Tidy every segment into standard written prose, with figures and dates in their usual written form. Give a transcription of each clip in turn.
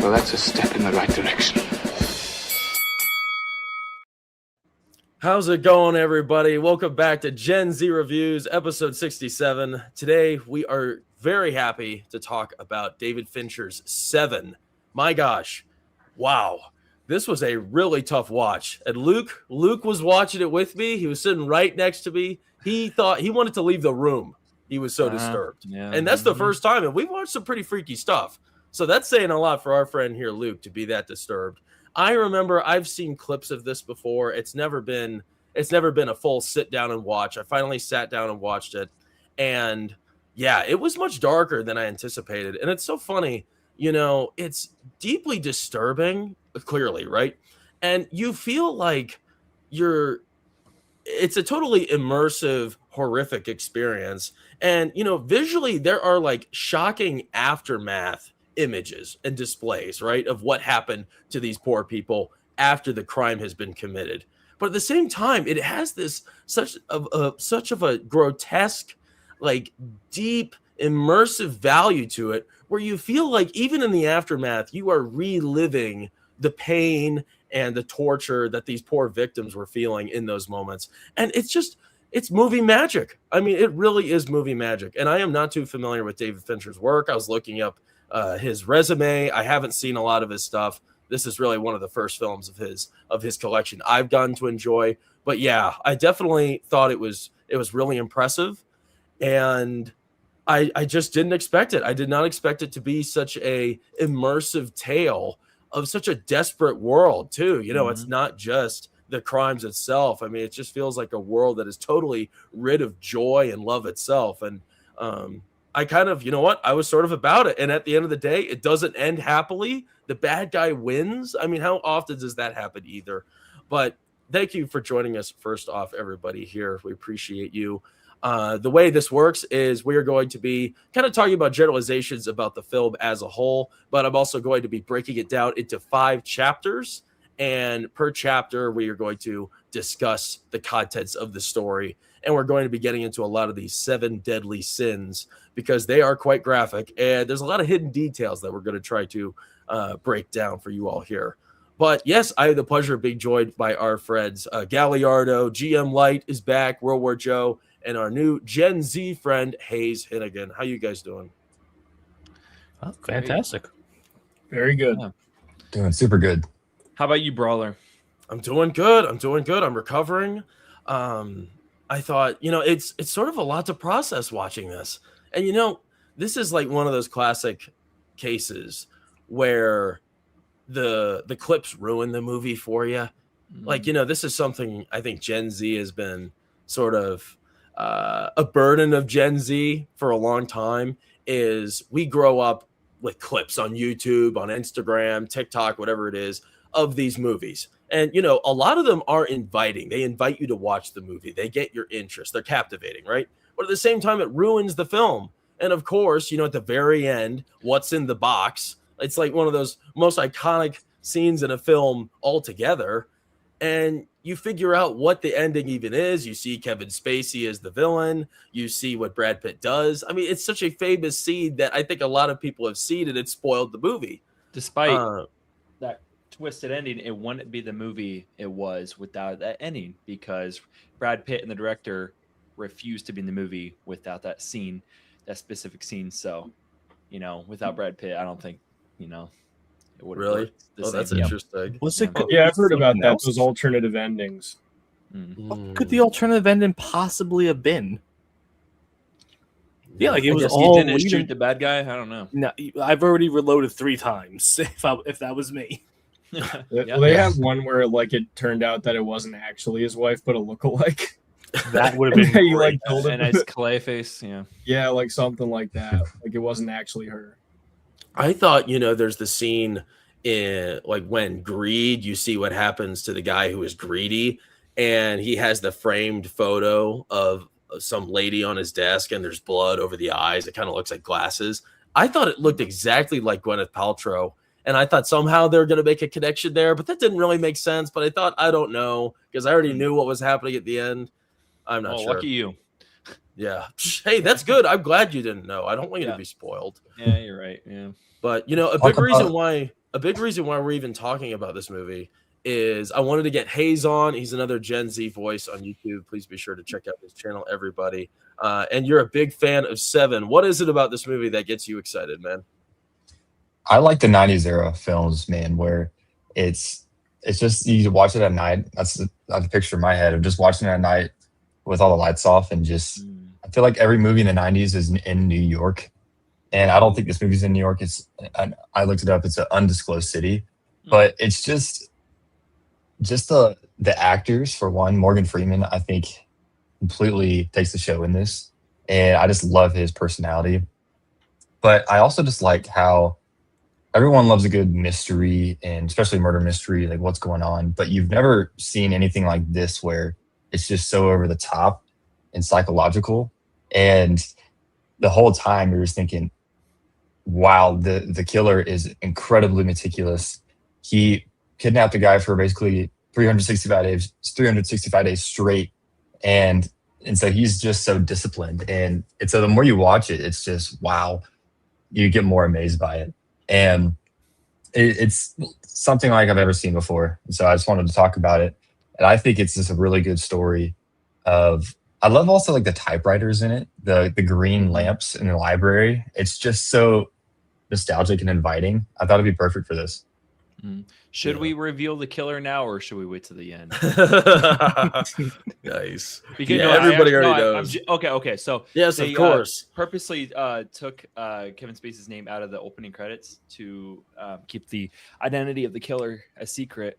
Well, that's a step in the right direction. How's it going, everybody? Welcome back to Gen Z Reviews, episode 67. Today, we are very happy to talk about David Fincher's Seven. My gosh, wow. This was a really tough watch. And Luke was watching it with me. He was sitting right next to me. He thought he wanted to leave the room. He was so disturbed. Yeah. And that's the first time. And we've watched some pretty freaky stuff. So that's saying a lot for our friend here, Luke, to be that disturbed. I remember I've seen clips of this before. It's never been a full sit down and watch. I finally sat down and watched it. And yeah, it was much darker than I anticipated. And it's so funny, you know, it's deeply disturbing, clearly, right? And you feel like it's a totally immersive, horrific experience. And, you know, visually there are like shocking aftermath images and displays, right, of what happened to these poor people after the crime has been committed. But at the same time, it has this such of a grotesque, like deep, immersive value to it, where you feel like even in the aftermath, you are reliving the pain and the torture that these poor victims were feeling in those moments. And it's movie magic. I mean, it really is movie magic. And I am not too familiar with David Fincher's work. I was looking up his resume. I haven't seen a lot of his stuff. This is really one of the first films of his collection I've gotten to enjoy. But yeah, I definitely thought it was really impressive. And I just didn't expect it. I did not expect it to be such a immersive tale of such a desperate world too. You know, It's not just the crimes itself. I mean, it just feels like a world that is totally rid of joy and love itself. And I kind of, you know what, I was sort of about it. And at the end of the day, it doesn't end happily. The bad guy wins. I mean, how often does that happen either? But thank you for joining us first off, everybody here. We appreciate you. The way this works is we are going to be kind of talking about generalizations about the film as a whole, but I'm also going to be breaking it down into 5 chapters. And per chapter, we are going to discuss the contents of the story. And we're going to be getting into a lot of these 7 deadly sins because they are quite graphic. And there's a lot of hidden details that we're going to try to break down for you all here. But yes, I have the pleasure of being joined by our friends Galliardo, GM Light is back, World War Joe, and our new Gen Z friend, Hayes Hinnigan. How you guys doing? Oh, fantastic. Very good. Yeah. Doing super good. How about you, Brawler? I'm doing good. I'm recovering. I thought, you know, it's sort of a lot to process watching this. And, you know, this is like one of those classic cases where the clips ruin the movie for you. Like, you know, this is something I think Gen Z has been sort of a burden of Gen Z for a long time is we grow up with clips on YouTube, on Instagram, TikTok, whatever it is, of these movies. And, you know, a lot of them are inviting. They invite you to watch the movie. They get your interest. They're captivating, right? But at the same time, it ruins the film. And of course, you know, at the very end, what's in the box? It's like one of those most iconic scenes in a film altogether. And you figure out what the ending even is. You see Kevin Spacey as the villain. You see what Brad Pitt does. I mean, it's such a famous scene that I think a lot of people have seen, and it spoiled the movie. Despite that twisted ending, it wouldn't be the movie it was without that ending because Brad Pitt and the director refused to be in the movie without that scene, that specific scene. So, you know, without Brad Pitt, I don't think, you know, it would really. Oh, that's interesting. Was it? Yeah, I've heard about that. Those alternative endings. What could the alternative ending possibly have been? Yeah, like it was he all didn't shoot the bad guy. I don't know. No, I've already reloaded 3 times. If that was me. Well, they have one where like it turned out that it wasn't actually his wife, but a lookalike. That would have been you like told a nice clay face. Yeah, like something like that. Like it wasn't actually her. I thought, you know, there's the scene in like when greed, you see what happens to the guy who is greedy, and he has the framed photo of some lady on his desk, and there's blood over the eyes. It kind of looks like glasses. I thought it looked exactly like Gwyneth Paltrow, and I thought somehow they're going to make a connection there, but that didn't really make sense. But I thought, I don't know, because I already knew what was happening at the end. I'm not sure. Lucky you. Yeah. Hey, that's good. I'm glad you didn't know. I don't want you to be spoiled. Yeah, you're right. Yeah. But, you know, a big reason why a big reason why we're even talking about this movie is I wanted to get Hayes on. He's another Gen Z voice on YouTube. Please be sure to check out his channel, everybody. And you're a big fan of Seven. What is it about this movie that gets you excited, man? I like the 90s era films, man, where it's just you watch it at night. That's the picture in my head of just watching it at night with all the lights off and just I feel like every movie in the 90s is in New York. And I don't think this movie's in New York. I looked it up. It's an undisclosed city. But it's just the actors, for one. Morgan Freeman, I think, completely takes the show in this. And I just love his personality. But I also just like how everyone loves a good mystery, and especially murder mystery, like what's going on. But you've never seen anything like this where it's just so over the top and psychological. And the whole time you're just thinking, wow, the killer is incredibly meticulous. He kidnapped a guy for basically 365 days straight. And so he's just so disciplined. And so the more you watch it, it's just, wow, you get more amazed by it. And it's something like I've ever seen before. And so I just wanted to talk about it. And I think it's just a really good story of, I love also like the typewriters in it, the green lamps in the library. It's just so nostalgic and inviting. I thought it'd be perfect for this. Should we reveal the killer now, or should we wait to the end? Nice. Because everybody already knows. Okay. So yes, they, of course. Purposely took Kevin Spacey's name out of the opening credits to keep the identity of the killer a secret.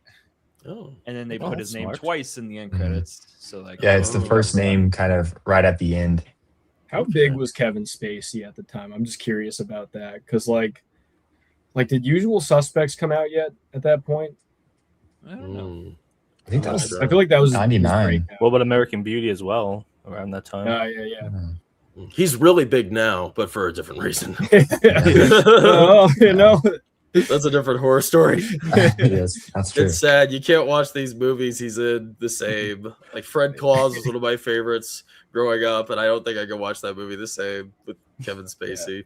Oh, and then they put his name smart. twice in the end credits. So like, Yeah, it's the first name kind of right at the end. How big was Kevin Spacey at the time? I'm just curious about that because like did Usual Suspects come out yet at that point? I don't know. I think that was I feel like that was 99. What about American Beauty as well around that time? Yeah. He's really big now, but for a different reason. Oh, That's a different horror story. Yes, that's true. It's sad. You can't watch these movies he's in the same. Like Fred Claus was one of my favorites growing up, and I don't think I could watch that movie the same with Kevin Spacey. Yeah.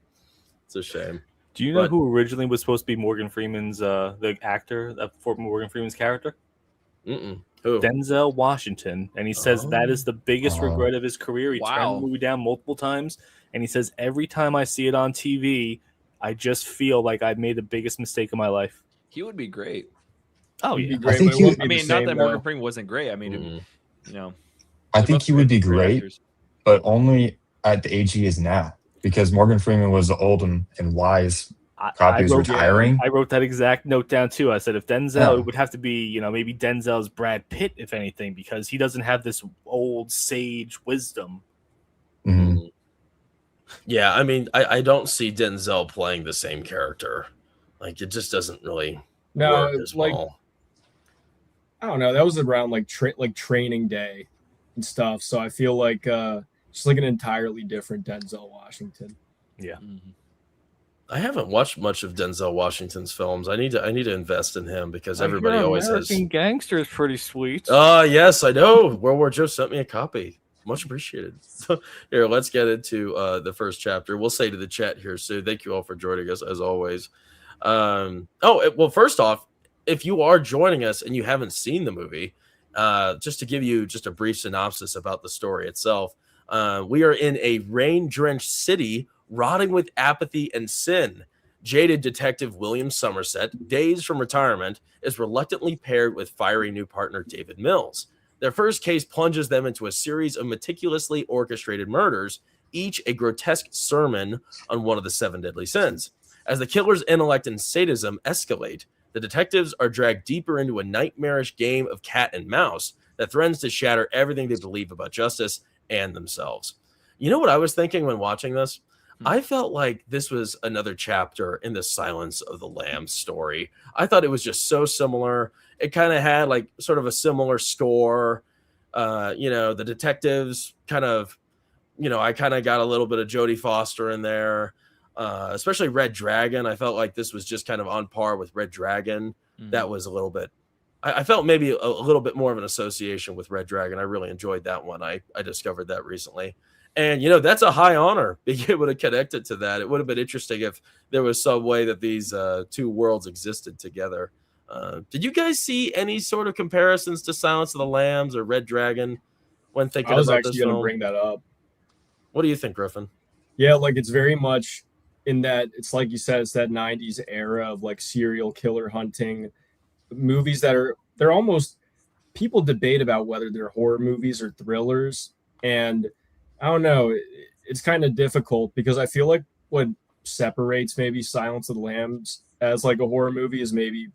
It's a shame. Do you know who originally was supposed to be Morgan Freeman's the actor for Morgan Freeman's character? Who? Denzel Washington, and he says that is the biggest regret of his career. He turned the movie down multiple times, and he says every time I see it on TV, I just feel like I've made the biggest mistake of my life. He would be great. Oh yeah, great, I mean, not that Morgan Freeman wasn't great. I mean, I think he would be great, but only at the age he is now, because Morgan Freeman was old and wise. Probably was retiring. I wrote that exact note down too. I said if Denzel, it would have to be, maybe Denzel's Brad Pitt, if anything, because he doesn't have this old sage wisdom. Mm-hmm. Yeah, I mean, I don't see Denzel playing the same character. Like, it just doesn't really work as well. I don't know. That was around like training day and stuff. So I feel like just like an entirely different Denzel Washington. Yeah. Mm-hmm. I haven't watched much of Denzel Washington's films. I need to invest in him because everybody always American has. Gangster is pretty sweet. Yes, I know. World War Joe sent me a copy. Much appreciated. So, here, let's get into the first chapter. We'll say to the chat here soon. Thank you all for joining us as always. Well, first off, if you are joining us and you haven't seen the movie, just to give you just a brief synopsis about the story itself, we are in a rain-drenched city rotting with apathy and sin. Jaded detective William Somerset, days from retirement, is reluctantly paired with fiery new partner David Mills. Their first case plunges them into a series of meticulously orchestrated murders, each a grotesque sermon on one of the 7 deadly sins. As the killer's intellect and sadism escalate, the detectives are dragged deeper into a nightmarish game of cat and mouse that threatens to shatter everything they believe about justice and themselves. You know what I was thinking when watching this? I felt like this was another chapter in the Silence of the Lambs story. I thought it was just so similar. It kind of had like sort of a similar score. The detectives kind of, I kind of got a little bit of Jodie Foster in there, especially Red Dragon. I felt like this was just kind of on par with Red Dragon. Mm-hmm. That was a little bit, I felt maybe a little bit more of an association with Red Dragon. I really enjoyed that one. I discovered that recently. And that's a high honor, being able to connect it to that. It would have been interesting if there was some way that these two worlds existed together. Did you guys see any sort of comparisons to Silence of the Lambs or Red Dragon when thinking I was about this actually going to film? bring that up. What do you think, Griffin? Yeah, like it's very much in that, it's like you said, it's that 90s era of like serial killer hunting movies they're almost, people debate about whether they're horror movies or thrillers. And I don't know, it's kind of difficult because I feel like what separates maybe Silence of the Lambs as like a horror movie is maybe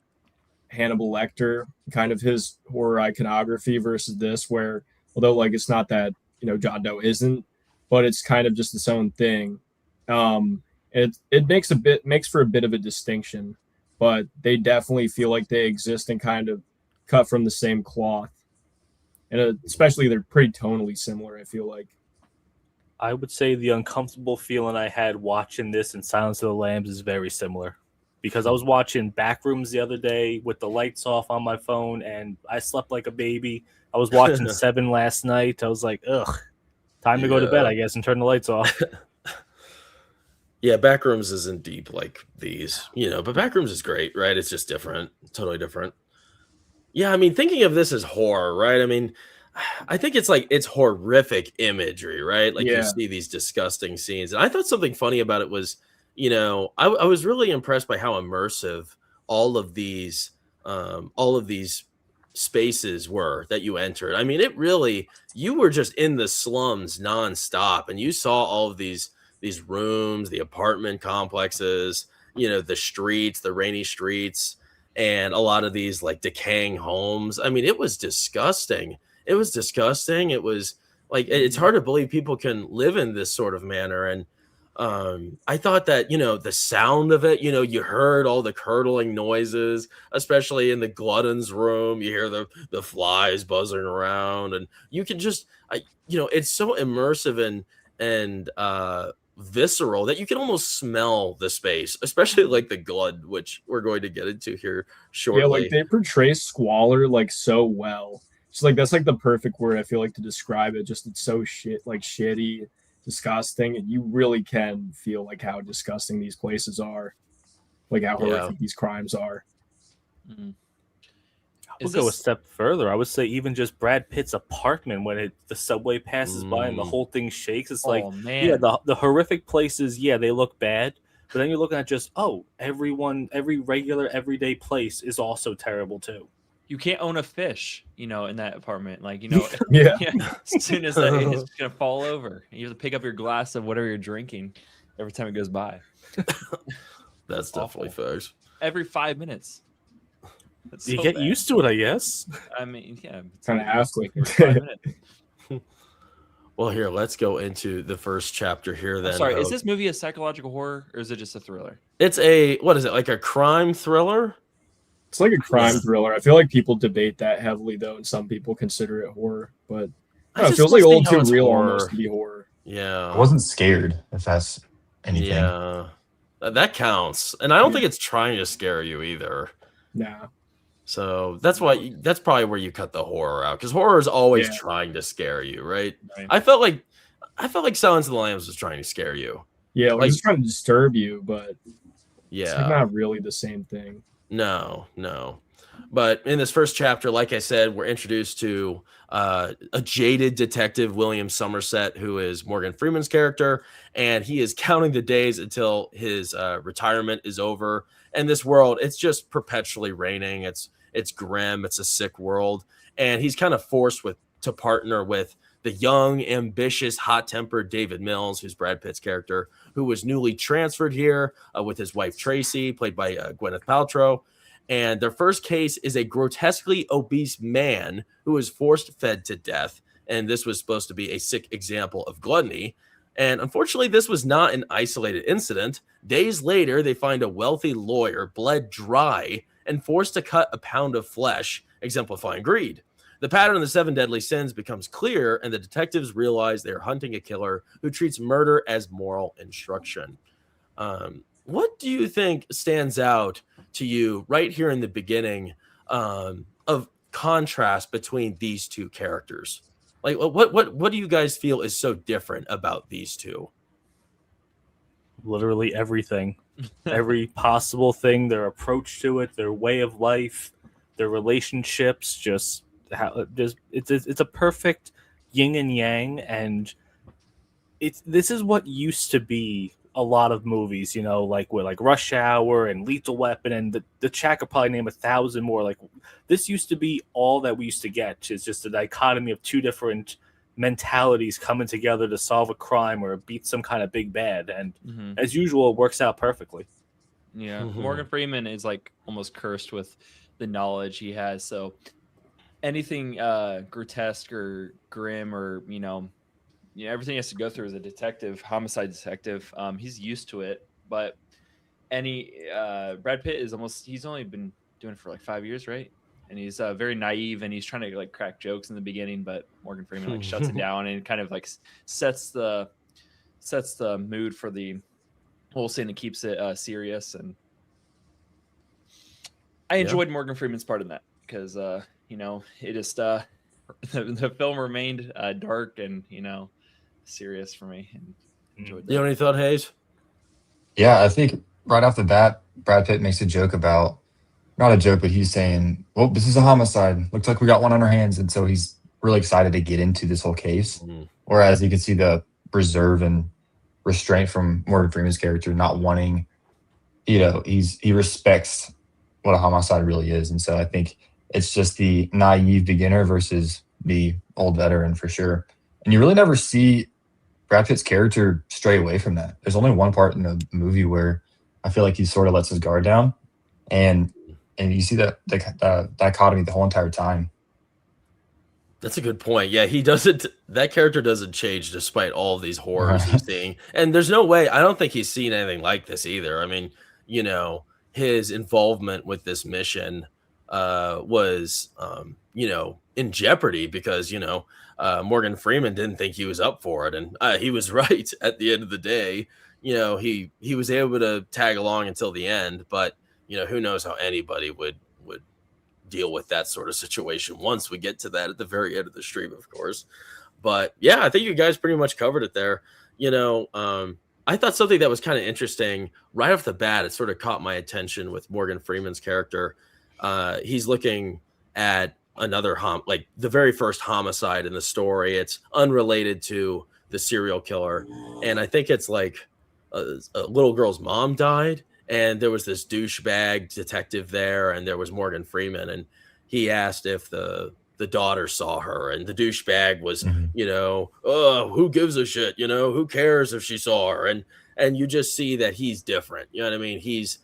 Hannibal Lecter, kind of his horror iconography, versus this, where although like it's not that John Doe isn't, but it's kind of just its own thing. It makes for a bit of a distinction, but they definitely feel like they exist and kind of cut from the same cloth, and especially they're pretty tonally similar, I feel like. I would say the uncomfortable feeling I had watching this and Silence of the Lambs is very similar, because I was watching Backrooms the other day with the lights off on my phone and I slept like a baby. I was watching Seven last night. I was like, ugh, time to go to bed, I guess, and turn the lights off. Yeah, Backrooms isn't deep like these, but Backrooms is great, right? It's just different, totally different. Yeah, I mean, thinking of this as horror, right? I mean, I think it's horrific imagery, right? Like you see these disgusting scenes. And I thought something funny about it was, I was really impressed by how immersive all of these spaces were that you entered. I mean, you were just in the slums nonstop, and you saw all of these rooms, the apartment complexes, the streets, the rainy streets, and a lot of these like decaying homes. I mean, it was disgusting. It was like, it's hard to believe people can live in this sort of manner. And I thought that, the sound of it, you heard all the curdling noises, especially in the glutton's room. You hear the flies buzzing around, and you can just, it's so immersive and visceral that you can almost smell the space, especially like the blood, which we're going to get into here shortly. Yeah, like they portray squalor like so well. It's like that's like the perfect word I feel like to describe it. Just it's so shitty, disgusting, and you really can feel like how disgusting these places are, like how horrific these crimes are. Mm-hmm. I would go a step further. I would say even just Brad Pitt's apartment when the subway passes by and the whole thing shakes. It's like, the horrific places, they look bad. But then you're looking at just, every regular, everyday place is also terrible too. You can't own a fish, in that apartment. Like, as soon as it's just going to fall over. You have to pick up your glass of whatever you're drinking every time it goes by. That's definitely facts. Every 5 minutes. You get used to it, I guess. I mean, kind of athlete. Well, here, let's go into the first chapter here then. Sorry, is this movie a psychological horror or is it just a thriller? It's what is it, like a crime thriller? It's like a crime thriller. I feel like people debate that heavily, though, and some people consider it horror. But it feels like a little too real almost to be horror. Yeah. I wasn't scared, if that's anything. Yeah. That counts. And I don't think it's trying to scare you either. Nah. So that's probably where you cut the horror out, because horror is always trying to scare you, right? I felt like Silence of the Lambs was trying to scare you. Yeah, like it's trying to disturb you, but it's like not really the same thing. No. But in this first chapter, like I said, we're introduced to a jaded detective, William Somerset, who is Morgan Freeman's character, and he is counting the days until his retirement is over. And this world, it's just perpetually raining. It's grim. It's a sick world. And he's kind of forced to partner with the young, ambitious, hot-tempered David Mills, who's Brad Pitt's character, who was newly transferred here with his wife, Tracy, played by Gwyneth Paltrow. And their first case is a grotesquely obese man who was force-fed to death. And this was supposed to be a sick example of gluttony. And unfortunately, this was not an isolated incident. Days later, they find a wealthy lawyer bled dry and forced to cut a pound of flesh, exemplifying greed. The pattern of the 7 deadly sins becomes clear, and the detectives realize they are hunting a killer who treats murder as moral instruction. What do you think stands out to you right here in the beginning of contrast between these two characters? Like, what do you guys feel is so different about these two? Literally everything, every possible thing, their approach to it, their way of life, their relationships, just it's a perfect yin and yang, and this is what used to be a lot of movies, like with like Rush Hour and Lethal Weapon, and the chat could probably name 1,000 more. Like this used to be all that we used to get. It's just a dichotomy of two different mentalities coming together to solve a crime or beat some kind of big bad, and as usual, it works out perfectly. Yeah, Morgan Freeman is like almost cursed with the knowledge he has. So anything grotesque or grim or everything he has to go through as a detective, homicide detective, he's used to it. But Brad Pitt he's only been doing it for like 5 years, right? And he's very naive, and he's trying to like crack jokes in the beginning, but Morgan Freeman like shuts it down and kind of like sets the mood for the whole scene and keeps it serious. And I enjoyed Morgan Freeman's part in that because it just the film remained dark and serious for me, and enjoyed that. You have any thought, Hayes? Yeah, I think right off the bat, Brad Pitt makes a joke about, not a joke, but he's saying, well, this is a homicide. Looks like we got one on our hands. And so he's really excited to get into this whole case. Whereas you can see the reserve and restraint from Morgan Freeman's character, not wanting, he respects what a homicide really is. And so I think it's just the naive beginner versus the old veteran for sure. And you really never see Brad Pitt's character stray away from that. There's only one part in the movie where I feel like he sort of lets his guard down, and you see that dichotomy the whole entire time. That's a good point. Yeah, he doesn't. That character doesn't change despite all of these horrors he's seeing. And there's no way. I don't think he's seen anything like this either. I mean, his involvement with this mission was, in jeopardy because Morgan Freeman didn't think he was up for it, and he was right at the end of the day. He was able to tag along until the end, but who knows how anybody would deal with that sort of situation once we get to that at the very end of the stream, of course. But yeah, I think you guys pretty much covered it there. I thought something that was kind of interesting right off the bat, it sort of caught my attention with Morgan Freeman's character. He's looking at another like the very first homicide in the story. It's unrelated to the serial killer, and I think it's like a little girl's mom died, and there was this douchebag detective there, and there was Morgan Freeman, and he asked if the daughter saw her, and the douchebag was, oh, who gives a shit? Who cares if she saw her? And you just see that he's different. You know what I mean? He's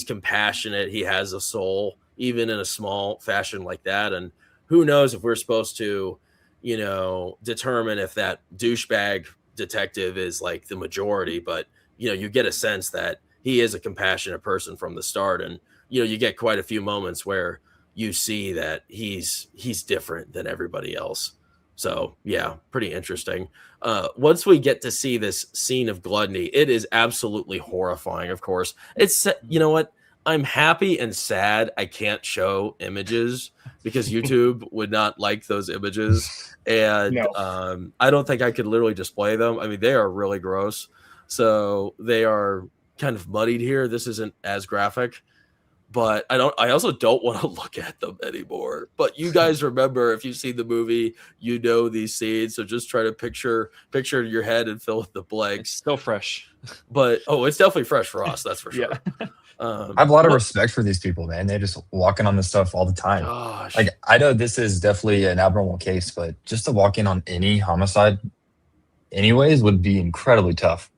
compassionate. He has a soul, even in a small fashion like that. And who knows if we're supposed to, determine if that douchebag detective is like the majority, but you get a sense that he is a compassionate person from the start. And, you get quite a few moments where you see that he's different than everybody else. So yeah, pretty interesting. Once we get to see this scene of gluttony, it is absolutely horrifying. Of course, it's, what? I'm happy and sad I can't show images because YouTube would not like those images. And I don't think I could literally display them. I mean, they are really gross. So they are kind of muddied here. This isn't as graphic, but I also don't want to look at them anymore. But you guys remember, if you've seen the movie, these scenes. So just try to picture in your head and fill in the blanks. It's still fresh. But it's definitely fresh for us. That's for sure. Yeah. I have a lot of respect for these people, man. They're just walking on this stuff all the time. Gosh. Like, I know this is definitely an abnormal case, but just to walk in on any homicide anyways would be incredibly tough.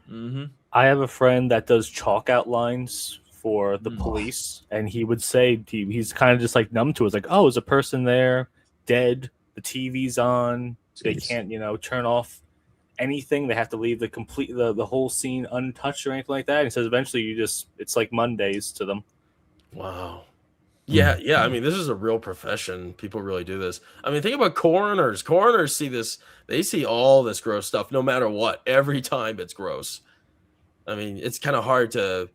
Mm-hmm. I have a friend that does chalk outlines for the police, and he would say he's kind of just like numb to it. It's like, oh, is a person there dead? The TV's on. They can't, turn off anything. They have to leave the whole scene untouched or anything like that. And he says eventually it's like Mondays to them. Wow. Yeah. I mean, this is a real profession. People really do this. I mean, think about coroners. Coroners see this. They see all this gross stuff, no matter what. Every time it's gross. I mean, it's kind of hard to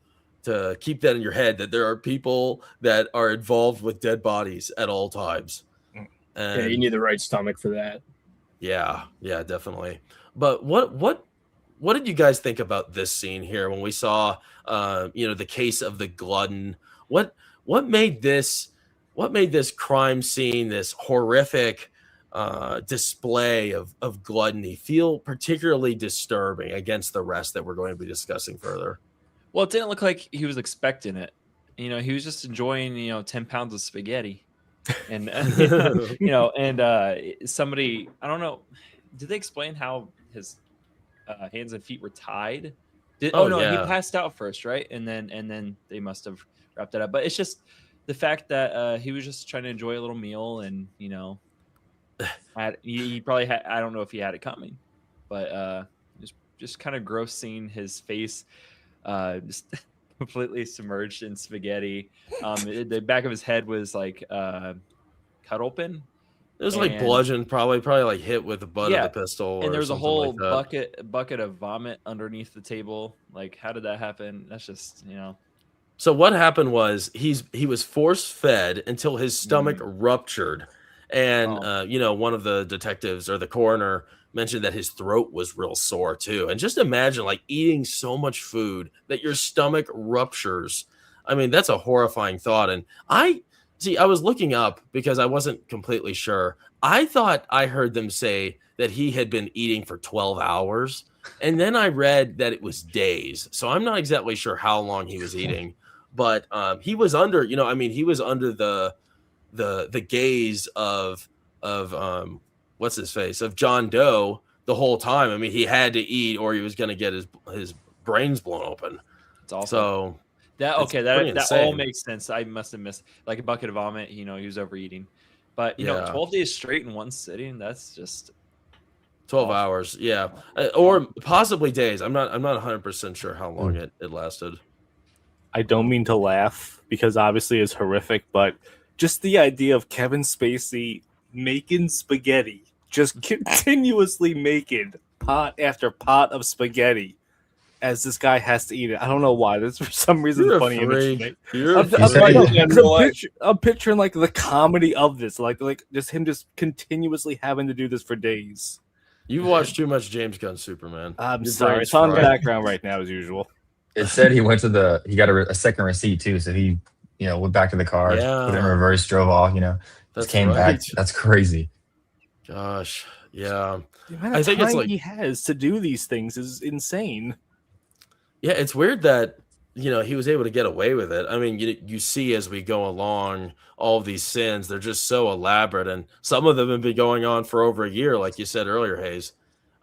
keep that in your head that there are people that are involved with dead bodies at all times. And you need the right stomach for that. Yeah, yeah, definitely. But what did you guys think about this scene here when we saw the case of the glutton? What what made this what made this crime scene, this horrific display of gluttony feel particularly disturbing against the rest that we're going to be discussing further? Well, it didn't look like he was expecting it. He was just enjoying 10 pounds of spaghetti, and somebody, I don't know, did they explain how his hands and feet were tied? Oh No, he yeah. passed out first, right? And then they must have wrapped it up. But it's just the fact that he was just trying to enjoy a little meal, and he probably had, I don't know if he had it coming, but just kind of gross seeing his face just completely submerged in spaghetti. The back of his head was like cut open. It was like bludgeoned, probably like hit with the butt of the pistol. And there was a something whole like that. bucket of vomit underneath the table. Like, how did that happen? That's just So what happened was he was force fed until his stomach ruptured, and one of the detectives or the coroner mentioned that his throat was real sore too. And just imagine like eating so much food that your stomach ruptures. I mean, that's a horrifying thought. And I was looking up because I wasn't completely sure. I thought I heard them say that he had been eating for 12 hours. And then I read that it was days. So I'm not exactly sure how long he was eating, but he was under, he was under the gaze of what's his face, of John Doe the whole time. I mean, he had to eat or he was going to get his brains blown open. It's awesome. So that all makes sense. I must have missed like a bucket of vomit. He was overeating, but 12 days straight in one sitting. That's just 12 hours. Yeah. Or possibly days. I'm not 100% sure how long it lasted. I don't mean to laugh because obviously it's horrific, but just the idea of Kevin Spacey making spaghetti, just continuously making pot after pot of spaghetti as this guy has to eat it. I don't know why. That's for some reason You're funny image. I'm I'm picturing like the comedy of this, like just him just continuously having to do this for days. You've watched too much James Gunn Superman. I'm sorry. It's on the background right now as usual. It said he got a second receipt too, so he went back to the car, put it in reverse, drove off, just came back. That's crazy. Gosh, yeah. I think it's like he has to do these things is insane. Yeah, it's weird that he was able to get away with it. I mean, you see as we go along all of these sins, they're just so elaborate, and some of them have been going on for over a year, like you said earlier, Hayes.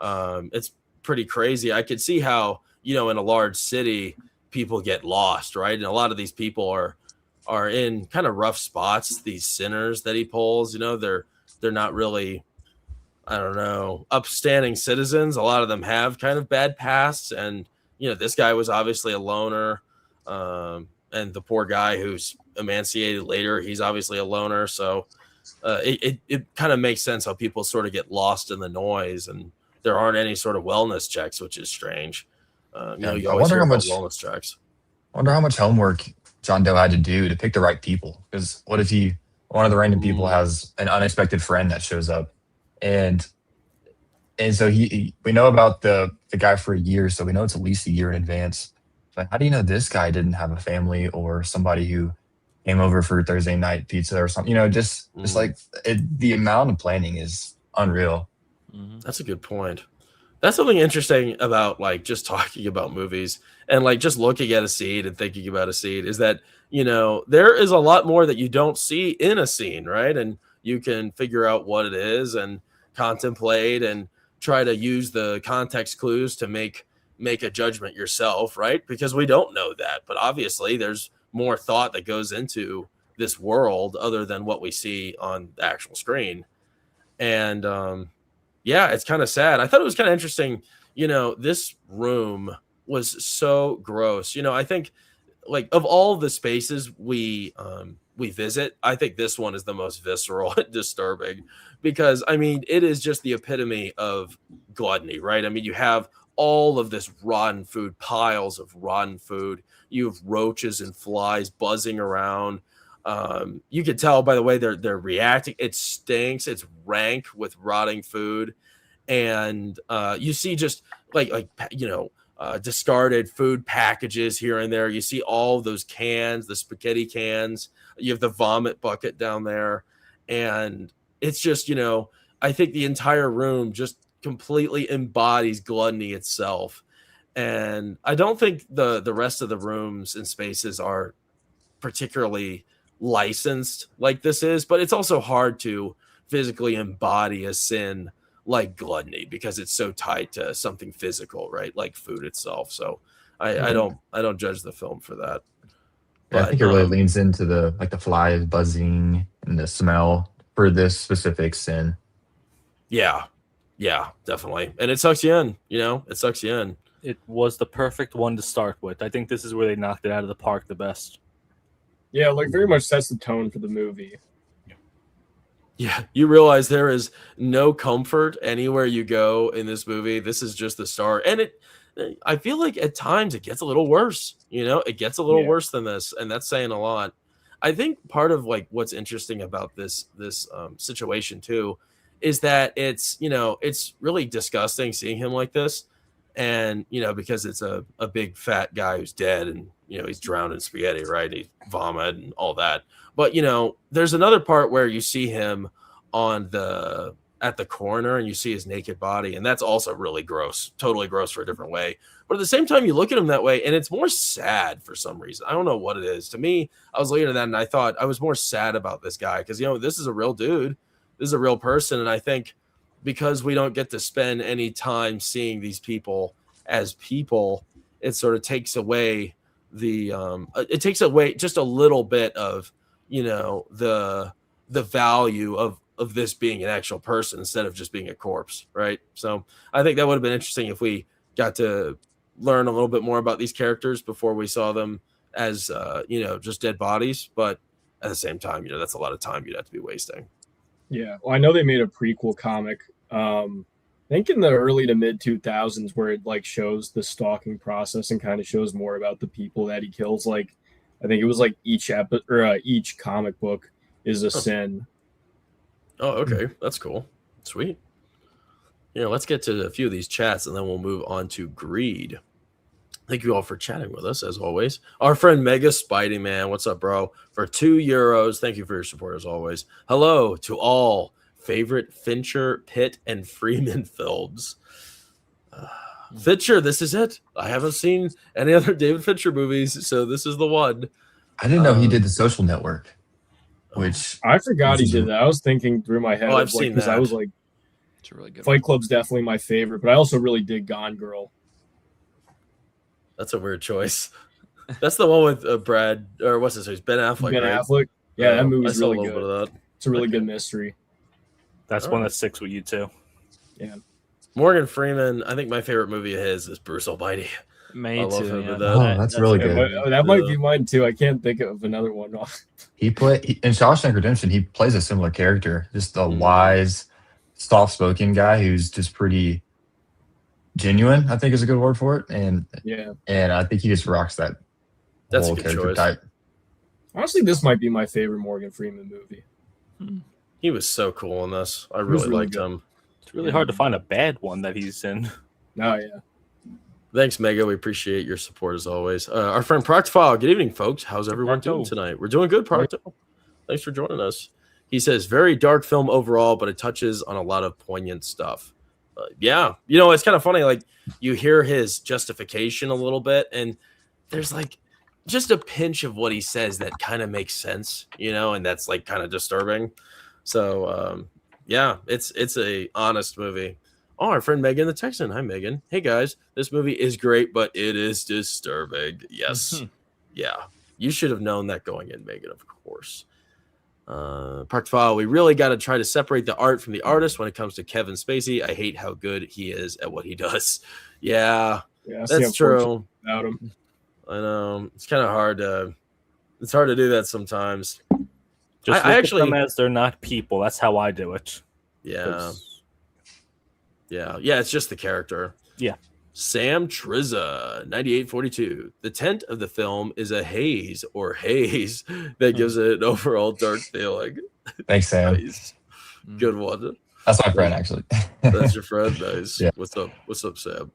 It's pretty crazy. I could see how in a large city people get lost, right? And a lot of these people are in kind of rough spots. These sinners that he pulls, they're not really, I don't know, upstanding citizens. A lot of them have kind of bad pasts, and this guy was obviously a loner, and the poor guy who's emancipated later, he's obviously a loner. So it kind of makes sense how people sort of get lost in the noise, and there aren't any sort of wellness checks, which is strange. You always hear about wellness checks. I wonder how much homework John Doe had to do to pick the right people. Because what if one of the random people has an unexpected friend that shows up, and so we know about the guy for a year, so we know it's at least a year in advance. But how do you know this guy didn't have a family or somebody who came over for Thursday night pizza or something? Just like the amount of planning is unreal. That's a good point. That's something interesting about like just talking about movies and like just looking at a scene and thinking about a scene is that, there is a lot more that you don't see in a scene, right? And you can figure out what it is and contemplate and try to use the context clues to make a judgment yourself, right? Because we don't know that, but obviously there's more thought that goes into this world other than what we see on the actual screen. And, yeah, it's kind of sad. I thought it was kind of interesting. This room was so gross. I think like of all the spaces we visit, I think this one is the most visceral and disturbing because I mean, it is just the epitome of gluttony, right? I mean, you have all of this rotten food, piles of rotten food. You have roaches and flies buzzing around. You could tell by the way they're reacting. It stinks. It's rank with rotting food, and you see just like discarded food packages here and there. You see all those cans, the spaghetti cans. You have the vomit bucket down there, and it's just I think the entire room just completely embodies gluttony itself. And I don't think the rest of the rooms and spaces are particularly licensed like this is, but it's also hard to physically embody a sin like gluttony because it's so tied to something physical, right? Like food itself. So I don't judge the film for that. Yeah, I think it really leans into the flies buzzing and the smell for this specific sin. Yeah, definitely. And it sucks you in, it sucks you in. It was the perfect one to start with. I think this is where they knocked it out of the park the best. Yeah, like very much sets the tone for the movie. Yeah, you realize there is no comfort anywhere you go in this movie. This is just the start. And I feel like at times it gets a little worse. It gets a little worse than this, and that's saying a lot. I think part of what's interesting about this situation too is that it's really disgusting seeing him like this, and because it's a big fat guy who's dead, and he's drowned in spaghetti, right? He vomited and all that. But there's another part where you see him at the corner, and you see his naked body, and that's also really gross, totally gross for a different way. But at the same time, you look at him that way, and it's more sad for some reason. I don't know what it is. To me, I was looking at that, and I thought I was more sad about this guy because this is a real dude, this is a real person, and I think because we don't get to spend any time seeing these people as people, it sort of takes away it takes away just a little bit of the value of this being an actual person instead of just being a corpse, right? So I think that would have been interesting if we got to learn a little bit more about these characters before we saw them as just dead bodies. But at the same time, that's a lot of time you'd have to be wasting. Yeah, well, I know they made a prequel comic I think in the early to mid 2000s where it shows the stalking process and kind of shows more about the people that he kills. I think it was each comic book is a sin. Oh, okay. That's cool. Sweet. Let's get to a few of these chats and then we'll move on to greed. Thank you all for chatting with us as always. Our friend Mega Spidey Man, what's up, bro? For €2. Thank you for your support as always. Hello to all favorite Fincher, Pitt, and Freeman films. Fincher, this is it. I haven't seen any other David Fincher movies, so this is the one. I didn't know he did The Social Network, which I forgot he did that. I was thinking through my head. I've seen that. I was it's a really good Fight Club's definitely my favorite, but I also really dig Gone Girl. That's a weird choice. That's the one with Brad, or what's his name? Ben Affleck. Ben right? Affleck. Yeah, that movie's really bit good. of that. It's a really good mystery. That's one that sticks with you too. Yeah. Morgan Freeman. I think my favorite movie of his is Bruce Almighty. Me I love too. him Yeah. to death. that's really good. That might be mine too. I can't think of another one. In Shawshank Redemption, he plays a similar character, just a wise, soft-spoken guy who's just pretty genuine, I think is a good word for it. And I think he just rocks that That's whole a good character choice. type. Honestly, this might be my favorite Morgan Freeman movie. He was so cool in this. I really liked him. It's really hard to find a bad one that he's in. Oh, yeah. Thanks, Mega. We appreciate your support as always. Our friend Proctophile. Good evening, folks. How's everyone doing tonight? We're doing good, Procto. Thanks for joining us. He says, very dark film overall, but it touches on a lot of poignant stuff. Yeah. It's kind of funny. You hear his justification a little bit, and there's just a pinch of what he says that kind of makes sense, and that's kind of disturbing. So, it's a honest movie. Oh, our friend Megan the Texan. Hi, Megan. Hey, guys. This movie is great, but it is disturbing. Yes. Yeah. You should have known that going in, Megan, of course. Parked file. We really got to try to separate the art from the artist when it comes to Kevin Spacey. I hate how good he is at what he does. Yeah, that's true. About him. I know. It's kind of hard to do that sometimes. Just look at them as they're not people. That's how I do it. Yeah. Yeah. It's just the character. Yeah. Sam Trizza, 9842. The tint of the film is a haze or haze that gives it an overall dark feeling. Thanks, Sam. Nice. Good one. That's my friend, actually. That's your friend. Nice. Yeah. What's up? What's up, Sam?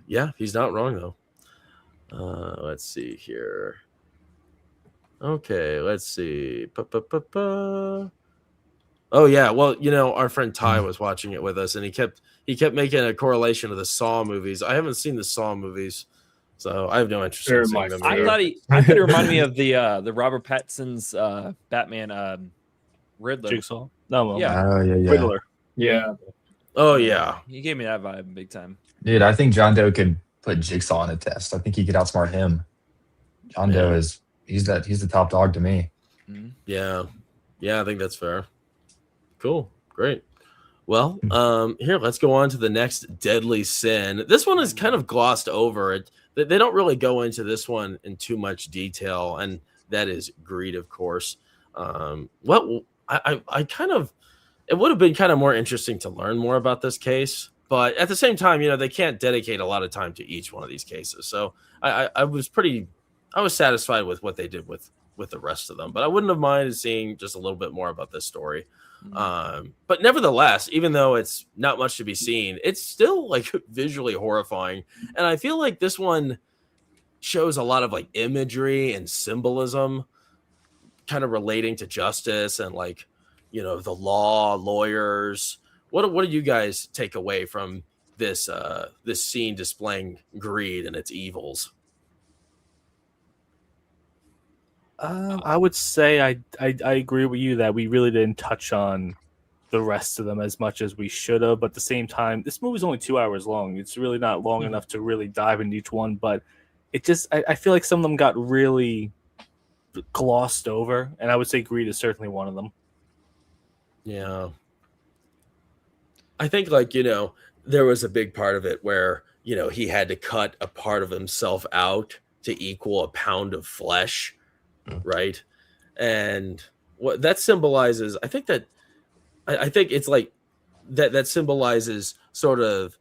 Yeah, he's not wrong though. Let's see here. Okay, let's see. Oh yeah, well, you know, our friend Ty was watching it with us, and he kept making a correlation to the Saw movies. I haven't seen the Saw movies, so I have no interest in seeing them. I thought it reminded me of the Robert Pattinson's Batman Riddler. Jigsaw. No, yeah, Riddler. Yeah. Oh yeah, he gave me that vibe big time. Dude, I think John Doe could put Jigsaw on a test. I think he could outsmart him. John Doe he's the top dog to me. Yeah, I think that's fair. Cool, great. Well, here, let's go on to the next deadly sin. This one is kind of glossed over. They don't really go into this one in too much detail, and that is greed, of course. I kind of, it would have been kind of more interesting to learn more about this case, but at the same time, you know, they can't dedicate a lot of time to each one of these cases. So I was satisfied with what they did with the rest of them, but I wouldn't have minded seeing just a little bit more about this story. But nevertheless, even though it's not much to be seen, it's still like visually horrifying. And I feel like this one shows a lot of like imagery and symbolism kind of relating to justice and like, you know, the law, lawyers. What do you guys take away from this this scene displaying greed and its evils? I would say I agree with you that we really didn't touch on the rest of them as much as we should have. But at the same time, this movie's only 2 hours long. It's really not long enough to really dive into each one. But it just, I feel like some of them got really glossed over. And I would say greed is certainly one of them. Yeah. I think, like, you know, there was a big part of it where, you know, he had to cut a part of himself out to equal a pound of flesh. Right. And what that symbolizes, I think it's like that symbolizes sort of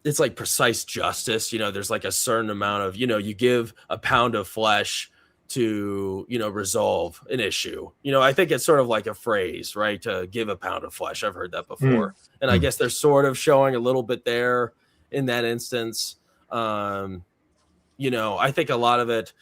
it's like precise justice. You know, there's like a certain amount of, you know, you give a pound of flesh to, you know, resolve an issue. You know, I think it's sort of like a phrase, right? To give a pound of flesh. I've heard that before. And I guess they're sort of showing a little bit there in that instance. You know, I think a lot of it,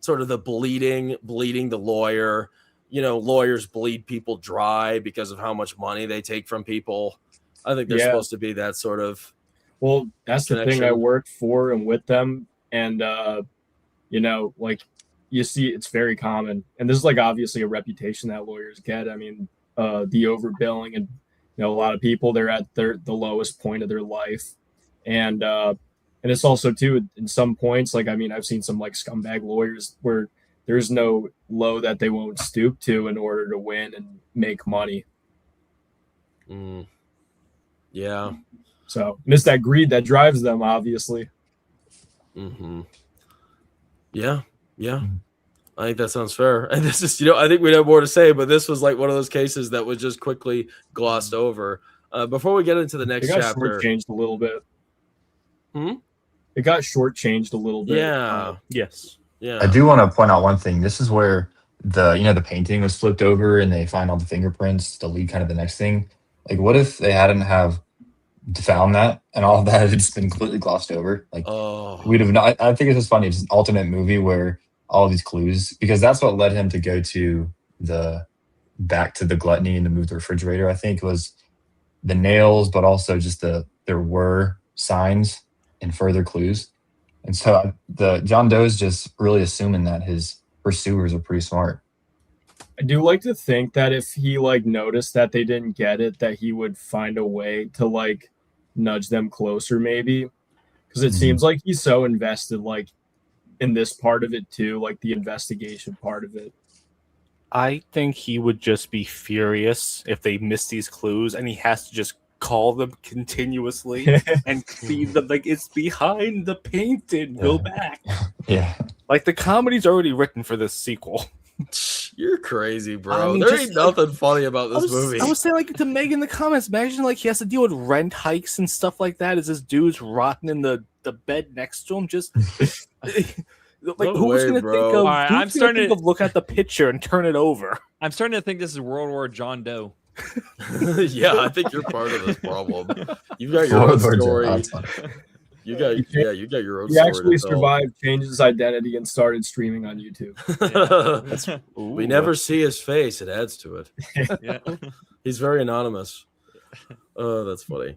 sort of the bleeding the lawyer, you know, lawyers bleed people dry because of how much money they take from people. I think there's supposed to be that sort of, well, that's connection. The thing. I worked for and with them. And, you know, like you see, it's very common. And this is like obviously a reputation that lawyers get. I mean, the overbilling and, you know, a lot of people, they're at the lowest point of their life. And it's also, too, in some points, like, I mean, I've seen some, like, scumbag lawyers where there's no low that they won't stoop to in order to win and make money. Yeah. So, and it's that greed that drives them, obviously. Yeah. I think that sounds fair. And this is, you know, I think we'd have more to say, but this was like one of those cases that was just quickly glossed over. Before we get into the next chapter. It got shortchanged a little bit. It got shortchanged a little bit. Yeah. Yes. Yeah. I do want to point out one thing. This is where the painting was flipped over and they find all the fingerprints to lead kind of the next thing. Like, what if they hadn't have found that and all of that had just been completely glossed over? Like, we'd have not. I think it's just funny. It's an alternate movie where all these clues, because that's what led him to go to back to the gluttony and to move the refrigerator. I think was the nails, but also just there were signs and further clues. And so the John Doe's just really assuming that his pursuers are pretty smart. I do like to think that if he like noticed that they didn't get it, that he would find a way to like nudge them closer, maybe. Because it seems like he's so invested like in this part of it too, like the investigation part of it. I think he would just be furious if they miss these clues and he has to just call them continuously and feed them like it's behind the painting. Go back. Yeah. Like the comedy's already written for this sequel. You're crazy, bro. I mean, there just, ain't nothing funny about this movie. I was saying like to Meg in the comments, imagine like he has to deal with rent hikes and stuff like that. Is this dude's rotting in the bed next to him? Just like who's gonna think of? Right, who's gonna think of look at the picture and turn it over? I'm starting to think this is World War John Doe. Yeah, I think you're part of this problem. You've got your own story. You got your own he story. He actually survived, changed his identity, and started streaming on YouTube. We never see his face. It adds to it. Yeah. He's very anonymous. Oh, that's funny.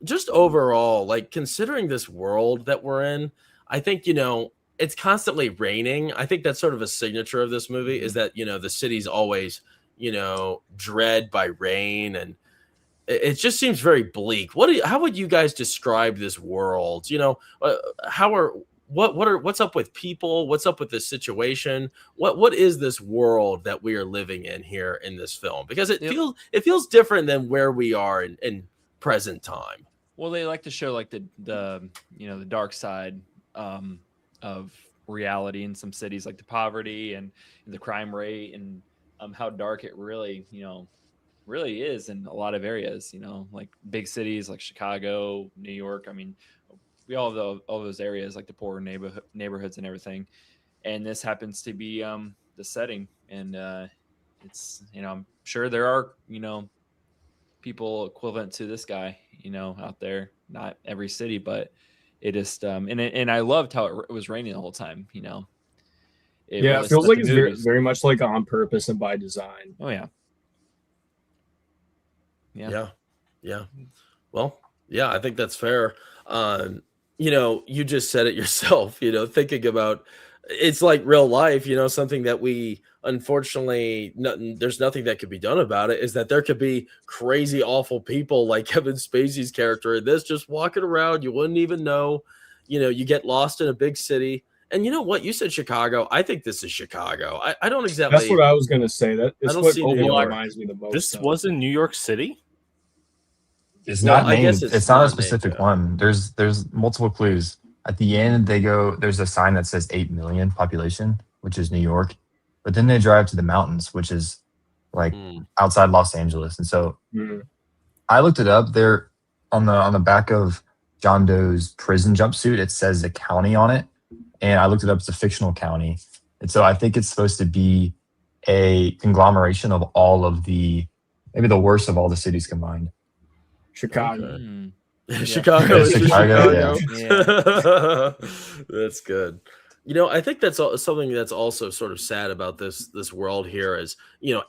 Just overall, like considering this world that we're in, I think, it's constantly raining. I think that's sort of a signature of this movie is that, the city's always, dread by rain, and it just seems very bleak. How would you guys describe this world? What's up with people? What's up with this situation? What is this world that we are living in here in this film? Because it feels different than where we are in present time. Well, they like to show like the the dark side of reality in some cities, like the poverty and the crime rate, and how dark it really really is in a lot of areas, like big cities like Chicago, New York. I mean, we all have all those areas, like the poorer neighborhoods and everything. And this happens to be the setting. And it's, I'm sure there are, people equivalent to this guy, out there, not every city, but it just, and I loved how it was raining the whole time, It feels like it's very much like on purpose and by design. Oh, yeah. Yeah. Well, yeah, I think that's fair. You just said it yourself, thinking about it's like real life, something that we unfortunately there's nothing that could be done about it, is that there could be crazy, awful people like Kevin Spacey's character in this just walking around. You wouldn't even know, you get lost in a big city. And you know what? You said Chicago. I think this is Chicago. I don't exactly. That's what I was going to say. That is what reminds me the most. This was in New York City? It's not named. It's not a specific one. There's multiple clues. At the end, there's a sign that says 8 million population, which is New York. But then they drive to the mountains, which is like outside Los Angeles. And so I looked it up. There on the back of John Doe's prison jumpsuit, it says the county on it. And I looked it up. It's a fictional county. And so I think it's supposed to be a conglomeration of all of maybe the worst of all the cities combined. Chicago. Chicago. Yeah. That's good. I think that's something that's also sort of sad about this world here is,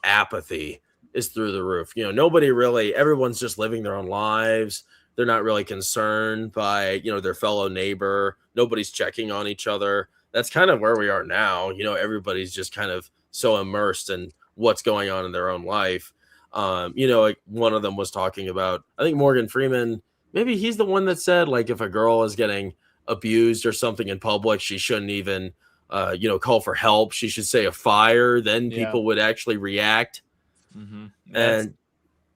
apathy is through the roof. Nobody really, everyone's just living their own lives. They're not really concerned by, their fellow neighbor. Nobody's checking on each other. That's kind of where we are now. Everybody's just kind of so immersed in what's going on in their own life. Like one of them was talking about, I think Morgan Freeman, maybe he's the one that said, like, if a girl is getting abused or something in public, she shouldn't even, call for help. She should say a fire. Then people would actually react. Mm-hmm. And,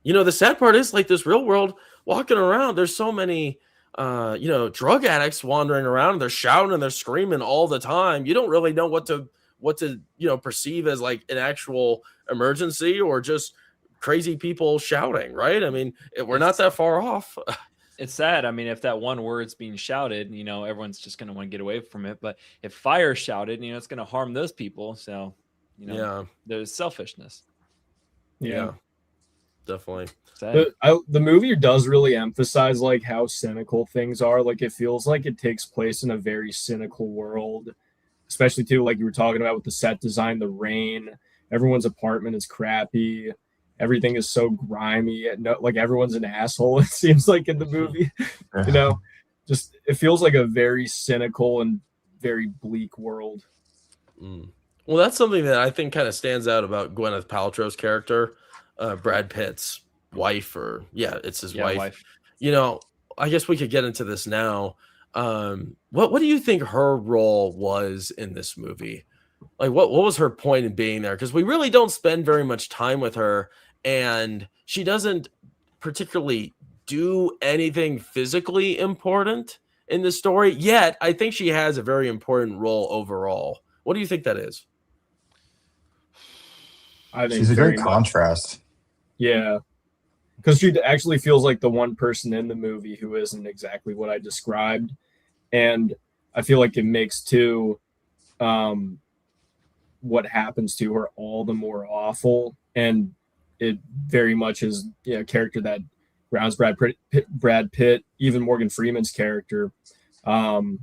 the sad part is, like, this real world walking around, there's so many, drug addicts wandering around, and they're shouting and they're screaming all the time. You don't really know what to perceive as like an actual emergency or just crazy people shouting, right? I mean, we're not that far off. It's sad. I mean, if that one word's being shouted, everyone's just going to want to get away from it. But if fire shouted, it's going to harm those people. So, there's selfishness. Yeah, definitely. The movie does really emphasize like how cynical things are. Like it feels like it takes place in a very cynical world, especially too, like you were talking about with the set design, the rain, everyone's apartment is crappy. Everything is so grimy. Like everyone's an asshole, it seems like in the movie. Just it feels like a very cynical and very bleak world. Well, that's something that I think kind of stands out about Gwyneth Paltrow's character, Brad Pitt's wife, it's his wife. I guess we could get into this now. What do you think her role was in this movie? Like, what was her point in being there? Because we really don't spend very much time with her. And she doesn't particularly do anything physically important in the story, yet I think she has a very important role overall. What do you think that is? I think she's a very great much. contrast. Yeah, because she actually feels like the one person in the movie who isn't exactly what I described, and I feel like it makes too what happens to her all the more awful, and it very much is a character that grounds Brad Pitt, even Morgan Freeman's character, and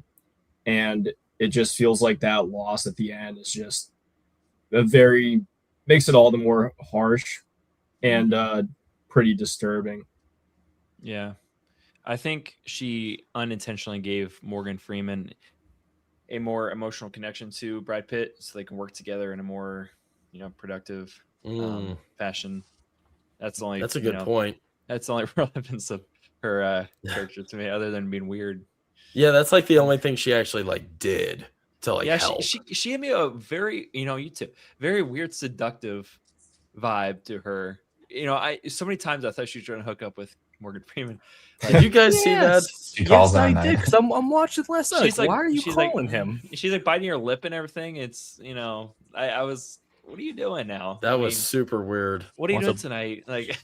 it just feels like that loss at the end is just makes it all the more harsh and pretty disturbing. Yeah. I think she unintentionally gave Morgan Freeman a more emotional connection to Brad Pitt so they can work together in a more, productive fashion. That's the only That's a good point. That's the only relevance of her character to me, other than being weird. Yeah, that's like the only thing she actually like did to like help. She gave me a very, you too, very weird seductive vibe to her. I so many times I thought she was trying to hook up with Morgan Freeman. Did you guys see that? Yes, I did, because I'm watching last night. She's like, why are you calling him? She's like biting her lip and everything. It's I was, what are you doing now? That was super weird. What are you doing tonight? Like,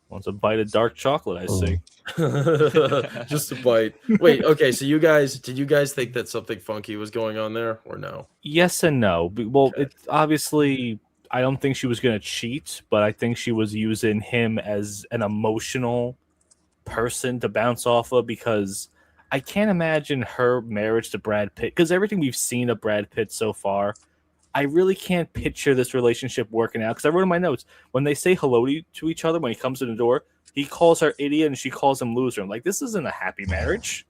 wants a bite of dark chocolate, I see. Just a bite. Wait, okay, so did you guys think that something funky was going on there or no? Yes and no. Well, Okay. it's obviously, I don't think she was going to cheat, but I think she was using him as an emotional person to bounce off of, because I can't imagine her marriage to Brad Pitt, because everything we've seen of Brad Pitt so far, I really can't picture this relationship working out. Because I wrote in my notes, when they say hello to each other when he comes in the door, he calls her idiot and she calls him loser. I'm like, this isn't a happy marriage.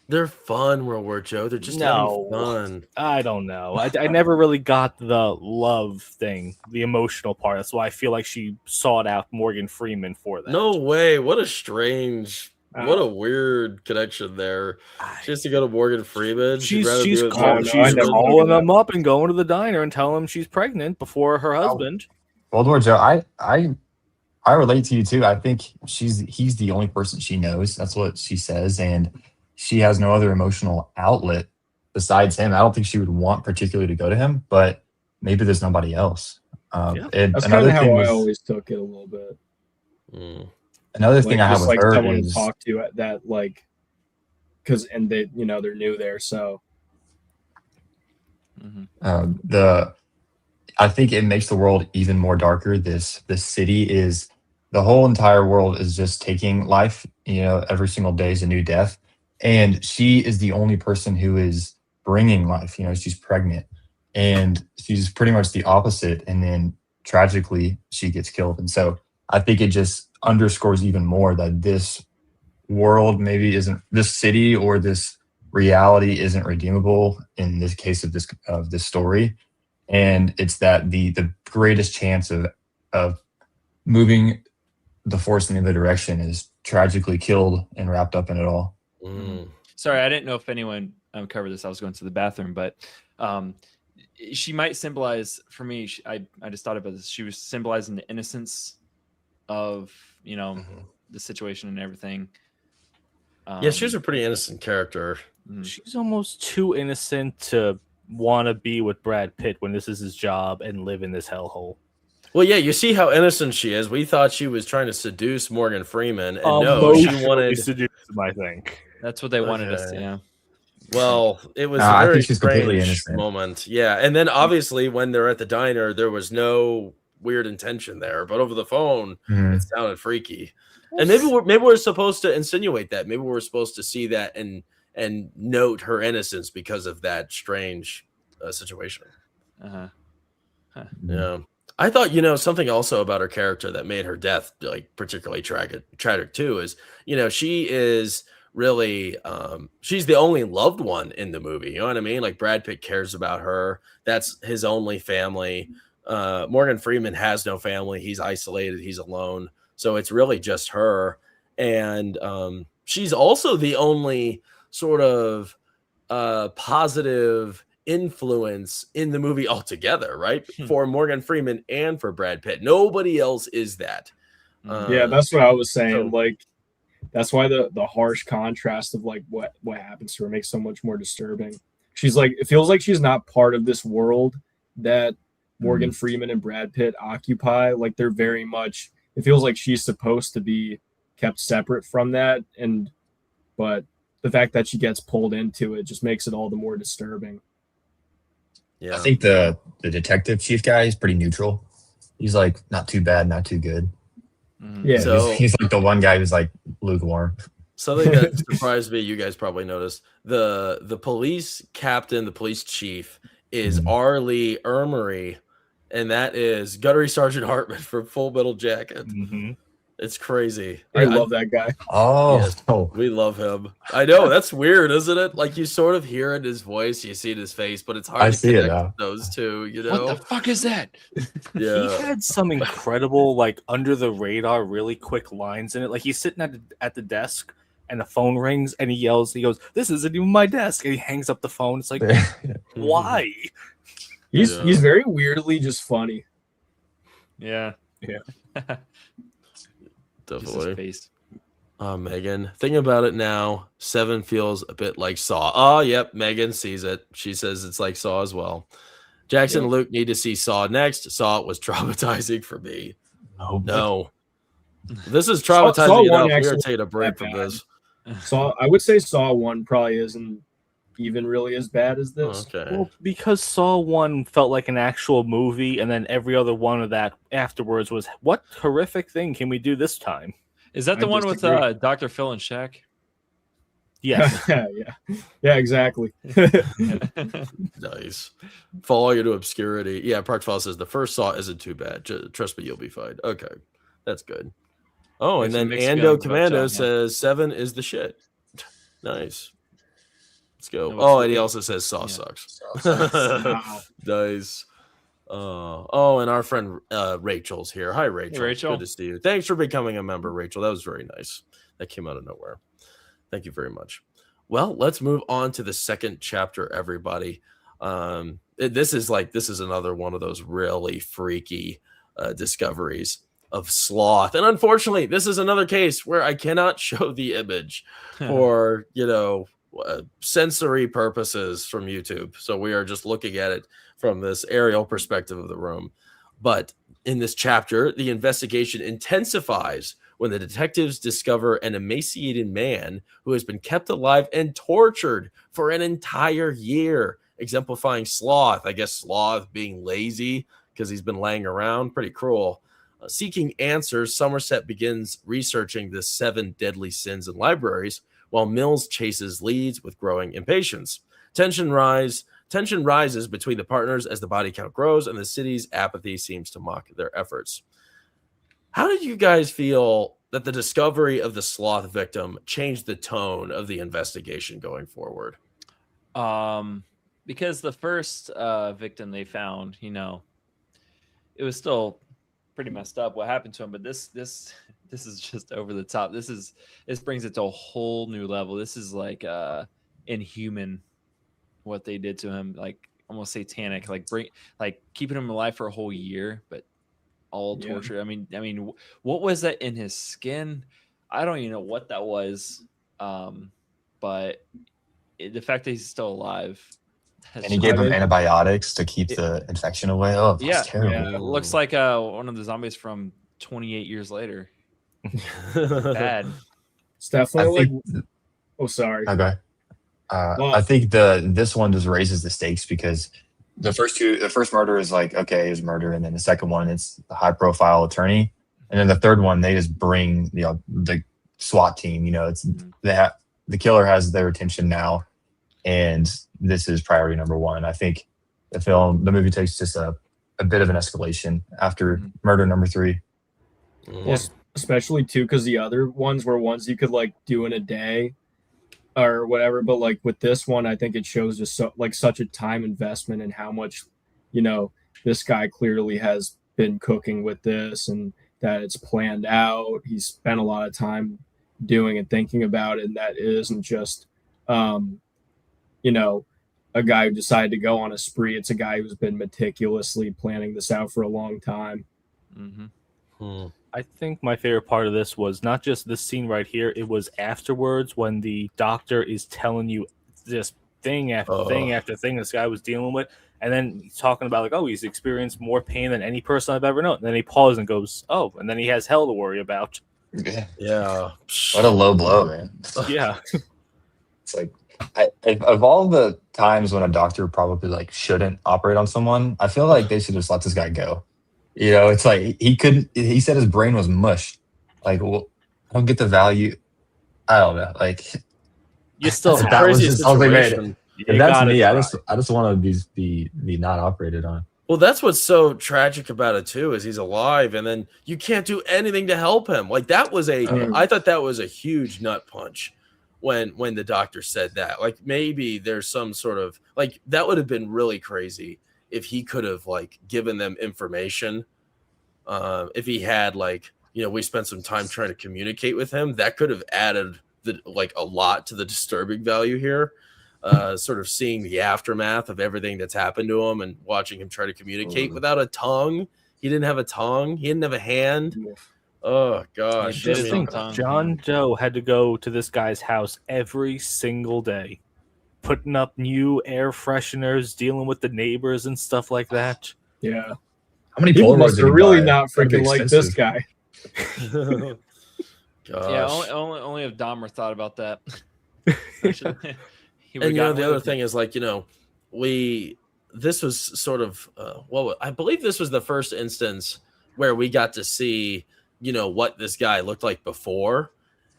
They're fun, World War Joe. They're just having fun. I don't know. I never really got the love thing, the emotional part. That's why I feel like she sought out Morgan Freeman for that. No way. What a weird connection there. She has to go to Morgan Freeman. She's calling him up and going to the diner and telling him she's pregnant before her husband. World War Joe, I relate to you too. I think he's the only person she knows. That's what she says, and she has no other emotional outlet besides him. I don't think she would want particularly to go to him, but maybe there's nobody else. That's kind of how I always took it a little bit. Another thing I have with her someone is to talk to at that, because they they're new there, so I think it makes the world even more darker. This city is, the whole entire world is just taking life. Every single day is a new death, and she is the only person who is bringing life. She's pregnant, and she's pretty much the opposite. And then tragically, she gets killed. And so I think it just underscores even more that this world maybe isn't, this city or this reality isn't redeemable in this case of this story. And it's that the greatest chance of moving the force in the other direction is tragically killed and wrapped up in it all. Sorry, I didn't know if anyone covered this. I was going to the bathroom, but she might symbolize, for me, I just thought about this. She was symbolizing the innocence of the situation and everything. Yeah, she's a pretty innocent character. She's almost too innocent to want to be with Brad Pitt when this is his job and live in this hellhole. Well, yeah, you see how innocent she is. We thought she was trying to seduce Morgan Freeman, and no, she wanted to seduce him, I think. That's what they wanted us to. Yeah. Well, it was a very strange moment. Yeah, and then obviously when they're at the diner, there was no weird intention there, but over the phone, it sounded freaky. And maybe we're supposed to insinuate that. Maybe we're supposed to see that and note her innocence because of that strange situation. Yeah. I thought, something also about her character that made her death like particularly tragic too is, she is really she's the only loved one in the movie. You know what I mean? Like Brad Pitt cares about her. That's his only family. Morgan Freeman has no family. He's isolated. He's alone. So it's really just her. And she's also the only sort of positive influence in the movie altogether, right? For Morgan Freeman and for Brad Pitt. Nobody else is that. Yeah, that's what I was saying. That's why the harsh contrast of what happens to her makes so much more disturbing. She's it feels like she's not part of this world that Morgan Freeman and Brad Pitt occupy. Like they're very much. It feels like she's supposed to be kept separate from that, but the fact that she gets pulled into it just makes it all the more disturbing. Yeah, I think the detective chief guy is pretty neutral. He's like not too bad, not too good. Yeah, so he's like the one guy who's like lukewarm. something that surprised me, you guys probably noticed, the police captain, the police chief is R. Lee Ermey, and that is Gunnery Sergeant Hartman from Full Metal Jacket. It's crazy. I love that guy. Oh, yes, we love him. I know, that's weird, isn't it? Like you sort of hear it in his voice, you see it in his face, but it's hard to connect those two, you know? What the fuck is that? Yeah. He had some incredible, like, under the radar, really quick lines in it. Like, he's sitting at the desk, and the phone rings, and he yells, he goes, "This isn't even my desk," and he hangs up the phone. It's like, why? He's very weirdly just funny. Yeah. Definitely. Megan, thinking about it now, 7 feels a bit like Saw. Oh, yep, Megan sees it. She says it's like Saw as well. Jackson and Luke need to see Saw next. Saw was traumatizing for me. No. This is traumatizing enough. We're going to take a break from this. I would say Saw 1 probably isn't even really as bad as this. Okay. Well, because Saw 1 felt like an actual movie, and then every other one of that afterwards was, what horrific thing can we do this time? Is that the one with Dr. Phil and Shaq? Yes. Yeah, exactly. Nice. Falling into obscurity. Yeah, Parkfall says the first Saw isn't too bad. Trust me, you'll be fine. Okay, that's good. Oh, and then Ando Commando says 7 is the shit. Nice. Let's go. Oh, and he also says Saw sucks. Nice. And our friend Rachel's here. Hi, Rachel. Hey, Rachel. Good to see you. Thanks for becoming a member, Rachel. That was very nice. That came out of nowhere. Thank you very much. Well, let's move on to the second chapter, everybody. This is another one of those really freaky discoveries of sloth. And unfortunately, this is another case where I cannot show the image for, sensory purposes from YouTube. So we are just looking at it from this aerial perspective of the room. But in this chapter, the investigation intensifies when the detectives discover an emaciated man who has been kept alive and tortured for an entire year, exemplifying sloth. I guess sloth being lazy because he's been laying around. Pretty cruel. Seeking answers, Somerset begins researching the 7 deadly sins in libraries, while Mills chases leads with growing impatience. Tension rises between the partners as the body count grows, and the city's apathy seems to mock their efforts. How did you guys feel that the discovery of the sloth victim changed the tone of the investigation going forward? Because the first victim they found, it was still pretty messed up what happened to him, but this is just over the top. This brings it to a whole new level. This is like inhuman what they did to him, like almost satanic, like keeping him alive for a whole year, but all tortured. I mean, what was that in his skin? I don't even know what that was. But the fact that he's still alive. And he gave him antibiotics to keep the infection away. Oh, that's terrible. Yeah, it looks like one of the zombies from 28 years later. Bad. It's definitely sorry. Okay. I think this one just raises the stakes because the first murder is like, okay, it was murder, and then the second one it's the high profile attorney, and then the third one they just bring the SWAT team. The killer has their attention now, and this is priority number 1. I think the movie takes just a bit of an escalation after murder number 3. Well, especially too because the other ones were ones you could like do in a day or whatever, but like with this one I think it shows just such a time investment and how much this guy clearly has been cooking with this and that it's planned out. He's spent a lot of time doing and thinking about it, and that it isn't just a guy who decided to go on a spree. It's a guy who's been meticulously planning this out for a long time. I think my favorite part of this was not just this scene right here, it was afterwards when the doctor is telling you just thing after thing after thing this guy was dealing with, And then he's talking about like, oh, he's experienced more pain than any person I've ever known. And then he pauses and goes, oh, and then he has hell to worry about. Yeah. What a low blow, man. Yeah. It's like, of all the times when a doctor probably like shouldn't operate on someone, I feel like they should just let this guy go. You know, it's like he said his brain was mush. Like, well, I don't get the value. I don't know. Like, You still that have was crazy just, I was like, man, situation. if that's me, I just want to be not operated on. Well, that's what's so tragic about it too, is he's alive, and then you can't do anything to help him. Like that was I thought that was a huge nut punch when the doctor said that. Like maybe there's some sort of like that would have been really crazy if he could have like given them information. If he had like, you know, we spent some time trying to communicate with him, that could have added like a lot to the disturbing value here. Sort of seeing the aftermath of everything that's happened to him and watching him try to communicate without a tongue. He didn't have a tongue. He didn't have a hand. Oh gosh. John Doe had to go to this guy's house every single day, putting up new air fresheners, dealing with the neighbors and stuff like that. Yeah. How many people Polaroids must did have he really buy? not That'd be freaking like this expensive. guy. Gosh. Yeah, only if Dahmer thought about that. And you know, the other thing is like, you know, this was sort of I believe this was the first instance where we got to see, you know, what this guy looked like before,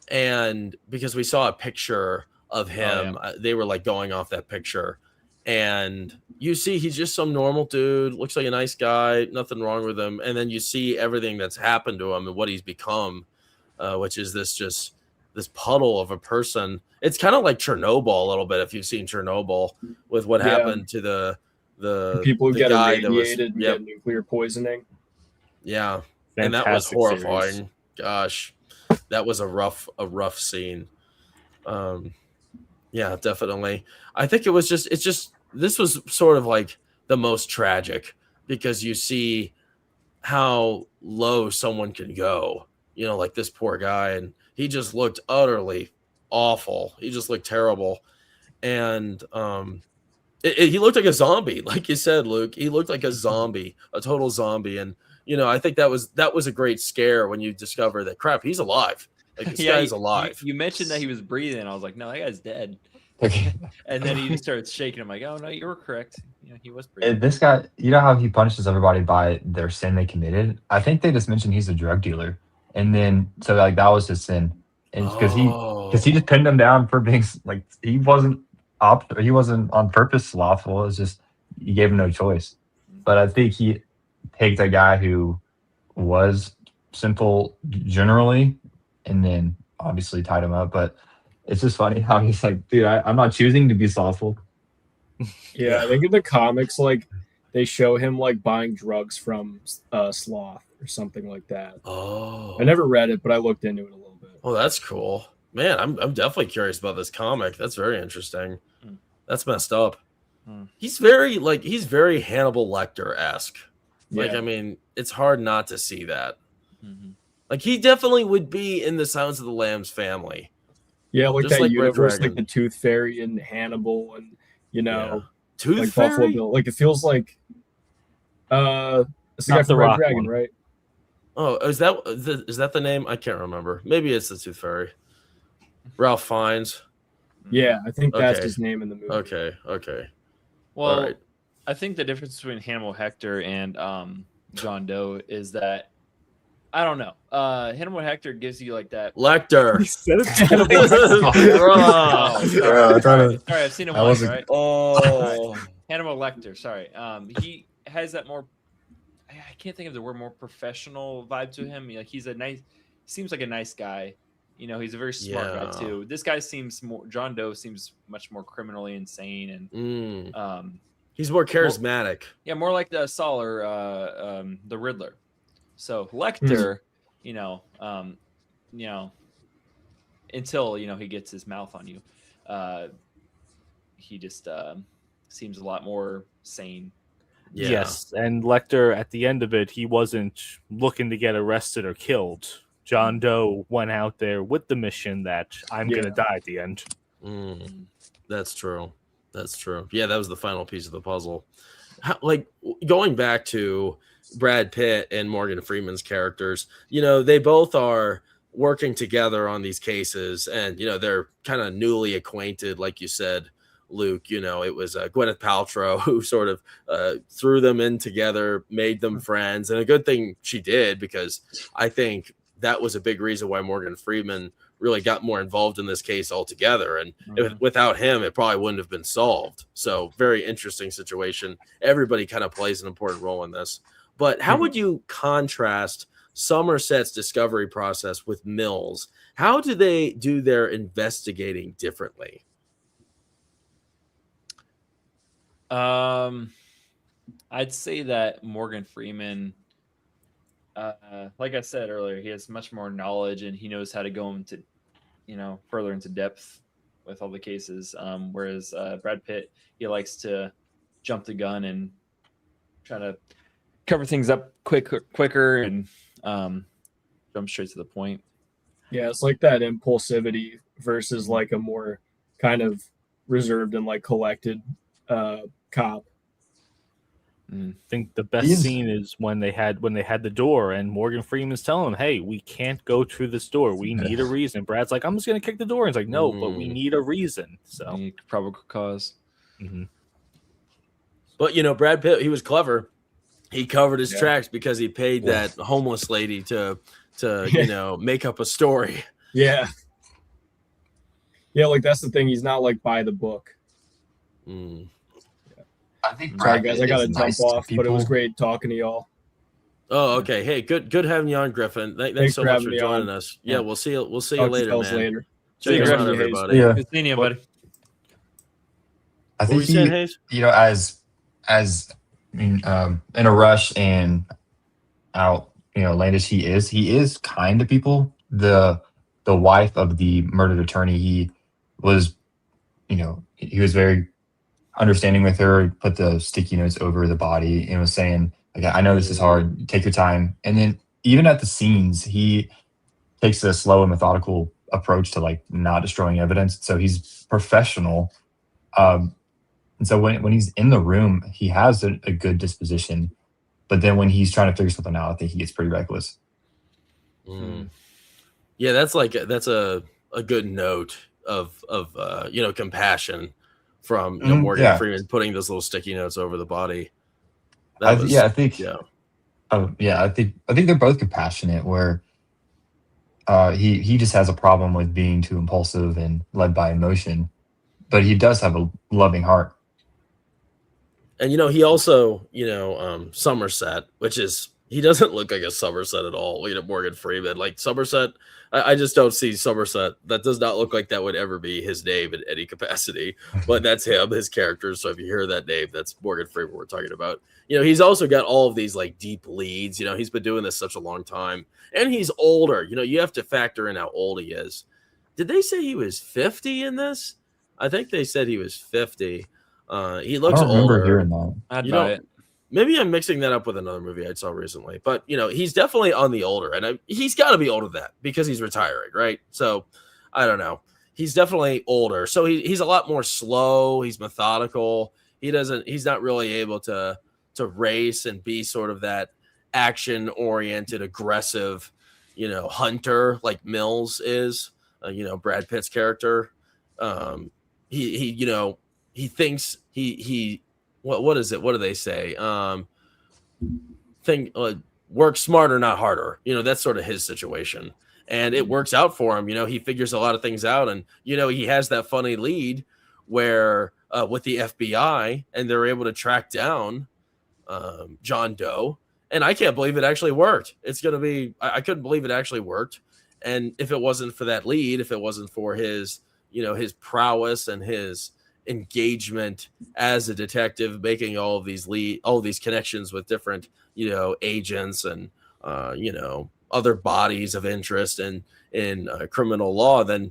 and because we saw a picture of him, they were like going off that picture, and you see he's just some normal dude, looks like a nice guy, nothing wrong with him, and then you see everything that's happened to him and what he's become, which is this puddle of a person. It's kind of like Chernobyl a little bit, if you've seen Chernobyl, with what happened to the people who the get guy irradiated and get nuclear poisoning. Yeah. Fantastic and that was horrifying. series. Gosh, that was a rough scene. Yeah, definitely. I think this was sort of like the most tragic, because you see how low someone can go, you know, like this poor guy, and he just looked utterly awful. He just looked terrible. And he looked like a zombie, like you said, Luke. He looked like a zombie, a total zombie. And you know, I think that was a great scare when you discover that, crap, he's alive. Like this guy's alive. You mentioned that he was breathing. I was like, no, that guy's dead. And then he just started shaking. I'm like, oh no, you were correct. You know, he was breathing. This guy, you know how he punishes everybody by their sin they committed? I think they just mentioned he's a drug dealer, and then so like that was his sin, and because he just pinned him down for being like he wasn't on purpose slothful. It's just you gave him no choice. But I think he picked a guy who was simple generally, and then obviously tied him up. But it's just funny how he's like, dude, I'm not choosing to be slothful. Yeah, I think in the comics, like they show him like buying drugs from Sloth or something like that. Oh, I never read it, but I looked into it a little bit. Oh, that's cool, man. I'm definitely curious about this comic. That's very interesting. That's messed up. He's very Hannibal Lecter-esque. Like, I mean, it's hard not to see that. Like, he definitely would be in the Silence of the Lambs family. Yeah, like just that like universe, like the Tooth Fairy and Hannibal, and you know, Tooth like Fairy? Buffalo Bill. Like it feels like it's the guy Not from the Red Rock Dragon, one. right? Oh, is that the name? I can't remember. Maybe it's the Tooth Fairy. Ralph Fiennes. Yeah, I think that's Okay. his name in the movie. Okay. Well, All right. I think the difference between Hannibal Lecter and John Doe is that I don't know. Hannibal Lecter gives you like that. Lecter. Sorry, I've seen him once, right? Oh. Hannibal Lecter. Sorry. He has that more. I can't think of the word, more professional vibe to him. Like seems like a nice guy. You know, he's a very smart guy too. This guy seems more. John Doe seems much more criminally insane, and he's more charismatic. More like the Saul or the Riddler. So Lecter, you know, until he gets his mouth on you, he just seems a lot more sane. Yeah. Yes, and Lecter, at the end of it, he wasn't looking to get arrested or killed. John Doe went out there with the mission that I'm going to die at the end. That's true. Yeah, that was the final piece of the puzzle. like going back to Brad Pitt and Morgan Freeman's characters, they both are working together on these cases, and they're kind of newly acquainted, like you said, Luke. It was Gwyneth Paltrow who sort of threw them in together, made them friends, and a good thing she did, because I think that was a big reason why Morgan Freeman really got more involved in this case altogether. And without him, it probably wouldn't have been solved. So very interesting situation. Everybody kind of plays an important role in this. But how would you contrast Somerset's discovery process with Mills? How do they do their investigating differently? I'd say that Morgan Freeman, like I said earlier, he has much more knowledge and he knows how to go into, further into depth with all the cases. Whereas Brad Pitt, he likes to jump the gun and try to cover things up quicker and jump straight to the point. Yeah, it's like that impulsivity versus like a more kind of reserved and like collected cop. I think the best scene is when they had the door and Morgan Freeman's telling him, "Hey, we can't go through this door. We need a reason." Brad's like, "I'm just gonna kick the door." And he's like, "No, but we need a reason." So probable cause. But Brad Pitt, he was clever. He covered his tracks because he paid that homeless lady to make up a story. Yeah, like that's the thing. He's not like by the book. I think sorry guys, I gotta jump off, but it was great talking to y'all. Oh, okay. Hey, good having you on, Griffin. Thanks so much for joining us. Yeah, we'll see you later, man. Later. See you around, everybody. Yeah. Good seeing you, buddy. I think saying, Hayes? As in a rush and outlandish he is kind to people. The wife of the murdered attorney, he was very understanding with her. He put the sticky notes over the body and was saying, like, I know this is hard, take your time. And then even at the scenes, he takes a slow and methodical approach to like not destroying evidence. So he's professional. And so when he's in the room, he has a good disposition. But then when he's trying to figure something out, I think he gets pretty reckless. Yeah, that's a good note of compassion from Morgan Freeman putting those little sticky notes over the body. I think they're both compassionate. Where he just has a problem with being too impulsive and led by emotion, but he does have a loving heart. And he also Somerset, which is, he doesn't look like a Somerset at all. Morgan Freeman, like Somerset, I just don't see Somerset. That does not look like that would ever be his name in any capacity. But that's him, his character. So if you hear that name, that's Morgan Freeman we're talking about. He's also got all of these like deep leads. He's been doing this such a long time, and he's older. You have to factor in how old he is. Did they say he was 50 in this? I think they said he was 50. He looks older. I don't remember hearing that. I'd buy it. Maybe I'm mixing that up with another movie I saw recently, but he's definitely on the older, and he's got to be older than that because he's retiring, right? So I don't know. He's definitely older, so he's a lot more slow. He's methodical. He's not really able to race and be sort of that action oriented, aggressive, hunter like Mills is. Brad Pitt's character. He thinks he. What is it? What do they say? Work smarter, not harder. That's sort of his situation. And it works out for him. He figures a lot of things out. And, he has that funny lead where with the FBI, and they're able to track down John Doe. And I can't believe it actually worked. It's going to be, I couldn't believe it actually worked. And if it wasn't for that lead, if it wasn't for his, his prowess and his engagement as a detective, making all these connections with different agents and other bodies of interest in criminal law, then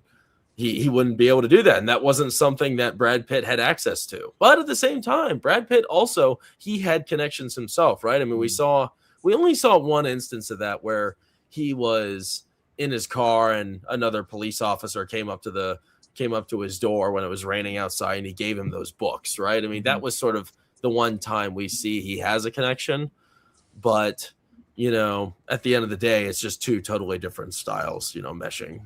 he wouldn't be able to do that. And that wasn't something that Brad Pitt had access to. But at the same time, Brad Pitt also, he had connections himself, right? I mean, we only saw one instance of that where he was in his car and another police officer came up to his door when it was raining outside, and he gave him those books, right? I mean, that was sort of the one time we see he has a connection. But, you know, at the end of the day, it's just two totally different styles, you know, meshing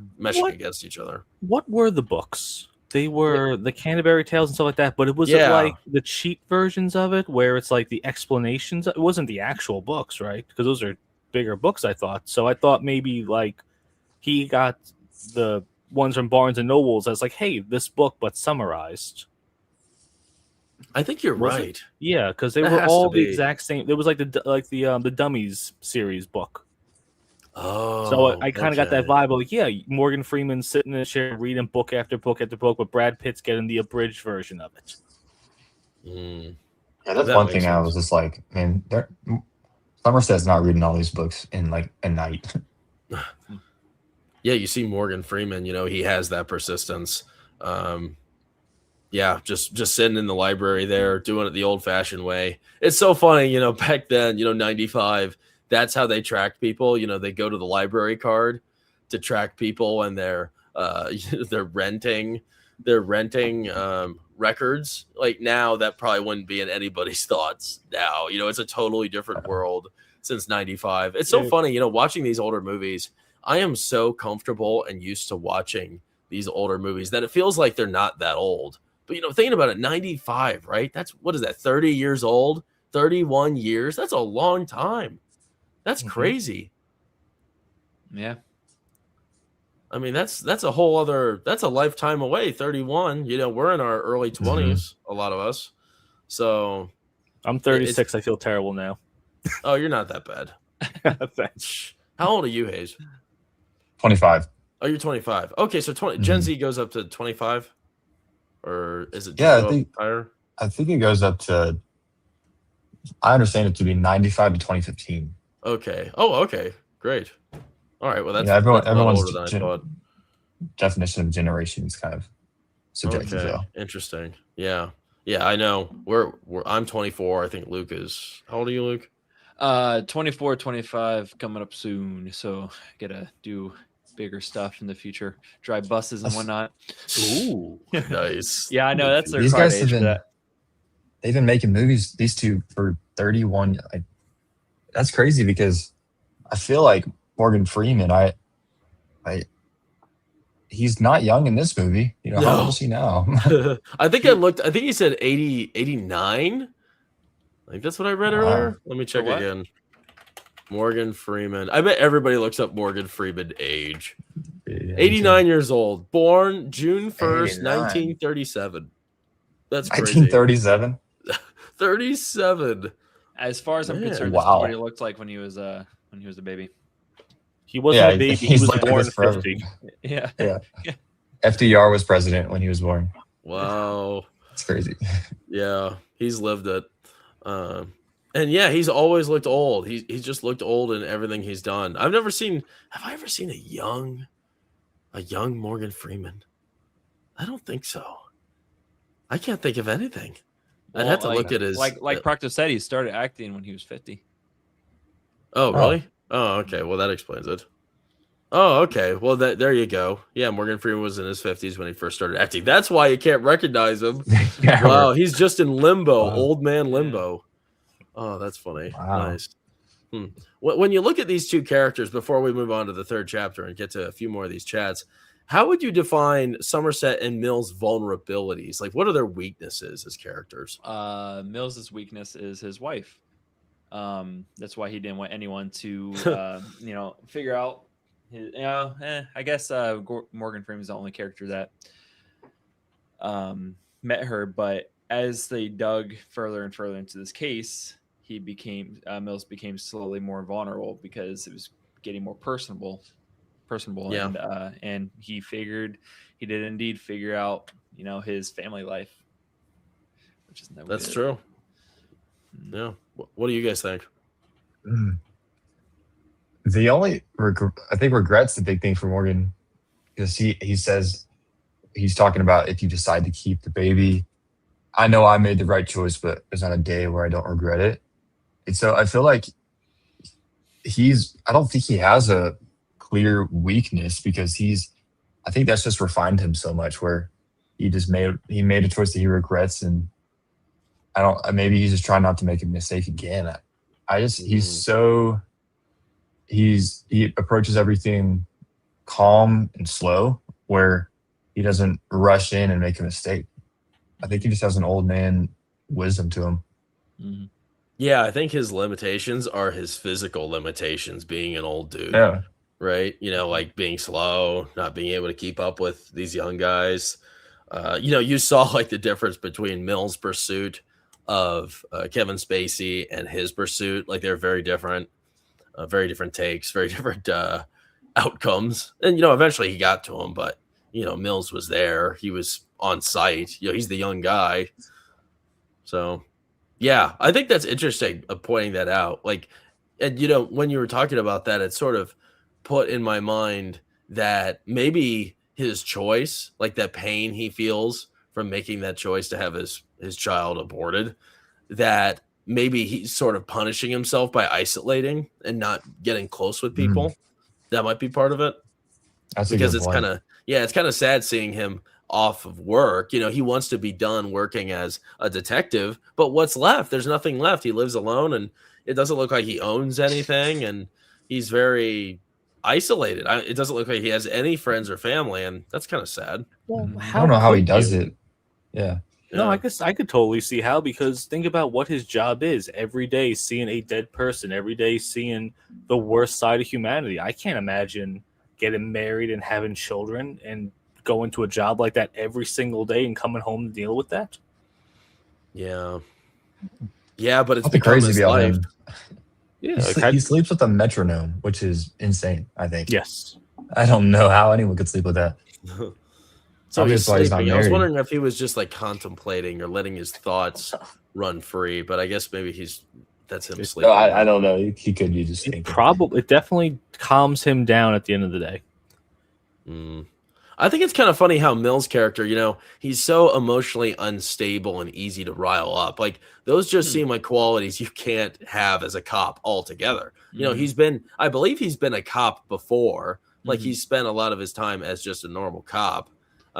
against each other. What were the books? They were the Canterbury Tales and stuff like that, but it was like the cheap versions of it where it's like the explanations. It wasn't the actual books, right? Because those are bigger books, I thought. So I thought maybe like he got the ones from Barnes and Nobles as like, hey, this book, but summarized. I think you're right. Yeah, because they were all the exact same. It was like the Dummies series book. Oh, so I kind of got that vibe. Like, yeah, Morgan Freeman sitting in a chair reading book after book after book, but Brad Pitt's getting the abridged version of it. Yeah, that's one thing. I was just like, man, Somerset's not reading all these books in like a night. Yeah, you see Morgan Freeman. You know, he has that persistence. Yeah, just sitting in the library there, doing it the old-fashioned way. It's so funny, you know, back then, you know, 95. That's how they tracked people. You know, they go to the library card to track people, and they're renting records. Like now, that probably wouldn't be in anybody's thoughts now. You know, it's a totally different world since 95. It's so funny, you know, watching these older movies. I am so comfortable and used to watching these older movies that it feels like they're not that old. But, you know, thinking about it, 95, right? That's, what is that, 30 years old? 31 years? That's a long time. That's crazy. Yeah. I mean, that's a whole other, that's a lifetime away, 31. You know, we're in our early 20s, a lot of us. So. I'm 36. I feel terrible now. Oh, you're not that bad. Thanks. How old are you, Hayes? 25. Oh, you're 25. Okay, so Gen Z goes up to 25? Or is it I think higher? I think it goes up to, I understand it to be 95 to 2015. Okay. Oh, okay. Great. All right. Well, that's everyone's older than I thought. Definition of generation is kind of subjective. Okay. Interesting. Yeah. Yeah, I know. I'm 24. I think Luke is. How old are you, Luke? 24, 25 coming up soon. So gotta do bigger stuff in the future. Drive buses and whatnot. Ooh, nice. Yeah, I know. That's their these guys age for that. They've been making movies, these two, for 31. That's crazy because I feel like Morgan Freeman, he's not young in this movie. You know, how old is he now? I think he said 80, 89. Like that's what I read earlier. Let me check again. Morgan Freeman. I bet everybody looks up Morgan Freeman age. 89 years old. Born June 1st, 1937. That's crazy. 1937? 37. As far as I'm concerned, this is what he looked like when he was a baby. He wasn't a baby. He was like born this forever. 50. Yeah. FDR was president when he was born. Wow. It's crazy. Yeah, he's lived it. And yeah, he's always looked old. He's just looked old in everything he's done. Have I ever seen a young Morgan Freeman? I don't think so. I can't think of anything. I'd have to look at his like Proctor said, he started acting when he was 50. Oh, really? Oh, okay. Well, that explains it. Oh, okay. Well, there you go. Yeah, Morgan Freeman was in his 50s when he first started acting. That's why you can't recognize him. Wow, he's just in limbo, old man limbo. Oh, that's funny. Wow. Nice. When you look at these two characters, before we move on to the third chapter and get to a few more of these chats, how would you define Somerset and Mills' vulnerabilities? Like, what are their weaknesses as characters? Mills' weakness is his wife. That's why he didn't want anyone to, figure out. I guess Morgan Freeman is the only character that met her. But as they dug further and further into this case, Mills became slowly more vulnerable because it was getting more personable. Yeah. And he did indeed figure out, his family life, which is that's true. Yeah. What do you guys think? The only I think regret's the big thing for Morgan, because he says, he's talking about, if you decide to keep the baby, I know I made the right choice, but there's not a day where I don't regret it. And so I feel like I don't think he has a clear weakness, because I think that's just refined him so much, where he made a choice that he regrets, and I don't. Maybe he's just trying not to make a mistake again. He approaches everything calm and slow, where he doesn't rush in and make a mistake. I think he just has an old man wisdom to him. Mm-hmm. Yeah, I think his limitations are his physical limitations, being an old dude. Yeah. Right? Like being slow, not being able to keep up with these young guys. You saw like the difference between Mills' pursuit of Kevin Spacey and his pursuit. Like they're very different takes, very different outcomes. And, eventually he got to him, but, Mills was there. He was on site. He's the young guy. So, yeah, I think that's interesting of pointing that out. Like, and, when you were talking about that, it sort of put in my mind that maybe his choice, like that pain he feels from making that choice to have his child aborted, that maybe he's sort of punishing himself by isolating and not getting close with people. That might be part of it. That's because it's kind of sad seeing him off of work. He wants to be done working as a detective, but what's left? There's nothing left. He lives alone, and it doesn't look like he owns anything, and he's very isolated. It doesn't look like he has any friends or family, and that's kind of sad. Well, I don't know how he does it. Yeah. No, I guess I could totally see how, because think about what his job is. Every day seeing a dead person, every day seeing the worst side of humanity. I can't imagine getting married and having children and going to a job like that every single day and coming home to deal with that. Yeah. Yeah, but it's That'd be crazy to be life. him. Yeah, He sleeps with a metronome, which is insane, I think. Yes. I don't know how anyone could sleep with that. So he's Obviously, he's not sleeping. I was married. wondering if he was just like contemplating or letting his thoughts run free, but I guess maybe that's him sleeping. No, I don't know. He could be just thinking. It definitely calms him down at the end of the day. I think it's kind of funny how Mills' character, he's so emotionally unstable and easy to rile up. Like those just seem like qualities you can't have as a cop altogether. I believe he's been a cop before. Like he's spent a lot of his time as just a normal cop.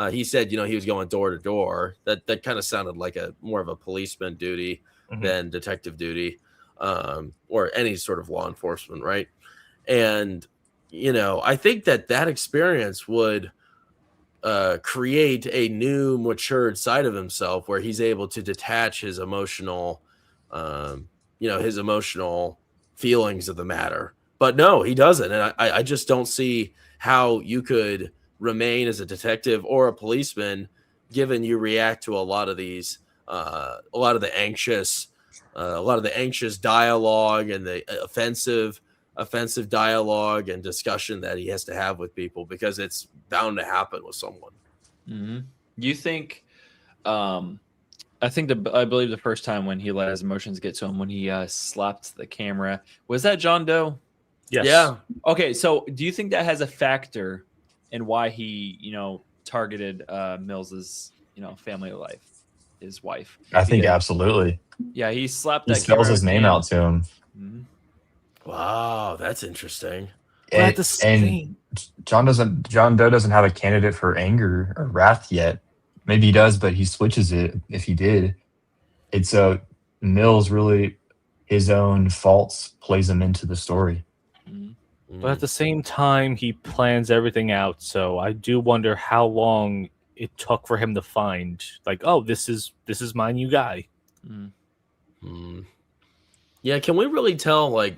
He said, he was going door to door. That kind of sounded like more of a policeman duty than detective duty, or any sort of law enforcement, right? And I think that experience would create a new matured side of himself where he's able to detach his emotional, his emotional feelings of the matter. But no, he doesn't, and I just don't see how you could remain as a detective or a policeman, given you react to a lot of the anxious dialogue and the offensive dialogue and discussion that he has to have with people, because it's bound to happen with someone. You think? I believe the first time when he let his emotions get to him, when he slapped the camera, was that John Doe? Yes. Yeah. Okay, so do you think that has a factor in why he, targeted Mills's, family life, his wife? I think absolutely. Yeah, he slapped He that spells camera his name out to him. Wow, that's interesting. And John Doe doesn't have a candidate for anger or wrath yet. Maybe he does, but he switches it if he did. It's Mills really, his own faults plays him into the story. But at the same time, he plans everything out. So I do wonder how long it took for him to find, like, oh, this is my new guy. Yeah, can we really tell, like,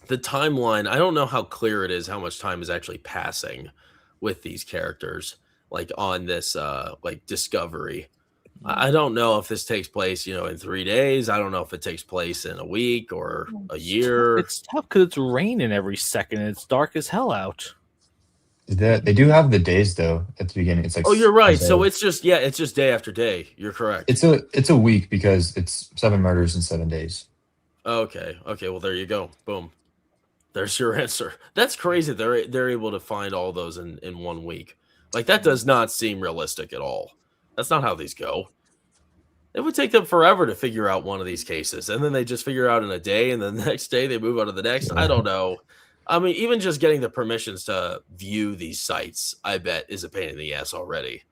the timeline? I don't know how clear it is how much time is actually passing with these characters, like on this like discovery. I don't know if this takes place, in 3 days. I don't know if it takes place in a week or a year. It's tough because it's raining every second and it's dark as hell out. They do have the days though at the beginning. It's like, oh, you're right. So it's just day after day. You're correct. It's a week because it's 7 murders in 7 days. Okay. Well, there you go. Boom. There's your answer. That's crazy. They're able to find all those in 1 week. Like that does not seem realistic at all. That's not how these go. It would take them forever to figure out one of these cases, and then they just figure out in a day, and then the next day they move on to the next. I don't know. I mean, even just getting the permissions to view these sites, I bet, is a pain in the ass already.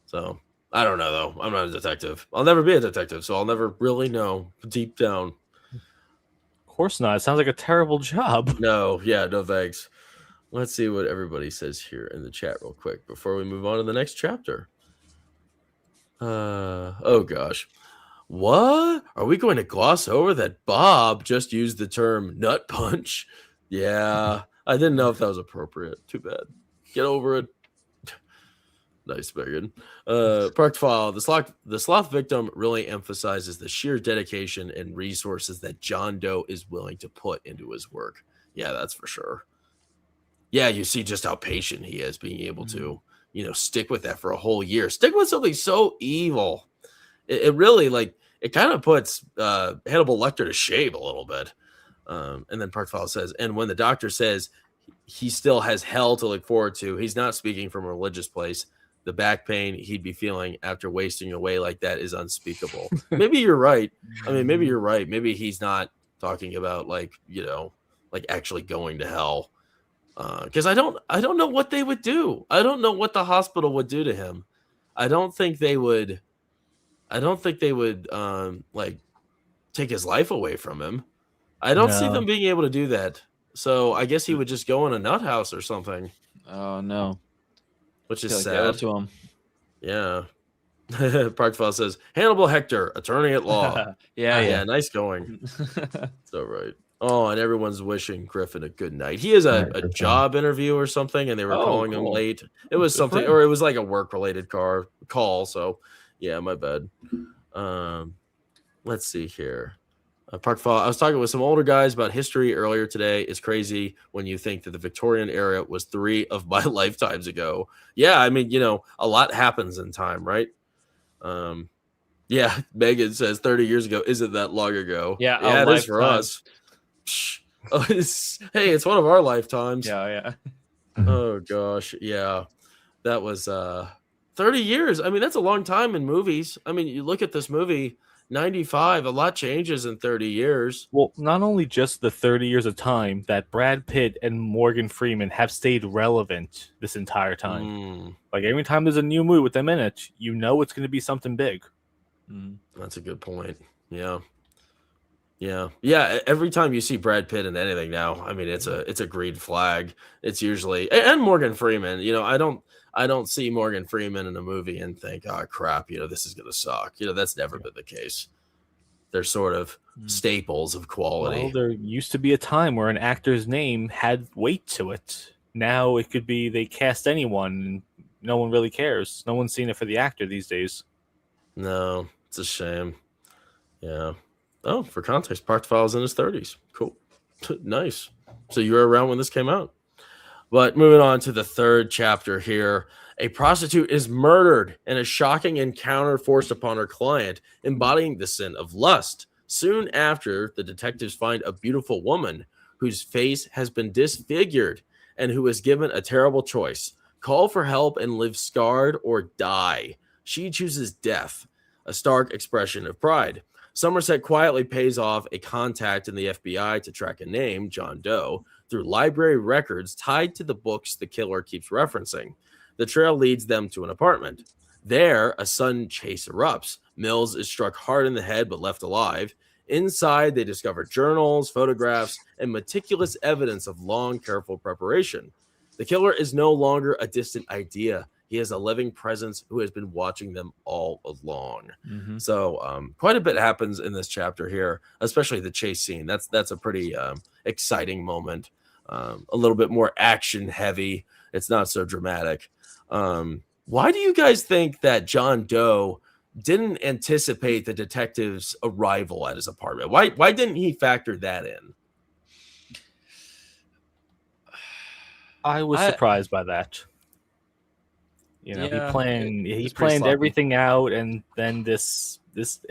So I don't know though. I'm not a detective. I'll never be a detective, so I'll never really know deep down. Of course not. It sounds like a terrible job. No, yeah, no thanks. Let's see what everybody says here in the chat real quick before we move on to the next chapter. Oh gosh. What? Are we going to gloss over that Bob just used the term nut punch? Yeah, I didn't know if that was appropriate. Too bad. Get over it. Nice, Megan. Parked file. The sloth victim really emphasizes the sheer dedication and resources that John Doe is willing to put into his work. Yeah, that's for sure. Yeah, you see just how patient he is, being able to, stick with that for a whole year. Stick with something so evil. It really, it kind of puts Hannibal Lecter to shame a little bit. And then Park File says, and when the doctor says he still has hell to look forward to, he's not speaking from a religious place. The back pain he'd be feeling after wasting away like that is unspeakable. Maybe you're right. I mean, maybe you're right. Maybe he's not talking about actually going to hell. Because I don't know what they would do. I don't know what the hospital would do to him. I don't think they would take his life away from him. I don't see them being able to do that. So I guess he would just go in a nut house or something. Oh no. Which is sad. To him. Yeah. Parkfall says, Hannibal Hector, attorney at law. Yeah. Nice going. So right. Oh, and everyone's wishing Griffin a good night. He has a job interview or something, and they were calling him late. It was something, or it was like a work-related call. So, yeah, my bad. Let's see here. Parkfall. I was talking with some older guys about history earlier today. It's crazy when you think that the Victorian era was 3 of my lifetimes ago. Yeah, I mean, a lot happens in time, right? Yeah, Megan says 30 years ago isn't that long ago. Yeah, it is for us. Oh, it's one of our lifetimes. Yeah. Oh gosh, yeah. That was 30 years. I mean, that's a long time in movies. I mean, you look at this movie, 95, a lot changes in 30 years. Well, not only just the 30 years of time that Brad Pitt and Morgan Freeman have stayed relevant this entire time. Like every time there's a new movie with them in it, it's going to be something big. That's a good point. Yeah. Every time you see Brad Pitt in anything now, I mean, it's a green flag. It's usually, and Morgan Freeman. I don't see Morgan Freeman in a movie and think, oh crap, this is gonna suck. That's never been the case. They're sort of staples of quality. Well, there used to be a time where an actor's name had weight to it. Now it could be they cast anyone and no one really cares. No one's seen it for the actor these days. No, it's a shame. Yeah. Oh, for context, Parkfile was in his 30s. Cool. Nice. So you were around when this came out. But moving on to the third chapter here. A prostitute is murdered in a shocking encounter forced upon her client, embodying the sin of lust. Soon after, the detectives find a beautiful woman whose face has been disfigured and who is given a terrible choice. Call for help and live scarred or die. She chooses death, a stark expression of pride. Somerset quietly pays off a contact in the FBI to track a name, John Doe, through library records tied to the books the killer keeps referencing. The trail leads them to an apartment. There, a sudden chase erupts. Mills is struck hard in the head but left alive. Inside, they discover journals, photographs, and meticulous evidence of long, careful preparation. The killer is no longer a distant idea. He is a living presence who has been watching them all along. So quite a bit happens in this chapter here, especially the chase scene. That's a pretty exciting moment. A little bit more action heavy. It's not so dramatic. Why do you guys think that John Doe didn't anticipate the detective's arrival at his apartment? Why didn't he factor that in? I was surprised by that. He planned everything out, and then this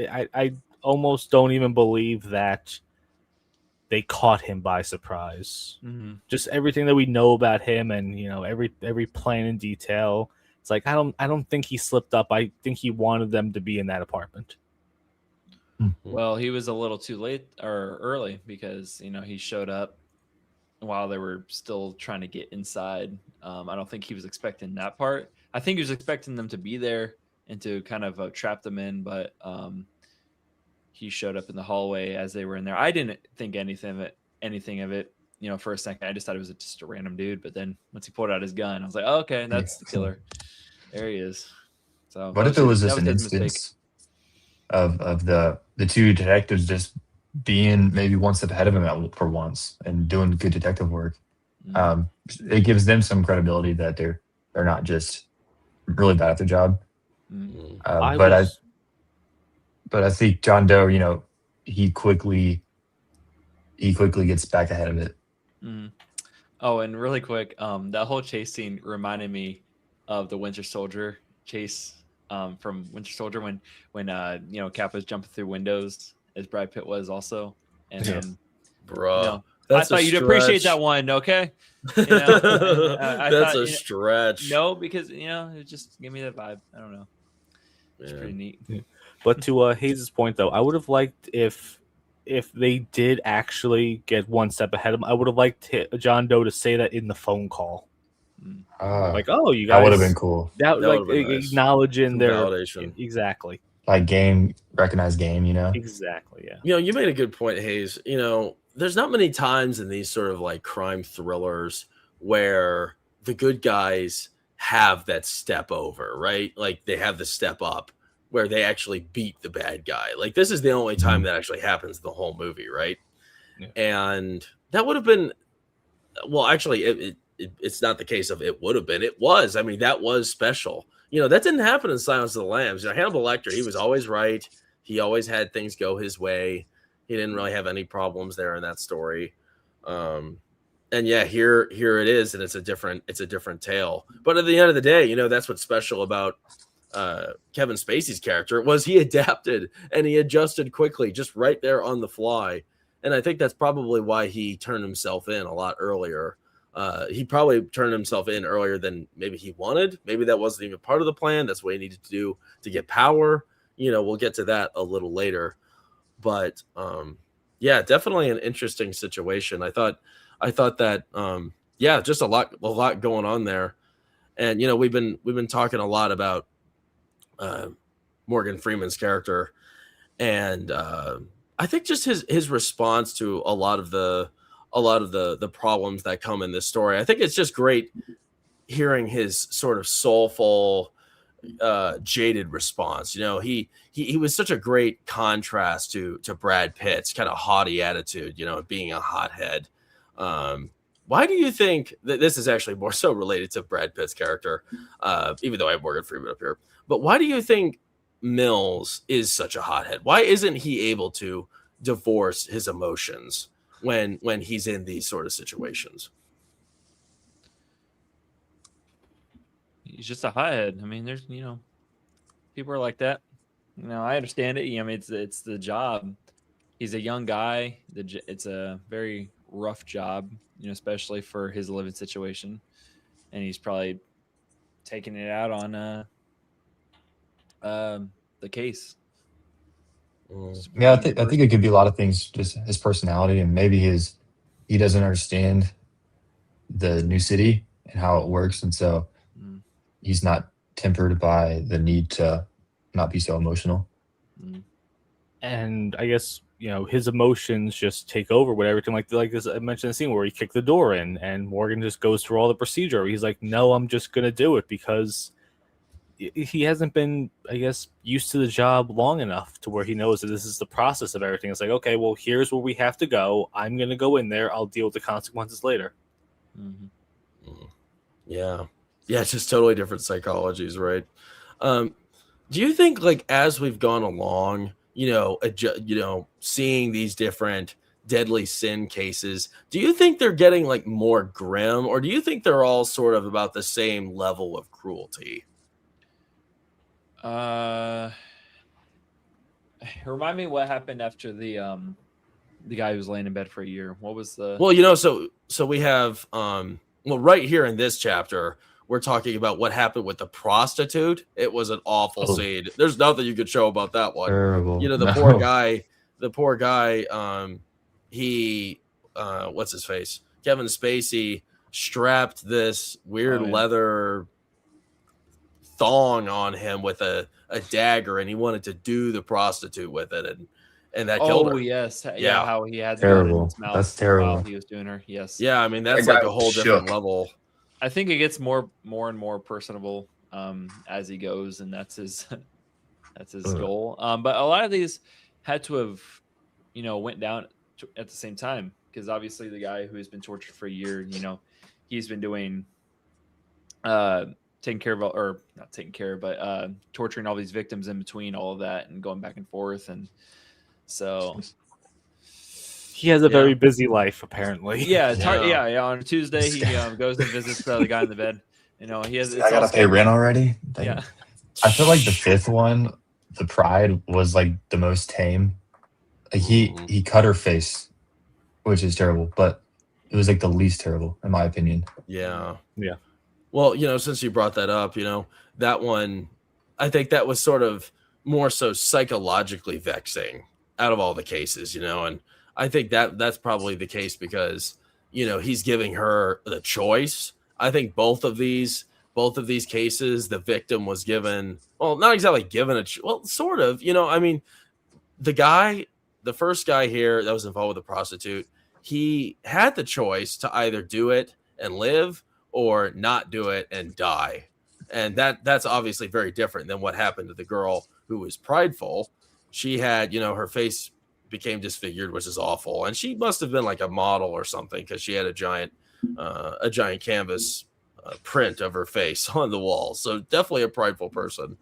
I almost don't even believe that they caught him by surprise. Just everything that we know about him, and every plan in detail. It's like I don't think he slipped up. I think he wanted them to be in that apartment. Well, he was a little too late or early because he showed up while they were still trying to get inside. I don't think he was expecting that part. I think he was expecting them to be there and to kind of trap them in, but he showed up in the hallway as they were in there. I didn't think anything of it, for a second. I just thought it was just a random dude, but then once he pulled out his gun, I was like, oh, okay, that's the killer. There he is. So what if it was just an instance of the two detectives just being maybe one step ahead of him for once and doing good detective work? It gives them some credibility that they're not just really bad at their job. But I think John Doe, he quickly gets back ahead of it. Oh, and really quick, that whole chase scene reminded me of the Winter Soldier chase from Winter Soldier when Cap was jumping through windows, as Brad Pitt was also, and then I thought you'd appreciate that one, okay? That's a stretch. No, because it just gave me that vibe. I don't know. It's pretty neat. But to Hayes' point, though, I would have liked if they did actually get one step ahead of him. I would have liked John Doe to say that in the phone call. Like, oh, you guys. That would have been cool. That like nice. Acknowledging their validation. Exactly. Like recognize game, Exactly, yeah. You made a good point, Hayes. There's not many times in these sort of like crime thrillers where the good guys have that step over, right? Like they have the step up where they actually beat the bad guy. Like this is the only time that actually happens in the whole movie, right? Yeah. And that would have been, well, actually, it's not the case of it would have been. It was. I mean, that was special. That didn't happen in Silence of the Lambs. Hannibal Lecter, he was always right. He always had things go his way. He didn't really have any problems there in that story. And yeah, here it is, and it's a different tale. But at the end of the day, that's what's special about Kevin Spacey's character was he adapted and he adjusted quickly, just right there on the fly. And I think that's probably why he turned himself in a lot earlier. He probably turned himself in earlier than maybe he wanted. Maybe that wasn't even part of the plan. That's what he needed to do to get power. We'll get to that a little later. But yeah, definitely an interesting situation. I thought that just a lot going on there. And we've been talking a lot about Morgan Freeman's character, and I think just his response to a lot of the problems that come in this story. I think it's just great hearing his sort of soulful, jaded response. He was such a great contrast to Brad Pitt's kind of haughty attitude, being a hothead. Why do you think that this is actually more so related to Brad Pitt's character, even though I have Morgan Freeman up here? But why do you think Mills is such a hothead? Why isn't he able to divorce his emotions when he's in these sort of situations? He's just a hothead. I mean, there's people are like that. I understand it. I mean, it's the job. He's a young guy. It's a very rough job, especially for his living situation, and he's probably taking it out on the case. Yeah, I think it could be a lot of things, just his personality, and maybe he doesn't understand the new city and how it works, and so he's not tempered by the need to not be so emotional. And I guess his emotions just take over with everything. Like this, I mentioned the scene where he kicked the door in, and Morgan just goes through all the procedure. He's like, "No, I'm just gonna do it," because he hasn't been, I guess, used to the job long enough to where he knows that this is the process of everything. It's like, okay, well, here's where we have to go. I'm gonna go in there. I'll deal with the consequences later. Yeah, it's just totally different psychologies, right? Do you think, like, as we've gone along, seeing these different deadly sin cases, do you think they're getting like more grim, or do you think they're all sort of about the same level of cruelty? Remind me what happened after the guy who was laying in bed for a year. What was the? Well, so we have right here in this chapter, we're talking about what happened with the prostitute. It was an awful scene. There's nothing you could show about that one. Terrible. The poor guy, he what's his face? Kevin Spacey strapped this weird leather thong on him with a dagger, and he wanted to do the prostitute with it, and that killed her. Yes, Yeah. how he had the gun in Terrible. his mouth That's terrible. while he was doing her. Yes. Yeah, I mean that's That guy like a whole was different shook. level. I think it gets more and more personable as he goes, and that's his goal. But a lot of these had to have, went down at the same time, because obviously the guy who has been tortured for a year, he's been doing taking care of, or not taking care, but torturing all these victims in between all of that and going back and forth, and so he has a very busy life apparently. Yeah, on a Tuesday he goes and visits the guy in the bed. He has. I gotta pay rent already. Yeah, I feel like the fifth one, the Pride, was like the most tame. Like he cut her face, which is terrible, but it was like the least terrible in my opinion. Yeah. Yeah. Well, since you brought that up, that one, I think that was sort of more so psychologically vexing out of all the cases, and I think that's probably the case because, he's giving her the choice. I think both of these cases, the victim was given, well, not exactly given sort of, I mean, the first guy here that was involved with the prostitute, he had the choice to either do it and live or not do it and die. And that's obviously very different than what happened to the girl who was prideful. She had, her face became disfigured, which is awful. And she must have been like a model or something because she had a giant canvas print of her face on the wall. So definitely a prideful person.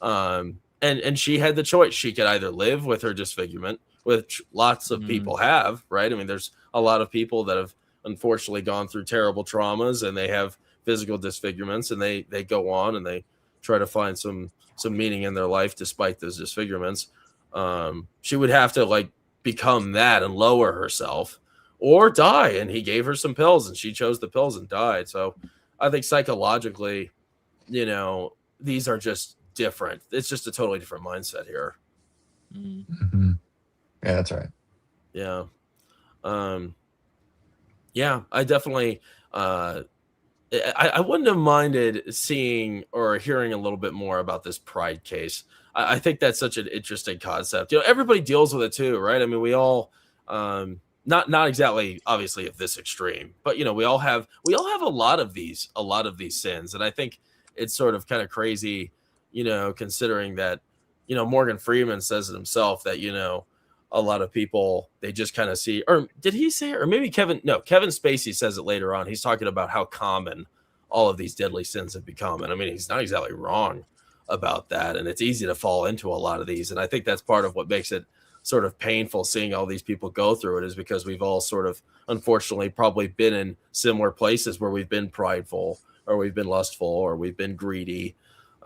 And she had the choice. She could either live with her disfigurement, which lots of people have, right? I mean, there's a lot of people that have unfortunately gone through terrible traumas and they have physical disfigurements, and they go on and they try to find some meaning in their life despite those disfigurements. She would have to like become that and lower herself or die. And he gave her some pills and she chose the pills and died. So I think psychologically, these are just different. It's just a totally different mindset here. Mm-hmm. Yeah, that's right. Yeah. Yeah, I definitely, I wouldn't have minded seeing or hearing a little bit more about this Pride case. I think that's such an interesting concept. Everybody deals with it too, right? I mean, we all, not exactly obviously of this extreme, but we all have a lot of these sins. And I think it's sort of kind of crazy, considering that, Morgan Freeman says it himself that, a lot of people, they just kind of see, or did he say it? Or maybe Kevin Spacey says it later on. He's talking about how common all of these deadly sins have become. And I mean, he's not exactly wrong about that. And it's easy to fall into a lot of these. And I think that's part of what makes it sort of painful seeing all these people go through it, is because we've all sort of, unfortunately, probably been in similar places where we've been prideful or we've been lustful or we've been greedy.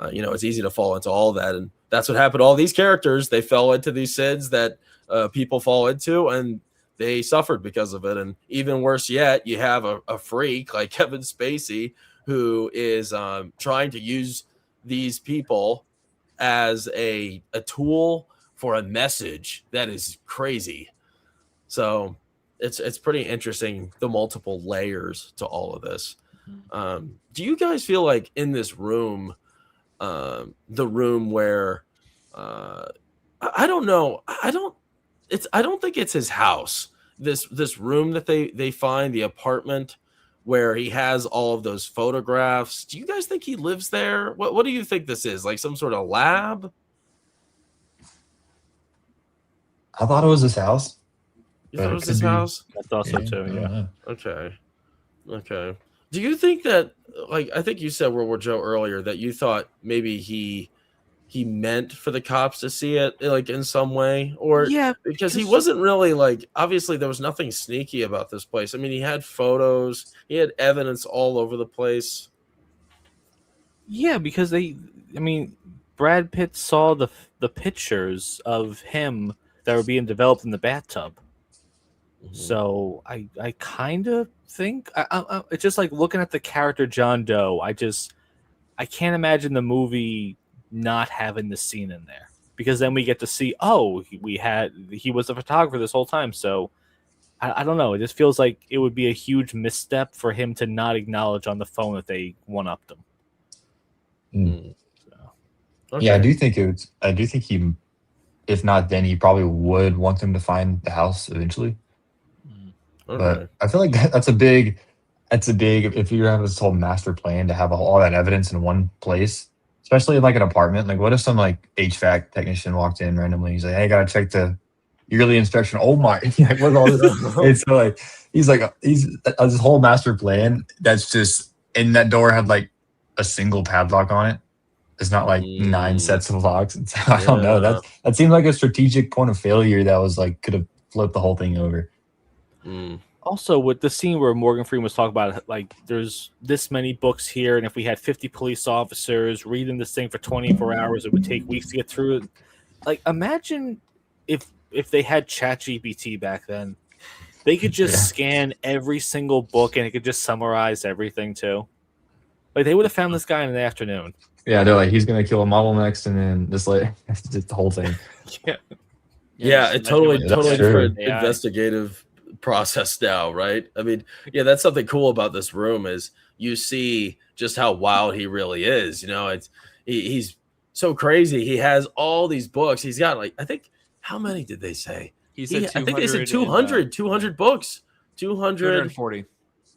It's easy to fall into all that. And that's what happened to all these characters. They fell into these sins that people fall into, and they suffered because of it. And even worse yet, you have a freak like Kevin Spacey who is trying to use these people as a tool for a message that is crazy. So it's pretty interesting, the multiple layers to all of this. Do you guys feel like in this room, the room where I don't know, I don't think it's his house. This room that they find, the apartment where he has all of those photographs. Do you guys think he lives there? What do you think this is? Like some sort of lab? I thought it was his house. You thought it was his house? I thought so too, yeah. Okay. Do you think that, like, I think you said, World War Joe, earlier, that you thought maybe he meant for the cops to see it, like, in some way? Or because he wasn't really, like, obviously there was nothing sneaky about this place. I mean, he had photos, he had evidence all over the place. Yeah, because Brad Pitt saw the pictures of him that were being developed in the bathtub. Mm-hmm. So I kind of think it's just like looking at the character John Doe. I can't imagine the movie not having the scene in there, because then we get to see, he was a photographer this whole time. So I don't know. It just feels like it would be a huge misstep for him to not acknowledge on the phone that they one-upped him. Okay. Yeah, I do think he, if not then, he probably would want them to find the house eventually. Okay. But I feel like that's a big, if you have this whole master plan to have all that evidence in one place, especially in like an apartment. Like, what if some like HVAC technician walked in randomly? He's like, "Hey, I gotta check the yearly inspection." Oh my! Like, what's all this? And so like, he's this whole master plan that's just, and that door had like a single padlock on it. It's not like 9 sets of locks. And so, I don't know. That seemed like a strategic point of failure that was like could have flipped the whole thing over. Also, with the scene where Morgan Freeman was talking about, like, there's this many books here, and if we had 50 police officers reading this thing for 24 hours, it would take weeks to get through it. Like, imagine if they had ChatGPT back then. They could just scan every single book, and it could just summarize everything, too. Like, they would have found this guy in the afternoon. Yeah, they're like, he's going to kill a model next, and then this, like, just the whole thing. Yeah, it totally different AI. investigative process now, right? I mean, yeah, that's something cool about this room is you see just how wild he really is. You know, he's so crazy. He has all these books. He's got like, I think, how many did they say? He said I think they said 200 books, 240.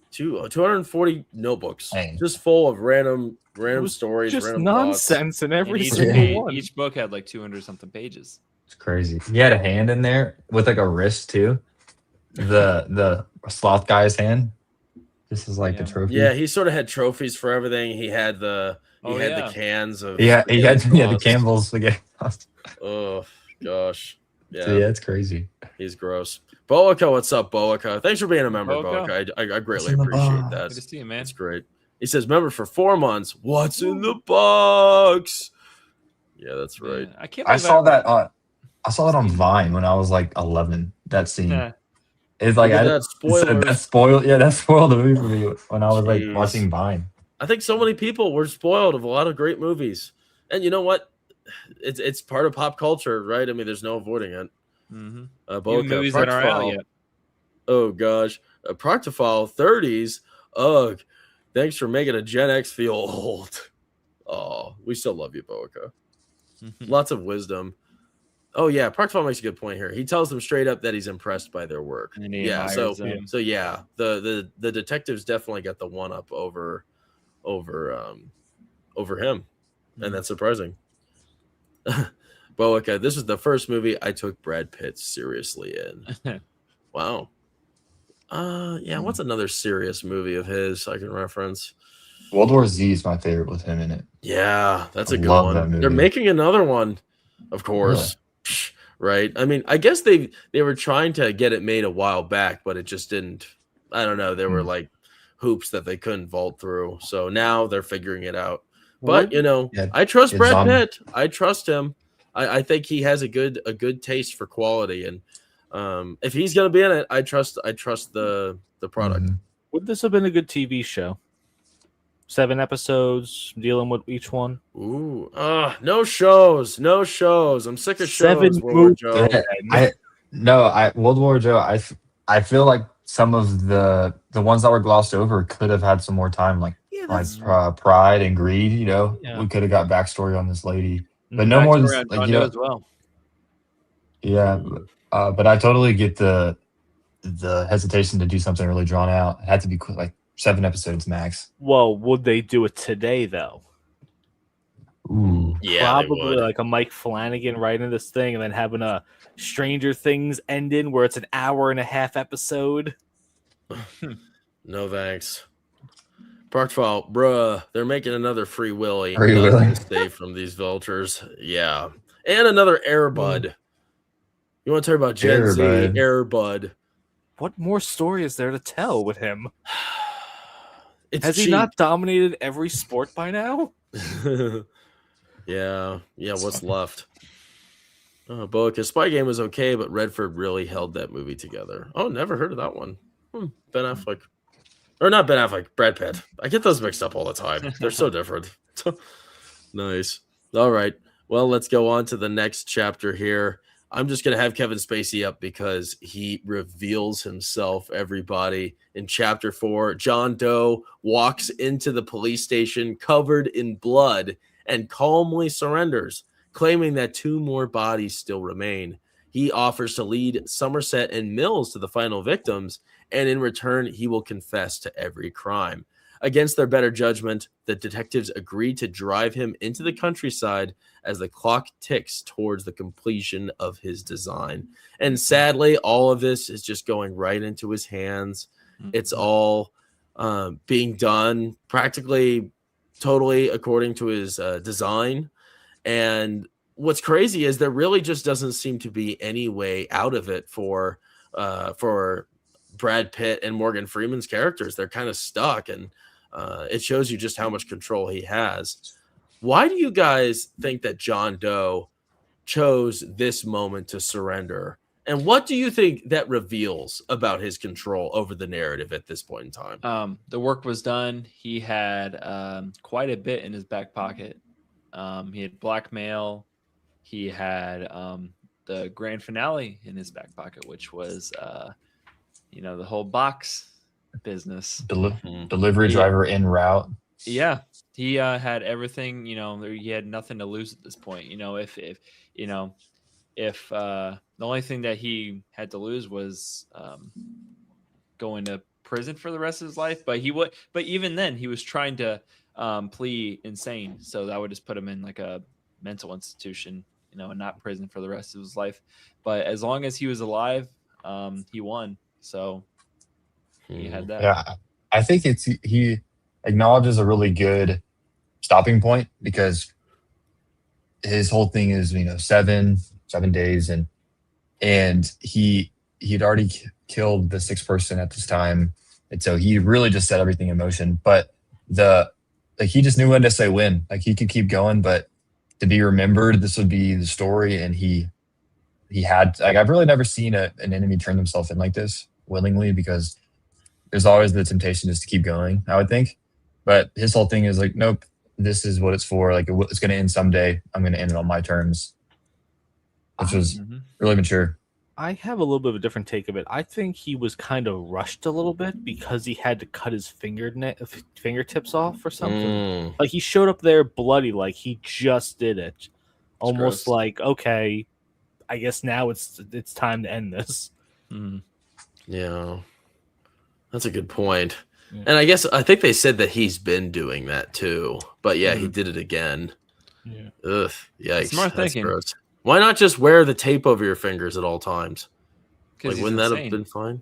240 notebooks, Dang. just full of random stories, Just random nonsense in And every each, single one. each book had like 200 something pages. It's crazy. He had a hand in there with like a wrist too. The sloth guy's hand. This is like the trophy. Yeah, he sort of had trophies for everything. He had the cans of he had the Campbell's spaghetti. Oh gosh. Yeah. So, yeah, it's crazy. He's gross. Boaca, what's up, Boaca? Thanks for being a member, Boaca. Boaca. I greatly in the appreciate box? that. Good to see you, man. It's great. He says, member for 4 months. What's in the box? Yeah, that's right. I can't. I saw that on Vine when I was like 11. That scene. Yeah. It's like That spoiled the movie for me when I was like watching Vine. I think so many people were spoiled of a lot of great movies. And you know what? It's part of pop culture, right? I mean, there's no avoiding it. Even Boaca, movies that aren't out yet. Oh gosh, Proctofile 30s. Ugh, thanks for making a Gen X feel old. Oh, we still love you, Boaca. Lots of wisdom. Oh yeah, Proctofile makes a good point here. He tells them straight up that he's impressed by their work. And he Yeah, admires so them. yeah, the detectives definitely got the one up over him, and that's surprising. Boaca, this was the first movie I took Brad Pitt seriously in. Wow. Yeah, what's another serious movie of his I can reference? World War Z is my favorite with him in it. Yeah, that's a good love one. that movie. They're making another one, of course. Right? I mean, I guess they were trying to get it made a while back, but it just didn't. I don't know. There were like hoops that they couldn't vault through. So now they're figuring it out. But you know, I trust Brad Pitt. I trust him. I think he has a good taste for quality, and if he's gonna be in it, I trust the product. Would this have been a good TV show? 7 episodes, dealing with each one. Ooh, no shows. I'm sick of 7 shows. World War Joe. World War Joe. I feel like some of the ones that were glossed over could have had some more time, like Pride and Greed. You know, we could have got backstory on this lady, but no more than like, you know, as well. Yeah, but I totally get the hesitation to do something really drawn out. It had to be quick, like 7 episodes max. Well, would they do it today though? Ooh, Yeah, probably like a Mike Flanagan writing this thing and then having a Stranger Things ending where it's an hour-and-a-half episode. No thanks. Proctofile, bruh, they're making another Free Willy. Free Willy. Stay from these vultures. Yeah. And another Air Bud. You want to talk about Gen Z? Air Bud. What more story is there to tell with him? Has he not dominated every sport by now? Yeah, what's left? Oh, Boaca, Spy Game was okay, but Redford really held that movie together. Oh, never heard of that one. Ben Affleck. Or not Ben Affleck, Brad Pitt. I get those mixed up all the time. They're so different. Nice. All right. Well, let's go on to the next chapter here. I'm just going to have Kevin Spacey up because he reveals himself, everybody. In chapter 4, John Doe walks into the police station covered in blood and calmly surrenders, claiming that 2 more bodies still remain. He offers to lead Somerset and Mills to the final victims, and in return, he will confess to every crime. Against their better judgment, the detectives agree to drive him into the countryside as the clock ticks towards the completion of his design. And sadly, all of this is just going right into his hands. It's all being done practically totally according to his design. And what's crazy is there really just doesn't seem to be any way out of it for Brad Pitt and Morgan Freeman's characters. They're kind of stuck, and it shows you just how much control he has. Why do you guys think that John Doe chose this moment to surrender? And what do you think that reveals about his control over the narrative at this point in time? The work was done. He had quite a bit in his back pocket. He had blackmail. He had the grand finale in his back pocket, which was, the whole box business. Delivery driver en route. Yeah, he had everything. He had nothing to lose at this point. If the only thing that he had to lose was going to prison for the rest of his life, but even then he was trying to plea insane, so that would just put him in like a mental institution, and not prison for the rest of his life. But as long as he was alive, he won. So he had that. Yeah, I think he acknowledges a really good stopping point, because his whole thing is 7 days, and he'd already killed the 6th person at this time, and so he really just set everything in motion. But he just knew when to say when. Like, he could keep going, but to be remembered, this would be the story. And he had, like, I've really never seen an enemy turn themselves in like this willingly, because there's always the temptation just to keep going, I would think. But his whole thing is like, nope, this is what it's for. Like, it's going to end someday. I'm going to end it on my terms, which was really mature. I have a little bit of a different take of it. I think he was kind of rushed a little bit because he had to cut his fingertips off or something. Like, he showed up there bloody, like he just did it. Almost like, okay, I guess now it's time to end this. Yeah, that's a good point. Yeah. And I think they said that he's been doing that too. But yeah, he did it again. Yeah. Ugh, yikes. Smart thinking. Gross. Why not just wear the tape over your fingers at all times? Like, wouldn't that have been fine?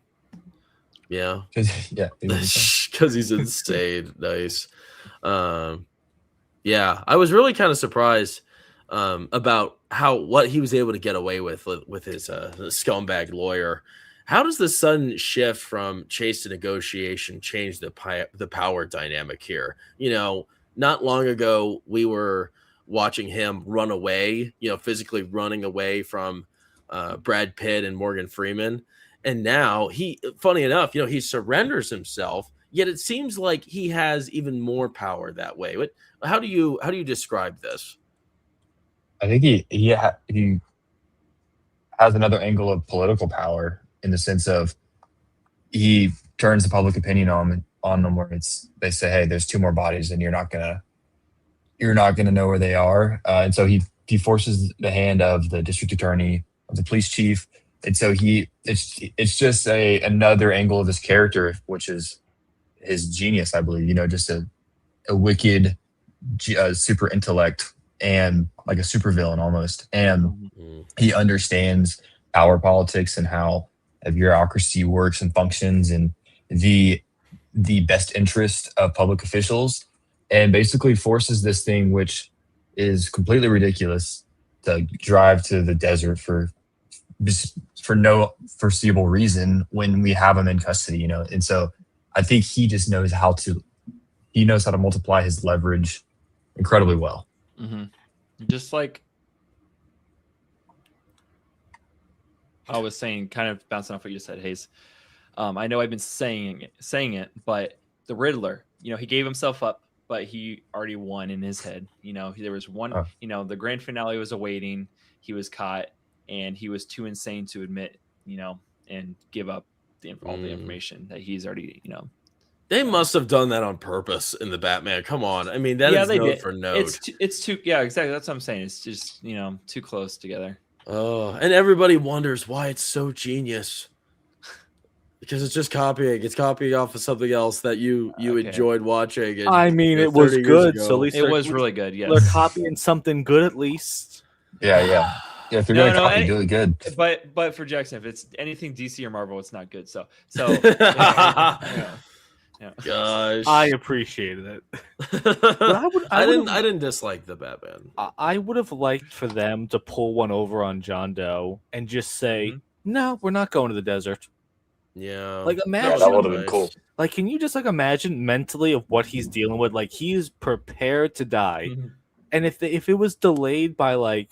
Yeah. Because he's insane. Nice. Yeah, I was really kind of surprised about what he was able to get away with his scumbag lawyer. How does the sudden shift from chase to negotiation change the power dynamic here? Not long ago, we were watching him run away, physically running away from Brad Pitt and Morgan Freeman. And now funny enough, he surrenders himself, yet it seems like he has even more power that way. How do you describe this? I think he has another angle of political power, in the sense of he turns the public opinion on them, where they say, hey, there's 2 more bodies and you're not gonna know where they are. And so he forces the hand of the district attorney, of the police chief. And so it's just another angle of his character, which is his genius, I believe, just a wicked super intellect, and like a super villain almost. And he understands power politics and how a bureaucracy works and functions, and the best interest of public officials, and basically forces this thing, which is completely ridiculous, to drive to the desert for no foreseeable reason when we have him in custody, And so I think he just knows how to multiply his leverage incredibly well. Just like I was saying, kind of bouncing off what you said, Hayes. I know I've been saying it, but the Riddler, he gave himself up, but he already won in his head. There was one, the grand finale was awaiting. He was caught, and he was too insane to admit, and give up all the information that he's already, They must have done that on purpose in the Batman. Come on. I mean, that is they note did. for note. It's too yeah, exactly. That's what I'm saying. It's just, too close together. Oh, and everybody wonders why it's so genius. Because it's just copying. It's copying off of something else that you enjoyed watching. I mean, it was good. So at least it was really good. Yes, they're copying something good at least. Yeah. If you're gonna copy, do it good. But for Jackson, if it's anything DC or Marvel, it's not good. So yeah. Gosh, I appreciated it. I didn't dislike the Batman. I would have liked for them to pull one over on John Doe and just say, "No, we're not going to the desert." Yeah, like imagine that would have been cool. Like, can you just imagine mentally of what he's dealing with? Like, he is prepared to die, and if it was delayed by like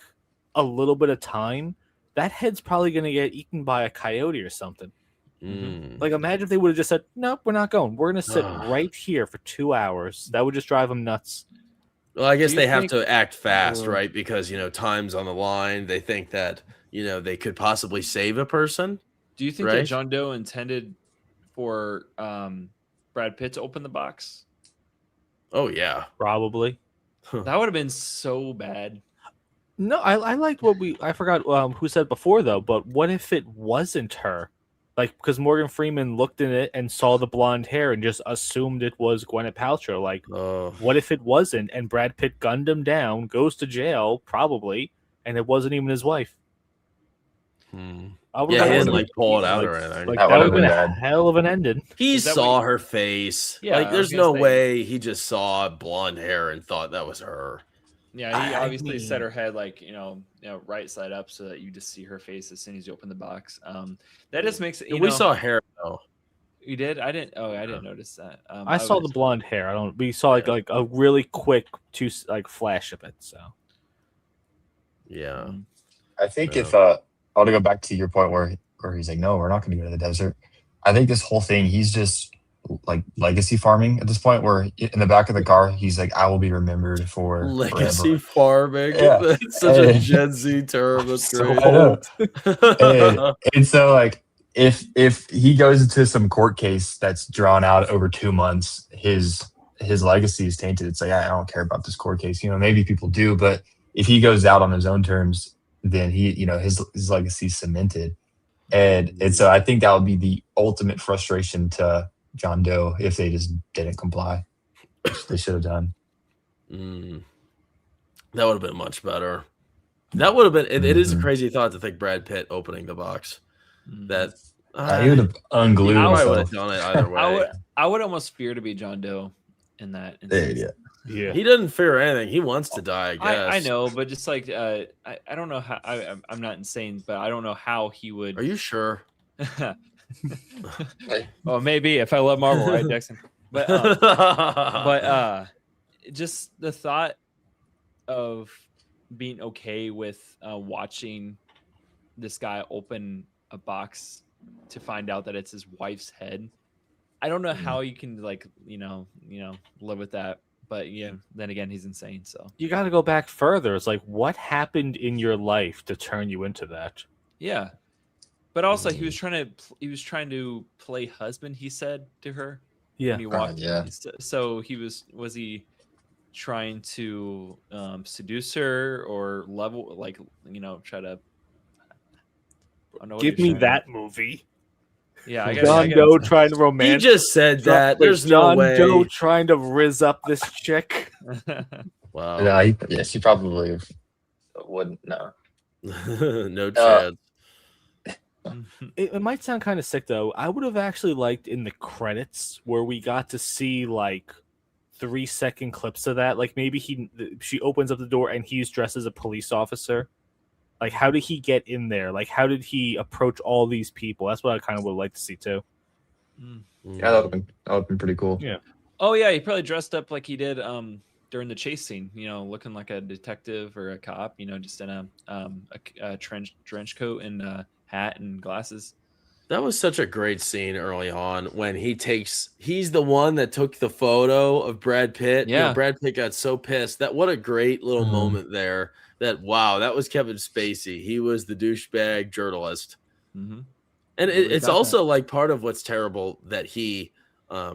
a little bit of time, that head's probably gonna get eaten by a coyote or something. Like, imagine if they would have just said, "Nope, we're not going. We're gonna sit right here for 2 hours." That would just drive them nuts. Well, I guess they have to act fast, right? Because time's on the line. They think that they could possibly save a person. Do you think that John Doe intended for Brad Pitt to open the box? Oh yeah, probably. That would have been so bad. No, I liked I forgot who said before though. But what if it wasn't her? Like, because Morgan Freeman looked in it and saw the blonde hair and just assumed it was Gwyneth Paltrow. Like, what if it wasn't? And Brad Pitt gunned him down, goes to jail, probably, and it wasn't even his wife. He didn't pull it out or anything. Like, that would have been a hell of an ending. He saw her face. Yeah, like, there's no way he just saw blonde hair and thought that was her. Yeah, he obviously set her head like right side up so that you just see her face as soon as you open the box. That just makes it. We saw hair though. You did? I didn't. Oh, I didn't notice that. I saw the blonde hair. We saw like a really quick flash of it. So yeah, I think if I want to go back to your point where he's like, no, we're not going to go to the desert. I think this whole thing, he's just like legacy farming at this point, where in the back of the car he's like, I will be remembered for legacy forever. Farming. It's such a Gen Z term. That's great. And so like if he goes into some court case that's drawn out over 2 months, his legacy is tainted. It's like, I don't care about this court case. Maybe people do, but if he goes out on his own terms, then he his legacy is cemented. And so I think that would be the ultimate frustration to John Doe if they just didn't comply, which they should have done. That would have been much better. That would have been. It is a crazy thought to think Brad Pitt opening the box. That he would have unglued. I would have done it either way. I would almost fear to be John Doe in that instance. Yeah. He doesn't fear anything. He wants to die. I guess. I know, but just like I don't know how. I'm not insane, but I don't know how he would. Are you sure? Well, maybe if I love Marvel, right, Jackson? But just the thought of being okay with watching this guy open a box to find out that it's his wife's head. I don't know how you can live with that. But yeah, then again, he's insane. So you got to go back further. It's like, what happened in your life to turn you into that? Yeah, but also he was trying to play husband. He said to her, when he walked in. So was he trying to seduce her or level try to? I don't know. Give me that movie. Yeah, I guess John Doe trying to romance. He just said that. There's John no way. Doe trying to rizz up this chick. Wow. No, she probably wouldn't. No. No chance. It might sound kind of sick though. I would have actually liked in the credits where we got to see like 3-second clips of that. Like maybe she opens up the door and he's dressed as a police officer. Like, how did he get in there? Like, how did he approach all these people? That's what I kind of would like to see too. Yeah, that would have been pretty cool. Yeah. Oh yeah, he probably dressed up like he did during the chase scene. Looking like a detective or a cop. Just in a trench coat and hat and glasses. That was such a great scene early on when he's the one that took the photo of Brad Pitt. Yeah. Brad Pitt got so pissed. What a great little moment there. That was Kevin Spacey. He was the douchebag journalist. And it's also like part of what's terrible that he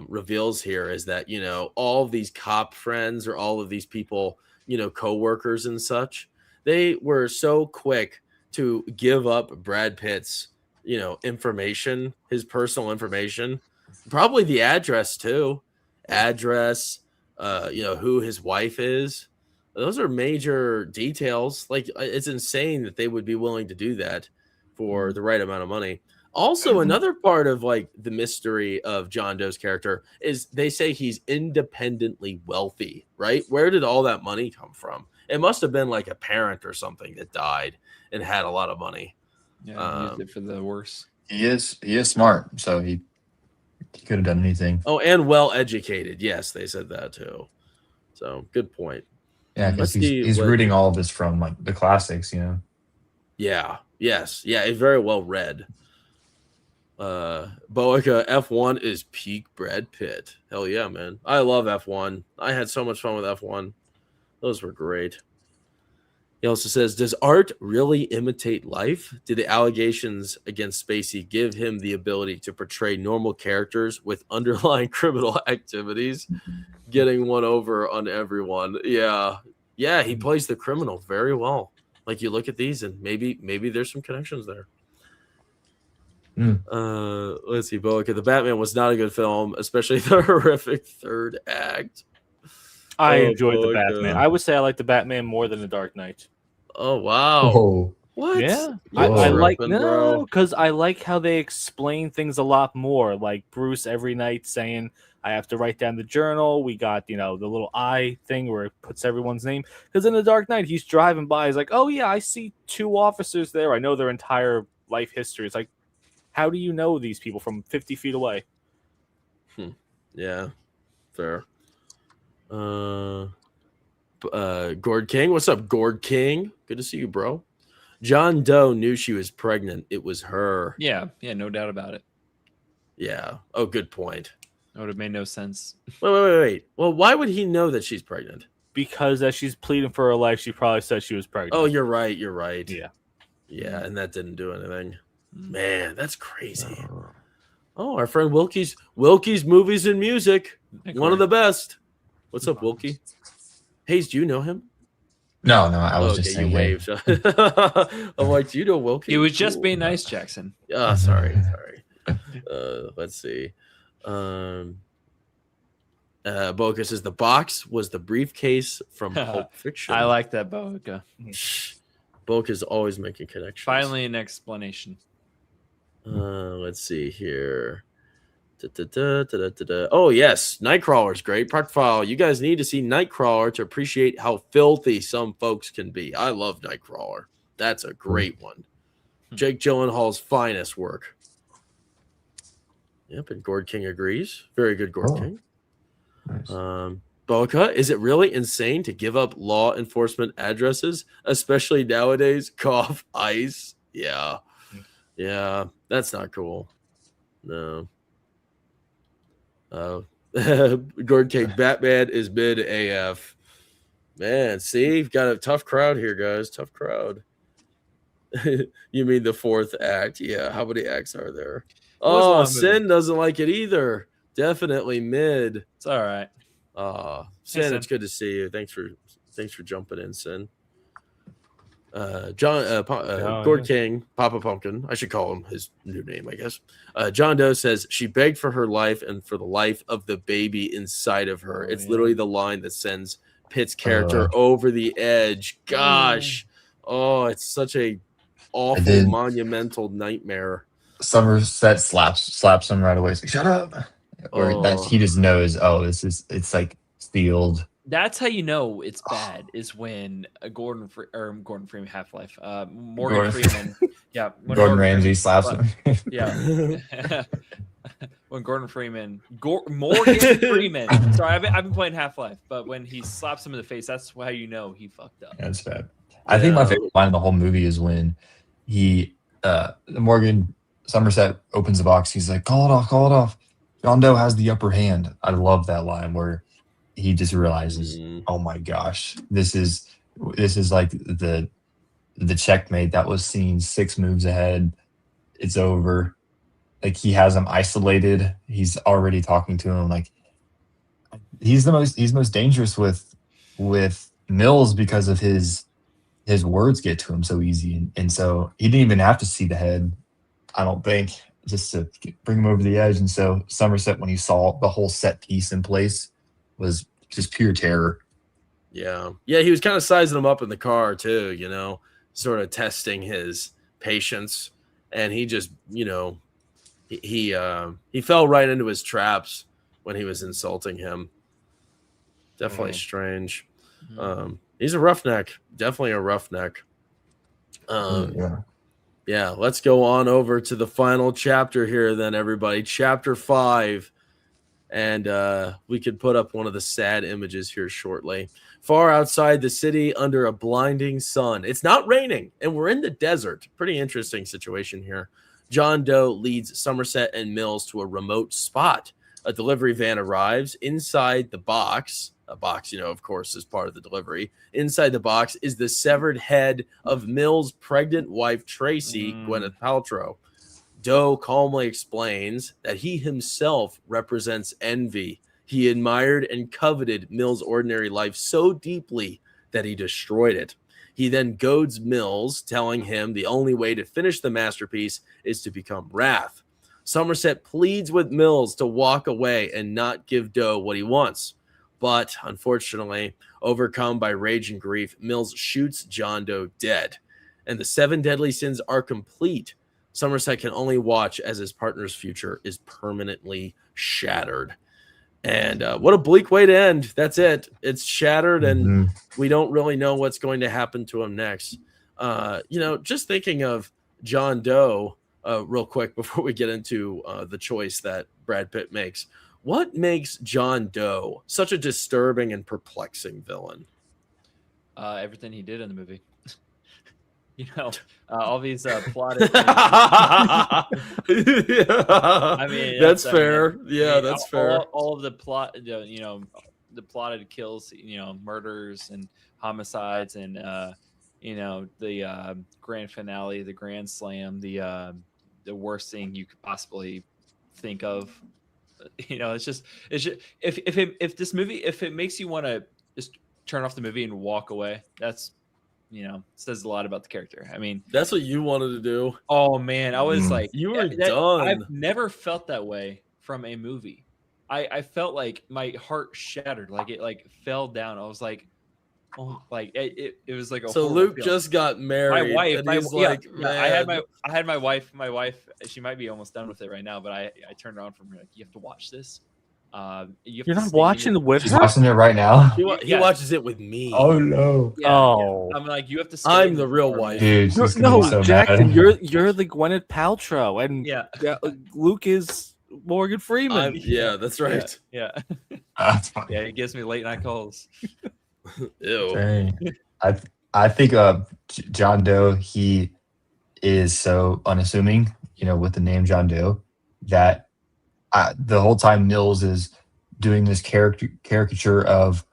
reveals here is that, you know, all of these cop friends or all of these people, you know, coworkers and such, they were so quick to give up Brad Pitt's, you know, information, his personal information, probably the address too, you know, who his wife is. Those are major details. Like, it's insane that they would be willing to do that for the right amount of money. Also, another part of like the mystery of John Doe's character is they say he's independently wealthy, right? Where did all that money come from? It must have been like a parent or something that died and had a lot of money. Yeah, used it for the worse. He is smart, so he could have done anything. Oh, and well educated. Yes, they said that too. So good point. Yeah, because he's rooting all of this from like the classics, you know. Yeah. Yes. Yeah. It's very well read. Boica, F1 is peak Brad Pitt. Hell yeah, man. I love F1. I had so much fun with F1. Those were great. He also says, does art really imitate life? Did the allegations against Spacey give him the ability to portray normal characters with underlying criminal activities? Getting one over on everyone. Yeah. Yeah, he plays the criminal very well. Like, you look at these and maybe there's some connections there. Let's see, Boica. The Batman was not a good film, especially the horrific third act. I enjoyed the Batman. I would say I like the Batman more than the Dark Knight. Oh wow! Oh. What? Yeah, I like because I like how they explain things a lot more. Like Bruce every night saying, "I have to write down the journal." We got, you know, the little eye thing where it puts everyone's name. Because in the Dark Knight, he's driving by. He's like, "Oh yeah, I see 2 officers there. I know their entire life history." It's like, how do you know these people from 50 feet away? Yeah, fair. Gord King, what's up, Gord King? Good to see you, bro. John Doe knew she was pregnant. It was her. Yeah, no doubt about it. Yeah. Oh, good point. That would have made no sense. Wait. Well, why would he know that she's pregnant? Because as she's pleading for her life, she probably said she was pregnant. Oh, you're right. Yeah. Yeah, and that didn't do anything. Man, that's crazy. Oh, our friend Wilkie's Movies and Music. One of the best. What's up, Wilkie? Hayes, do you know him? No, I was just saying. You waved. I'm like, do you know Wilkie? He was just being nice, Jackson. Sorry. Let's see. Boca says the box was the briefcase from Pulp Fiction. I like that, Boca. Boca's always making connections. Finally, an explanation. Let's see here. Oh yes, Nightcrawler's great. Procfile, you guys need to see Nightcrawler to appreciate how filthy some folks can be. I love Nightcrawler. That's a great one. Jake Gyllenhaal's finest work. Yep, and Gord King agrees. Very good, Gord King. Nice. Boca, is it really insane to give up law enforcement addresses, especially nowadays? Cough, ice. Yeah, that's not cool. No. Gord King, Batman is mid AF. Man, see, you've got a tough crowd here, guys. Tough crowd. You mean the 4th act? Yeah. How many acts are there? Oh, Sin doesn't like it either. Definitely mid. It's all right. Sin, it's good to see you. Thanks for jumping in, Sin. Gord King, Papa Pumpkin. I should call him his new name, I guess. John Doe says she begged for her life and for the life of the baby inside of her. It's literally the line that sends Pitt's character over the edge. Gosh. Oh, it's such a awful, monumental nightmare. Somerset slaps him right away. He's like, shut up. Or he just knows, it's like sealed. That's how you know it's bad, is when Gordon Freeman, Half-Life, Morgan Freeman, Gordon Ramsay slaps him. Yeah. When Morgan Freeman. Sorry, I've been playing Half-Life, but when he slaps him in the face, that's how you know he fucked up. That's bad. I think my favorite line in the whole movie is when Morgan Somerset opens the box. He's like, call it off. John Doe has the upper hand. I love that line where he just realizes, oh my gosh, this is like the checkmate that was seen 6 moves ahead. It's over. like he has him isolated. He's already talking to him. Like he's most dangerous with Mills because of his words get to him so easy, and so he didn't even have to see the head, I don't think, just to bring him over the edge. And so Somerset, when he saw the whole set piece in place, was just pure terror. Yeah, he was kind of sizing him up in the car too, you know, sort of testing his patience, and he just, you know, he fell right into his traps when he was insulting him. Definitely strange. He's a roughneck, definitely a roughneck. Yeah, let's go on over to the final chapter here then, everybody. Chapter 5. And we could put up one of the sad images here shortly. Far outside the city under a blinding sun. It's not raining, and we're in the desert. Pretty interesting situation here. John Doe leads Somerset and Mills to a remote spot. A delivery van arrives. Inside the box, a box, you know, of course, is part of the delivery. Inside the box is the severed head of Mills' pregnant wife, Tracy, Gwyneth Paltrow. Doe calmly explains that he himself represents envy. He admired and coveted Mills' ordinary life so deeply that he destroyed it. He then goads Mills, telling him the only way to finish the masterpiece is to become wrath. Somerset pleads with Mills to walk away and not give Doe what he wants. But, unfortunately, overcome by rage and grief, Mills shoots John Doe dead. And the 7 deadly sins are complete. Somerset can only watch as his partner's future is permanently shattered. And what a bleak way to end. That's it. It's shattered, and we don't really know what's going to happen to him next. You know, just thinking of John Doe real quick before we get into the choice that Brad Pitt makes. What makes John Doe such a disturbing and perplexing villain? Everything he did in the movie. You know, all these plotted. I mean, that's fair. Yeah, that's fair. All of the plot, you know, the plotted kills, you know, murders and homicides, and you know, the grand finale, the grand slam, the worst thing you could possibly think of. You know, it's just if this movie, if it makes you want to just turn off the movie and walk away, that's, you know, says a lot about the character. I mean, that's what you wanted to do. Oh man, I was like, you were done. I've never felt that way from a movie. I felt like my heart shattered, like it like fell down. I was like, oh, like it was like a. So Luke feeling. Just got married. My wife, I had my wife. My wife, she might be almost done with it right now, but I turned around from her like, you have to watch this. You're not watching it with her? She's watching it right now. He watches it with me. Oh no! Yeah. I'm like, you have to. I'm the real wife, dude. No, so Jackson, mad. you're the Gwyneth Paltrow, and Luke is Morgan Freeman. Yeah, that's right. Yeah. Yeah, he gives me late night calls. Ew. Dang. I think John Doe, he is so unassuming, you know, with the name John Doe, that the whole time Mills is doing this caricature of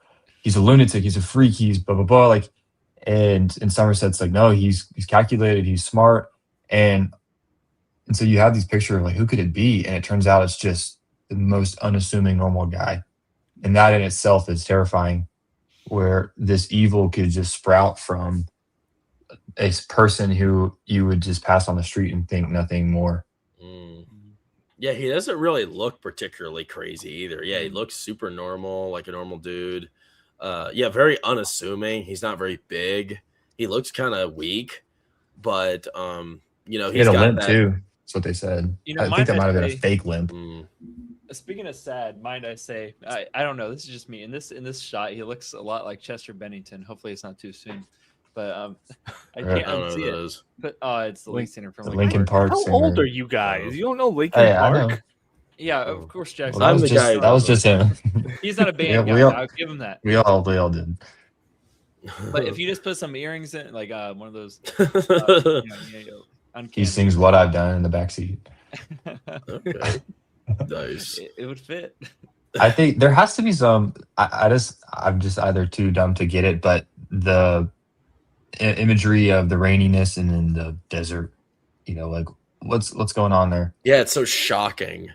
he's a lunatic, he's a freak, he's blah blah blah, like, and Somerset's like, no, he's calculated, he's smart, and so you have these pictures of like, who could it be? And it turns out it's just the most unassuming normal guy, and that in itself is terrifying, where this evil could just sprout from a person who you would just pass on the street and think nothing more. Yeah, he doesn't really look particularly crazy either. Yeah, he looks super normal, like a normal dude. Yeah, very unassuming. He's not very big. He looks kind of weak, but you know, he had a limp too. That's what they said. You know, I think that might have been a fake limp. Speaking of sad, mind I say, I don't know. This is just me. In this shot, he looks a lot like Chester Bennington. Hopefully, it's not too soon. But I can't unsee it. Is. But it's the lead singer from Linkin Park. How old are you guys? You don't know Linkin Park? Yeah, of course, Jackson. Well, that was just him. He's not a band guy. I'll give him that. We all did. But if you just put some earrings in, like one of those, he sings "What I've Done" in the backseat. Okay. Nice. It would fit. I think there has to be some. I'm just either too dumb to get it, but the imagery of the raininess and then the desert, you know, like What's going on there? Yeah, it's so shocking.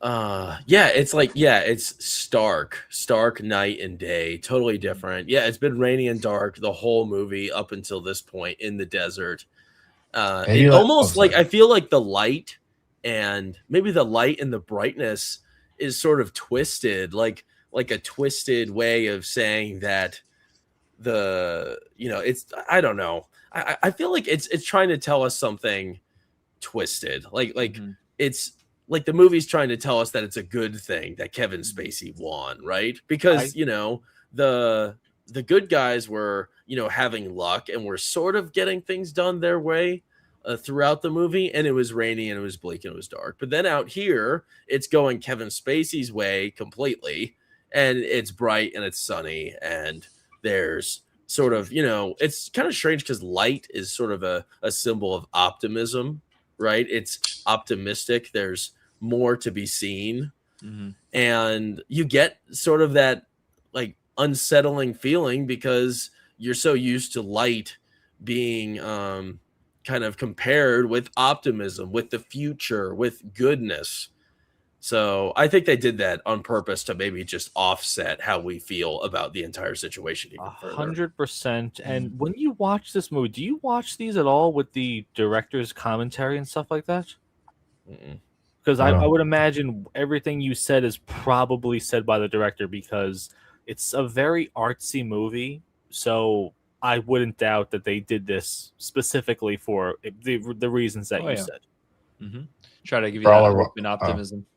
Yeah, it's like, it's stark night and day, totally different. Yeah, it's been rainy and dark the whole movie up until this point in the desert. It almost like, I feel like the light and the brightness is sort of twisted, like a twisted way of saying that it's, I don't know. I feel like it's trying to tell us something twisted. It's like the movie's trying to tell us that it's a good thing that Kevin Spacey won, right? Because the good guys were having luck and were sort of getting things done their way throughout the movie, and it was rainy and it was bleak and it was dark. But then out here, it's going Kevin Spacey's way completely, and it's bright and it's sunny, and there's sort of it's kind of strange because light is sort of a symbol of optimism, right? It's optimistic. There's more to be seen. And you get sort of that like unsettling feeling because you're so used to light being kind of compared with optimism, with the future, with goodness. So I think they did that on purpose to maybe just offset how we feel about the entire situation even further. 100%. And when you watch this movie, do you watch these at all with the director's commentary and stuff like that? Because I would imagine everything you said is probably said by the director, because it's a very artsy movie. So I wouldn't doubt that they did this specifically for the reasons that you said. Try to give you that hope and optimism.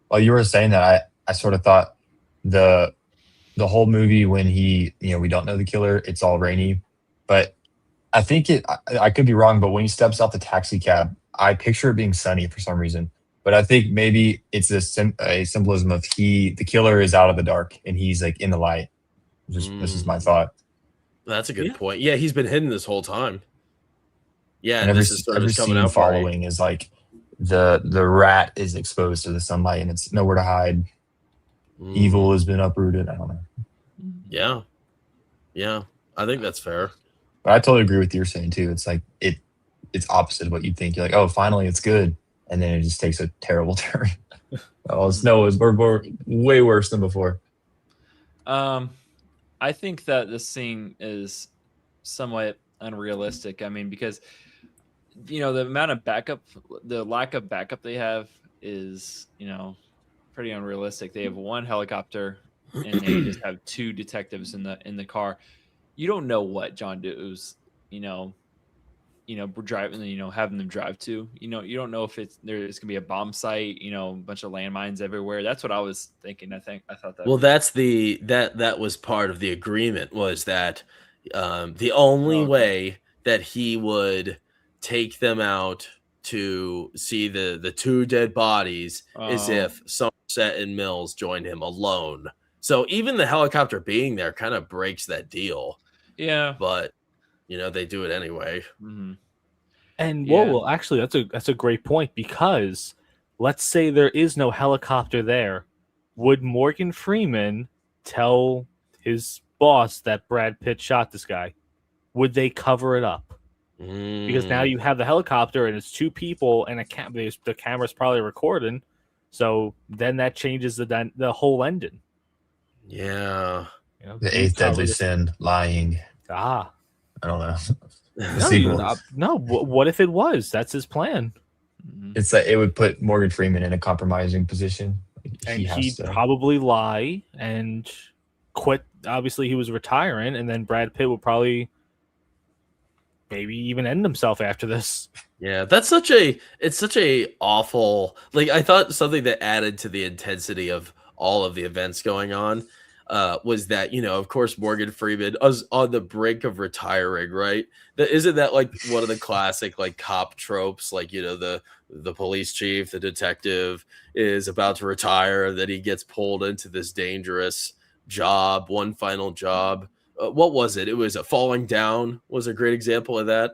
While you were saying that, I sort of thought the whole movie, when we don't know the killer, it's all rainy. But I think I could be wrong, but when he steps out the taxi cab, I picture it being sunny for some reason. But I think maybe it's a symbolism of the killer is out of the dark and he's like in the light. This is my thought. That's a good point. Yeah, he's been hidden this whole time. Yeah, and this is sort of coming out. Following is like the rat is exposed to the sunlight and it's nowhere to hide. Evil has been uprooted. I don't know. Yeah, I think that's fair. But I totally agree with you saying too. It's like it's opposite of what you think. You're like, oh, finally it's good, and then it just takes a terrible turn. Snow is we're way worse than before. I think that this scene is somewhat unrealistic. I mean, because the amount of backup, the lack of backup they have is pretty unrealistic. They have one helicopter and they just have two detectives in the car. You don't know what John Doe's we're driving, having them drive to, you don't know if there's gonna be a bomb site, a bunch of landmines everywhere. That's what I was thinking. I thought that. Well, that's that was part of the agreement, was that the only way that he would take them out to see the two dead bodies is if Somerset and Mills joined him alone. So even the helicopter being there kind of breaks that deal. Yeah, but they do it anyway. And well, actually, that's a great point, because let's say there is no helicopter there. Would Morgan Freeman tell his boss that Brad Pitt shot this guy? Would they cover it up? Because now you have the helicopter and it's two people and the camera's probably recording. So then that changes the whole ending. Yeah. The eighth deadly sin, lying. I don't know. No, what if it was? That's his plan. It's like it would put Morgan Freeman in a compromising position. And he'd probably lie and quit. Obviously, he was retiring, and then Brad Pitt would probably maybe even end himself after this. Yeah, it's such a awful, like, I thought something that added to the intensity of all of the events going on was that, of course, Morgan Freeman was on the brink of retiring, right? Isn't that like one of the classic like cop tropes? Like, the police chief, the detective is about to retire, that he gets pulled into this dangerous job, one final job. What was it? It was Falling Down was a great example of that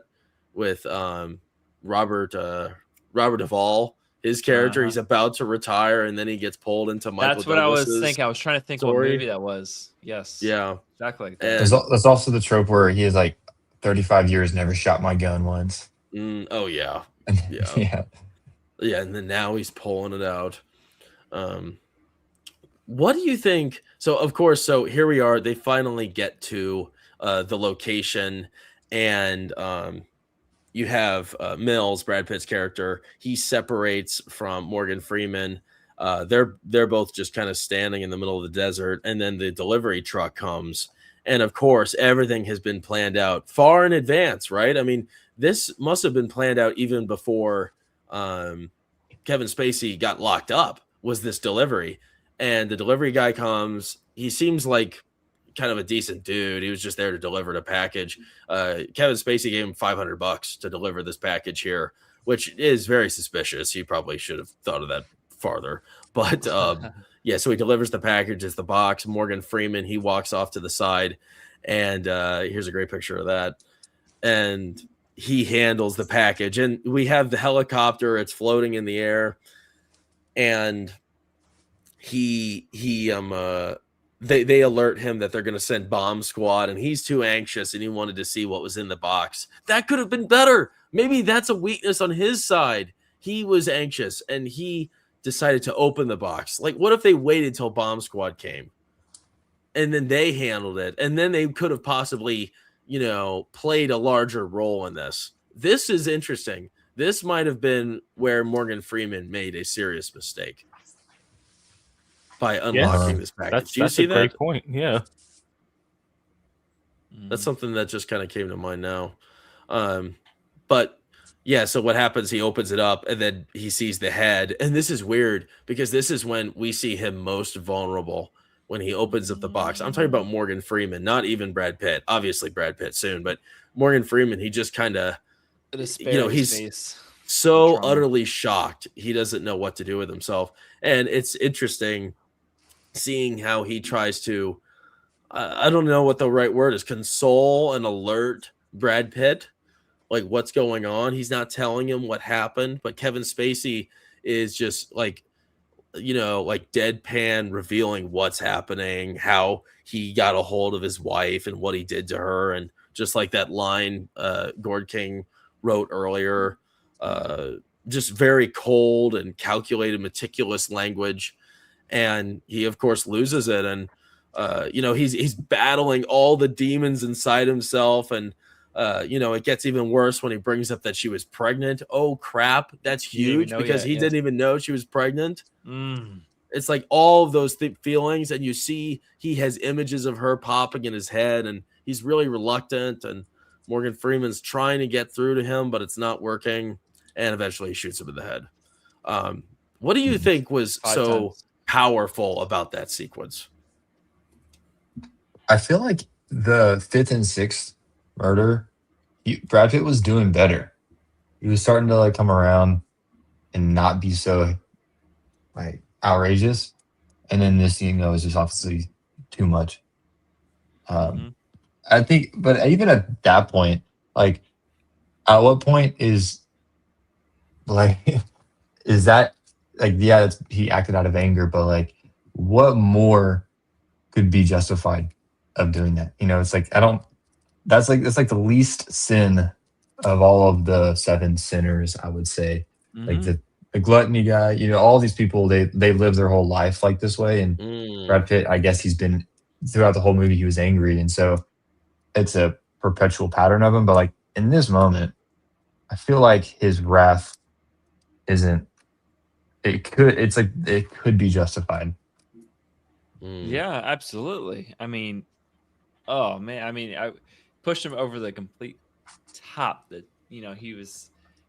with Robert Duvall. His character, he's about to retire, and then he gets pulled into Michael That's what Douglas's I was thinking. I was trying to think what movie that was. Yes. Yeah. Exactly. Like that. There's also the trope where he is like 35 years, never shot my gun once. Oh, yeah. Yeah. Yeah, and then now he's pulling it out. What do you think? So, of course, so here we are. They finally get to the location, and you have Mills, Brad Pitt's character. He separates from Morgan Freeman. They're both just kind of standing in the middle of the desert, and then the delivery truck comes. And of course, everything has been planned out far in advance, right? I mean, this must have been planned out even before Kevin Spacey got locked up, was this delivery. And the delivery guy comes. He seems like kind of a decent dude. He was just there to deliver the package. Kevin Spacey gave him $500 to deliver this package here, which is very suspicious. He probably should have thought of that farther. But yeah, so he delivers the package. It's the box. Morgan Freeman, he walks off to the side, and here's a great picture of that. And he handles the package, and we have the helicopter. It's floating in the air, and they alert him that they're going to send bomb squad, and he's too anxious, and he wanted to see what was in the box. That could have been better. Maybe that's a weakness on his side. He was anxious, and he decided to open the box. Like, what if they waited till bomb squad came and then they handled it, and then they could have possibly, played a larger role in this? This is interesting. This might have been where Morgan Freeman made a serious mistake by unlocking this package. Do you see that? Great point. Yeah. That's something that just kind of came to mind now. But yeah, so what happens? He opens it up, and then he sees the head. And this is weird because this is when we see him most vulnerable, when he opens up the box. I'm talking about Morgan Freeman, not even Brad Pitt. Obviously Brad Pitt soon, but Morgan Freeman, he just kind of, he's so utterly shocked. He doesn't know what to do with himself. And it's interesting seeing how he tries to, I don't know what the right word is, console and alert Brad Pitt, like what's going on. He's not telling him what happened, but Kevin Spacey is just like deadpan revealing what's happening, how he got a hold of his wife and what he did to her. And just like that line Gord King wrote earlier, just very cold and calculated, meticulous language. And he, of course, loses it. And, he's battling all the demons inside himself. And, it gets even worse when he brings up that she was pregnant. Oh, crap. That's huge because he didn't even know she was pregnant. It's like all of those feelings. And you see he has images of her popping in his head, and he's really reluctant. And Morgan Freeman's trying to get through to him, but it's not working. And eventually he shoots him in the head. What do you think was powerful about that sequence? I feel like the 5th and 6th murder, Brad Pitt was doing better. He was starting to come around and not be so outrageous. And then this, is just obviously too much. I think, but even at that point, at what point is that he acted out of anger, but what more could be justified of doing that? It's it's the least sin of all of the 7 sinners, I would say. The gluttony guy, all these people, they live their whole life this way. And Brad Pitt, I guess he's been throughout the whole movie, he was angry. And so it's a perpetual pattern of him. But in this moment, I feel like his wrath isn't, it could be justified. Yeah, absolutely. I mean, oh man, I pushed him over the complete top. That he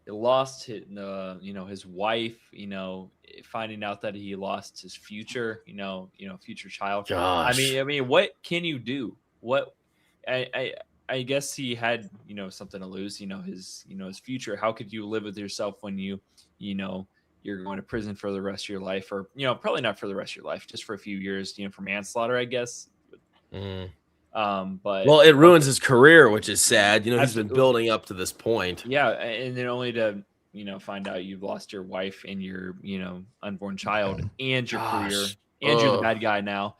lost his his wife. Finding out that he lost his future. Future child. Gosh. I mean, what can you do? What I guess he had something to lose. His future. How could you live with yourself when you're going to prison for the rest of your life, or probably not for the rest of your life, just for a few years, for manslaughter, I guess. But it ruins his career, which is sad. He's been building up to this point. Yeah, and then only to find out you've lost your wife and your unborn child and your career, and you're the bad guy now,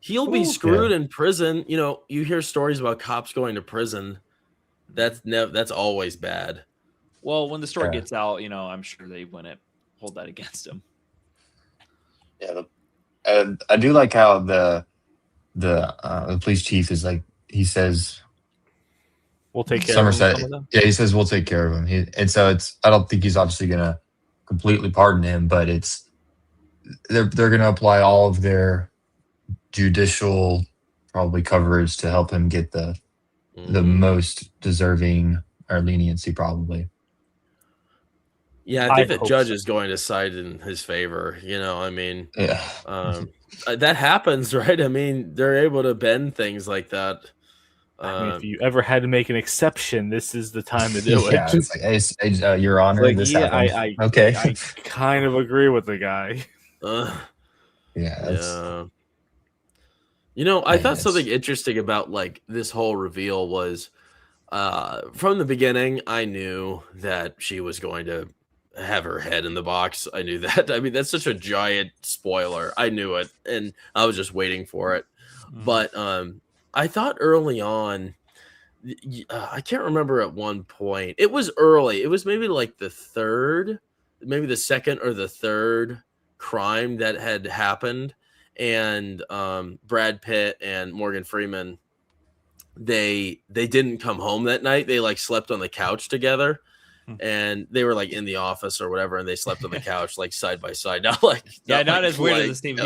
He'll be screwed in prison. You hear stories about cops going to prison. That's always bad. Well, when the story gets out, I'm sure they wouldn't hold that against him. Yeah, and I do like how the police chief is like, he says, we'll take care Somerset. of them. Yeah, he says we'll take care of him. And so I don't think he's obviously gonna completely pardon him, but they're gonna apply all of their judicial probably coverage to help him get the most deserving or leniency probably. Yeah, I think the judge is going to side in his favor. I mean, that happens, right? I mean, they're able to bend things like that. I mean, if you ever had to make an exception, this is the time to do it. Yeah, it's like, hey, Your Honor, like, this yeah, happened. I kind of agree with the guy. Yeah. I thought something interesting about like this whole reveal was from the beginning, I knew that she was going to have her head in the box. I knew that. I mean, that's such a giant spoiler. I knew it, and I was just waiting for it. But I thought early on, I can't remember at one point. It was early. It was maybe like the second or the third crime that had happened, and Brad Pitt and Morgan Freeman, they didn't come home that night. They like slept on the couch together. And they were like in the office or whatever, and they slept on the couch like side by side. Not like not as weird as it seemed.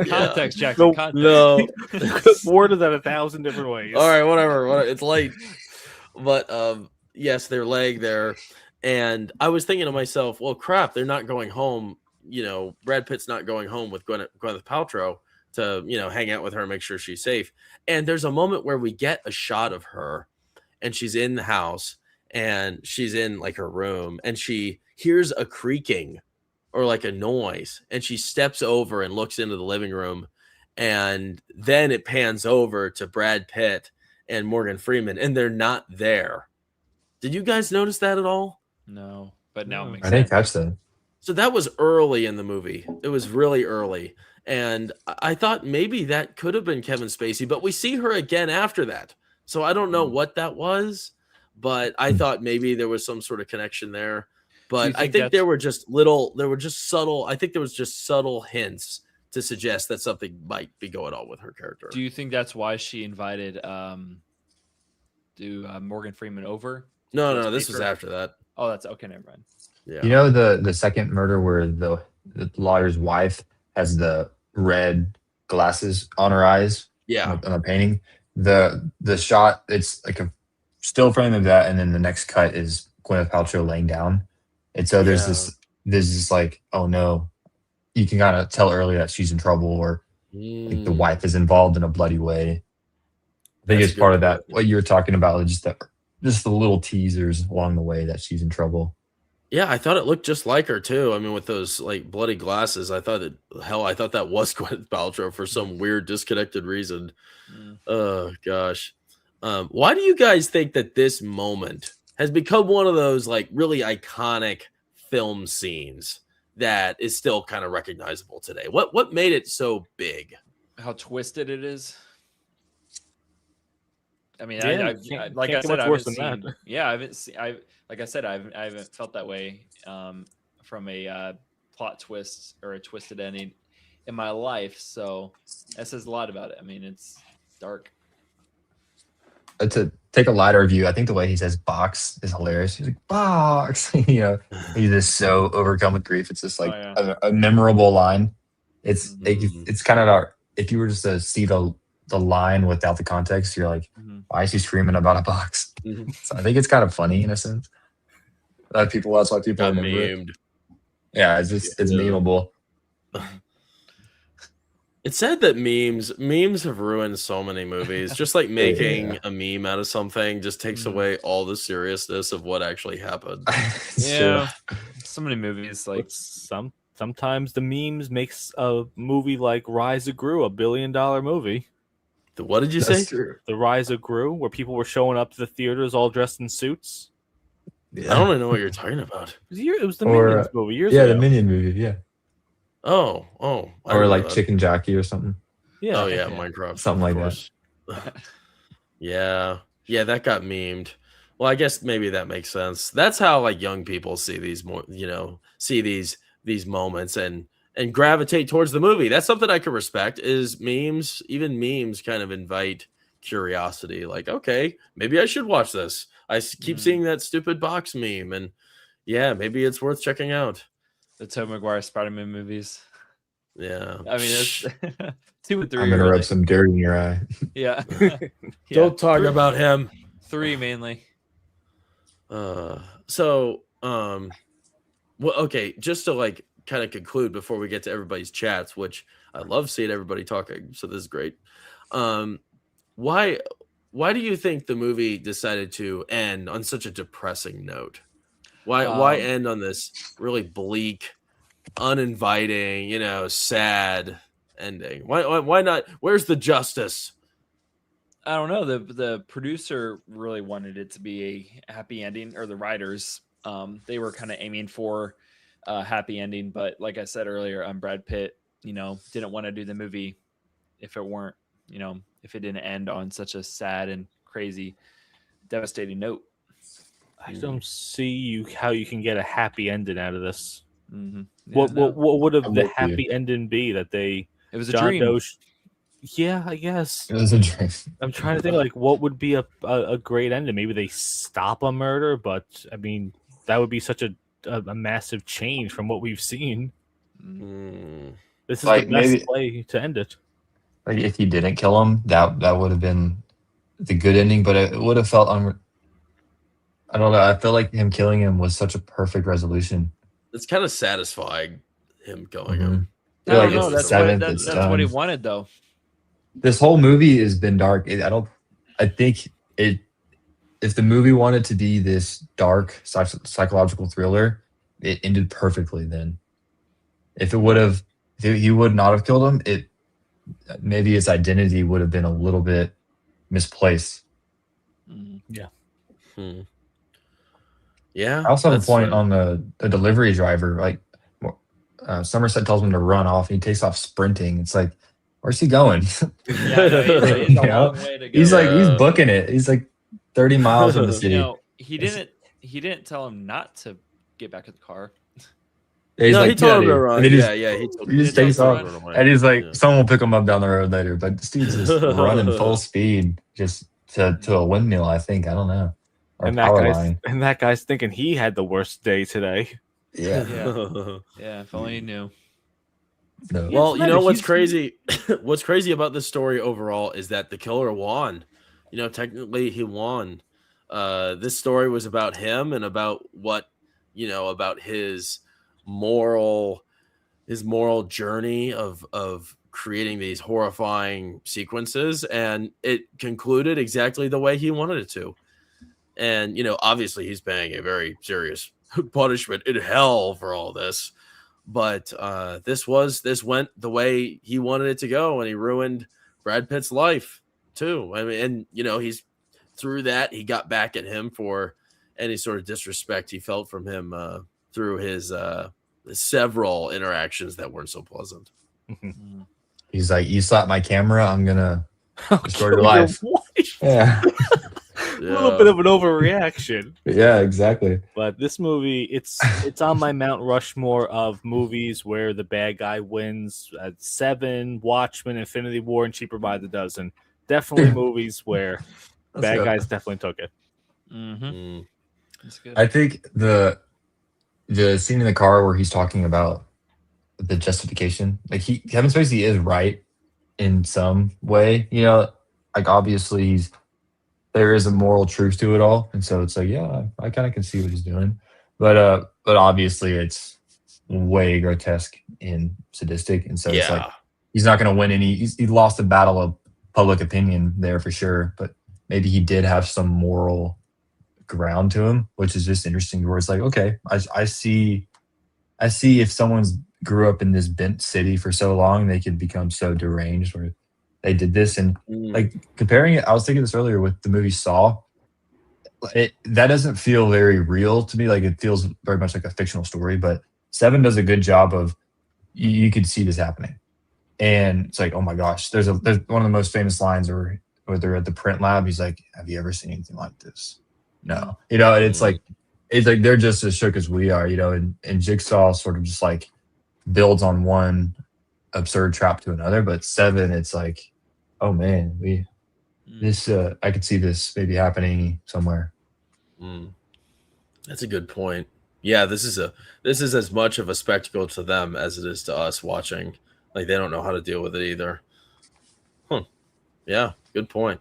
Context, Jack. No, Context. worded that 1,000 different ways. All right, whatever. It's late, but yes, they're laying there, and I was thinking to myself, well, crap, they're not going home. Brad Pitt's not going home with Gwyneth Paltrow to hang out with her and make sure she's safe. And there's a moment where we get a shot of her, and she's in the house. And she's in like her room, and she hears a creaking or like a noise, and she steps over and looks into the living room, and then it pans over to Brad Pitt and Morgan Freeman, and they're not there. Did you guys notice that at all? No, but now it makes I sense. didn't catch that. So that was early in the movie. It was really early, and I thought maybe that could have been Kevin Spacey, but we see her again after that, so I don't know what that was. But I thought maybe there was some sort of connection there. But I think there were just subtle. I think there was just subtle hints to suggest that something might be going on with her character. Do you think that's why she invited Morgan Freeman over? No, this was after that. Oh, that's okay. Never mind. Yeah. The second murder where the lawyer's wife has the red glasses on her eyes. Yeah. On the painting. The shot, it's like a still frame of that, and then the next cut is Gwyneth Paltrow laying down, and so there's this like, oh no, you can kind of tell early that she's in trouble, or like the wife is involved in a bloody way. I think it's part of that what you were talking about, just the little teasers along the way that she's in trouble. Yeah, I thought it looked just like her too. I mean, with those like bloody glasses, I thought that was Gwyneth Paltrow for some weird disconnected reason. Oh gosh. Why do you guys think that this moment has become one of those like really iconic film scenes that is still kind of recognizable today? What made it so big? How twisted it is. I mean, Yeah, I like I said, I worse haven't than seen. that. Yeah, I haven't seen. Like I said, I haven't felt that way from a plot twist or a twisted ending in my life. So that says a lot about it. I mean, it's dark. To take a lighter view, I think the way he says "box" is hilarious. He's like "box," he's just so overcome with grief. It's just like a memorable line. It's it's kind of if you were just to see the line without the context, you're like, why is he screaming about a box? So I think it's kind of funny in a sense. That's why people remember it. Yeah, it's memeable. It's said that memes have ruined so many movies. Just like making a meme out of something just takes away all the seriousness of what actually happened. Yeah, so many movies like sometimes the memes makes a movie like Rise of Gru, $1 billion movie. What did you say? True. The Rise of Gru, where people were showing up to the theaters all dressed in suits. Yeah. I don't even know what you're talking about. It was the Minions movie years ago. Yeah, the Minion movie. Yeah. Oh. Or like Chicken Jockey or something. Yeah. Oh yeah, Minecraft. Something like that. Yeah, that got memed. Well, I guess maybe that makes sense. That's how like young people see these see these moments and gravitate towards the movie. That's something I can respect is memes. Even memes kind of invite curiosity. Like, okay, maybe I should watch this. Keep seeing that stupid box meme, and yeah, maybe it's worth checking out. The Tobey Maguire Spider-Man movies. Yeah, I mean, that's 2 and 3. I'm gonna rub some dirt in your eye. Yeah. Don't talk about him. 3 mainly. Well, okay, just to like kind of conclude before we get to everybody's chats, which I love seeing everybody talking, so this is great. Why do you think the movie decided to end on such a depressing note? Why end on this really bleak, uninviting, sad ending? Why not? Where's the justice? I don't know. The producer really wanted it to be a happy ending, or the writers. They were kind of aiming for a happy ending, but like I said earlier, Brad Pitt, didn't want to do the movie if it weren't, if it didn't end on such a sad and crazy, devastating note. I don't see how you can get a happy ending out of this. Mm-hmm. Yeah, what would have I'm the with happy you. ending be? That they It was a John dream. Doe yeah, I guess. It was a dream. I'm trying to think like what would be a great ending. Maybe they stop a murder, but I mean that would be such a massive change from what we've seen. This is Like, the best maybe- way to end it. Like if he didn't kill him, that would have been the good ending, but it would have felt I don't know. I feel like him killing him was such a perfect resolution. It's kind of satisfying him killing Mhm. him. I Feel don't like know. it's the That's seventh. It's that's what he done. wanted, though. This whole movie has been dark. I think if the movie wanted to be this dark psychological thriller, it ended perfectly then. If he would not have killed him, maybe his identity would have been a little bit misplaced. Yeah. I also have a that's point fair. on the delivery driver. Like Somerset tells him to run off, and he takes off sprinting. It's like, where's he going? Yeah, I know, it's You a know? long way to go. He's booking it. He's like 30 miles from the city. He didn't tell him not to get back in the car. Yeah, he's No, like, he told him to dude. run. And he just, Yeah. He told he just he told takes him to off. run away. And he's like, Yeah. someone will pick him up down the road later. But this dude's just running full speed just to a windmill, I think. I don't know. Or And power line. that guy's thinking he had the worst day today. Yeah. Yeah, if only he knew. No. Well, Yeah, what's he's- crazy? What's crazy about this story overall is that the killer won. Technically he won. This story was about him and about what about his moral journey of creating these horrifying sequences, and it concluded exactly the way he wanted it to. And obviously he's paying a very serious punishment in hell for all this. But this went the way he wanted it to go, and he ruined Brad Pitt's life too. I mean, and he's through that he got back at him for any sort of disrespect he felt from him through his several interactions that weren't so pleasant. He's like, you slapped my camera, I'm gonna destroy your Kill life. wife. Yeah. A little bit of an overreaction. Yeah, exactly. But this movie, it's on my Mount Rushmore of movies where the bad guy wins. At Seven, Watchmen, Infinity War, and Cheaper by the Dozen. Definitely movies where bad good. guys definitely took it. Mm-hmm. That's good. I think the scene in the car where he's talking about the justification, like Kevin Spacey is right in some way, like obviously there is a moral truth to it all, and so it's like, yeah, I kind of can see what he's doing, but obviously it's way grotesque and sadistic, and so it's like he's not going to win any. He lost the battle of public opinion there for sure, but maybe he did have some moral ground to him, which is just interesting. Where it's like, okay, I see if someone's grew up in this bent city for so long, they could become so deranged where they did this. And like comparing it, I was thinking this earlier with the movie Saw. That doesn't feel very real to me. Like it feels very much like a fictional story, but Seven does a good job of you could see this happening. And it's like, oh my gosh, there's one of the most famous lines where they're at the print lab. He's like, have you ever seen anything like this? No, you know, and it's like they're just as shook as we are, you know, and Jigsaw sort of just like builds on one absurd trap to another, but 7, it's like, oh man, I could see this maybe happening somewhere. That's a good point. Yeah, this is as much of a spectacle to them as it is to us watching. Like they don't know how to deal with it either. Yeah, good point.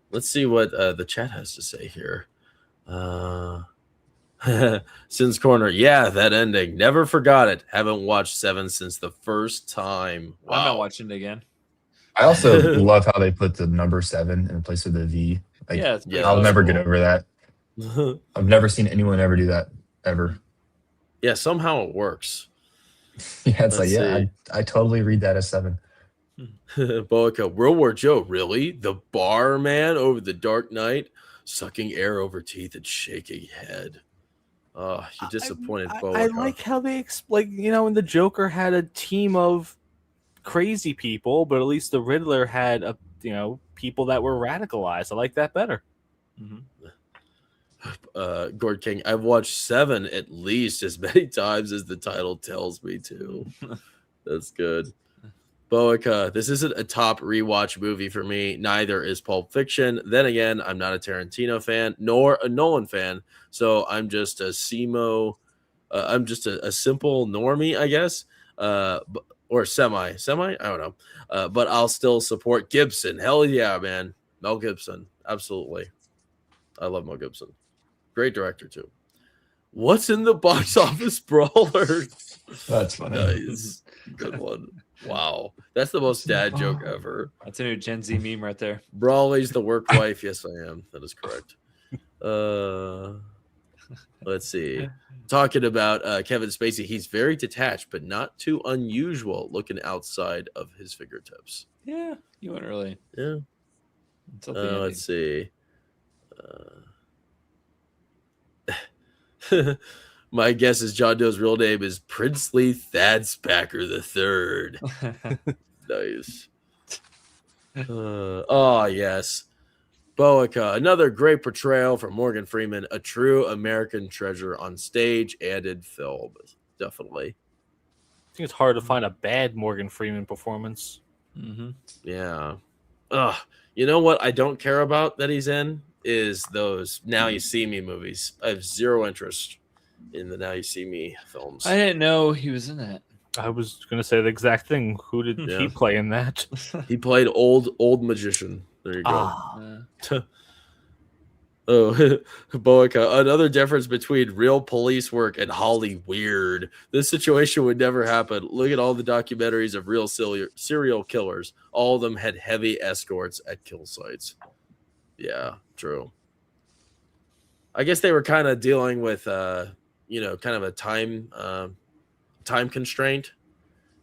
Let's see what the chat has to say here. Sin's Corner. Yeah, that ending. Never forgot it. Haven't watched 7 since the first time. Wow. I'm not watching it again. I also love how they put the number 7 in place of the V. Like, Yeah, I'll never get over that. I've never seen anyone ever do that ever. Yeah, somehow it works. Yeah, it's I totally read that as 7. Boica, World War Joe, really? The barman over the Dark Knight, sucking air over teeth and shaking head. Oh, you disappointed Boica. I like how they explain, you know, when the Joker had a team of crazy people, but at least the Riddler had people that were radicalized. I like that better. Gord King, I've watched 7 at least as many times as the title tells me to. That's good. Boica, this isn't a top rewatch movie for me. Neither is Pulp Fiction. Then again, I'm not a Tarantino fan nor a Nolan fan, so I'm just a I'm just a simple normie, I guess, or semi. I don't know, but I'll still support Gibson. Hell yeah, man, Mel Gibson, absolutely. I love Mel Gibson. Great director too. What's in the box office brawler? That's funny. Nice. Good one. Wow. That's the most dad joke ever. That's a new Gen Z meme right there. Brawley's the work wife. Yes, I am. That is correct. Let's see. Talking about Kevin Spacey, he's very detached, but not too unusual looking outside of his fingertips. Yeah, you went early. Yeah. Let's see. My guess is John Doe's real name is Princely Thadspacker III. Nice. Oh, yes. Boica, another great portrayal from Morgan Freeman, a true American treasure on stage and in film. Definitely. I think it's hard to find a bad Morgan Freeman performance. Yeah. You know what I don't care about that he's in is those Now You See Me movies. I have zero interest in the Now You See Me films. I didn't know he was in that. I was going to say the exact thing. Who did he play in that? He played old magician. There you go. Boica, another difference between real police work and Holly weird. This situation would never happen. Look at all the documentaries of real serial killers. All of them had heavy escorts at kill sites. Yeah, true. I guess they were kind of dealing with, kind of a time constraint.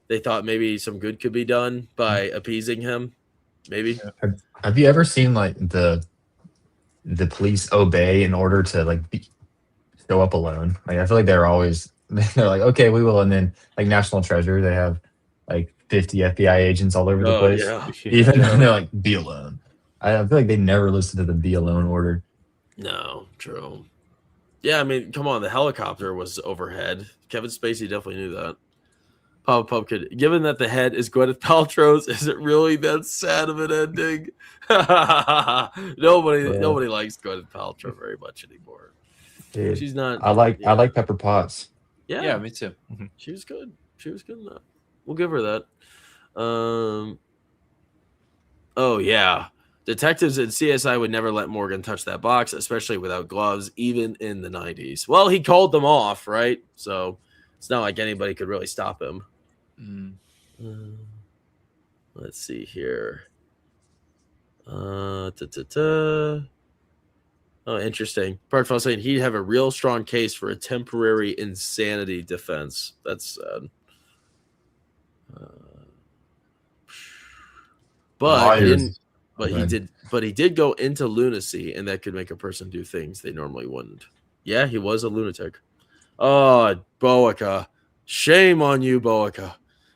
They thought maybe some good could be done by appeasing him. Maybe. Have you ever seen like the police obey in order to show up alone? Like I feel like they're like, okay, we will. And then like National Treasure, they have like 50 FBI agents all over the place. Yeah. Even though they're like, be alone. I feel like they never listen to the be alone order. No, true. Yeah, I mean, come on, the helicopter was overhead. Kevin Spacey definitely knew that. Pop Kid, given that the head is Gwyneth Paltrow's, is it really that sad of an ending? Nobody likes Gwyneth Paltrow very much anymore. Dude, she's not. I like Pepper Potts. Yeah, me too. She was good. She was good enough. We'll give her that. Oh yeah. Detectives in CSI would never let Morgan touch that box, especially without gloves, even in the 90s. Well, he called them off, right? So it's not like anybody could really stop him. Let's see here. Oh, interesting. Parkfell saying he'd have a real strong case for a temporary insanity defense. That's sad. But he did go into lunacy, and that could make a person do things they normally wouldn't. Yeah, he was a lunatic. Oh, Boica. Shame on you, Boica.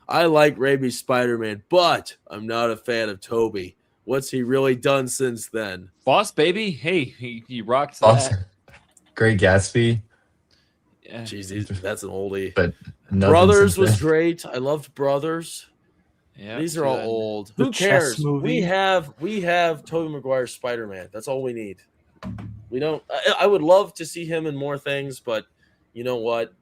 I like Raimi's Spider-Man, but I'm not a fan of Toby. What's he really done since then? Boss Baby? Hey, he rocked that. Great Gatsby, Yeah. Jeez, that's an oldie. but nothing Brothers since was then. great. I loved Brothers. Yeah, These are all good. old. The Who chess cares? movie. We have Tobey Maguire's Spider-Man. That's all we need. We don't. I would love to see him in more things, but you know what?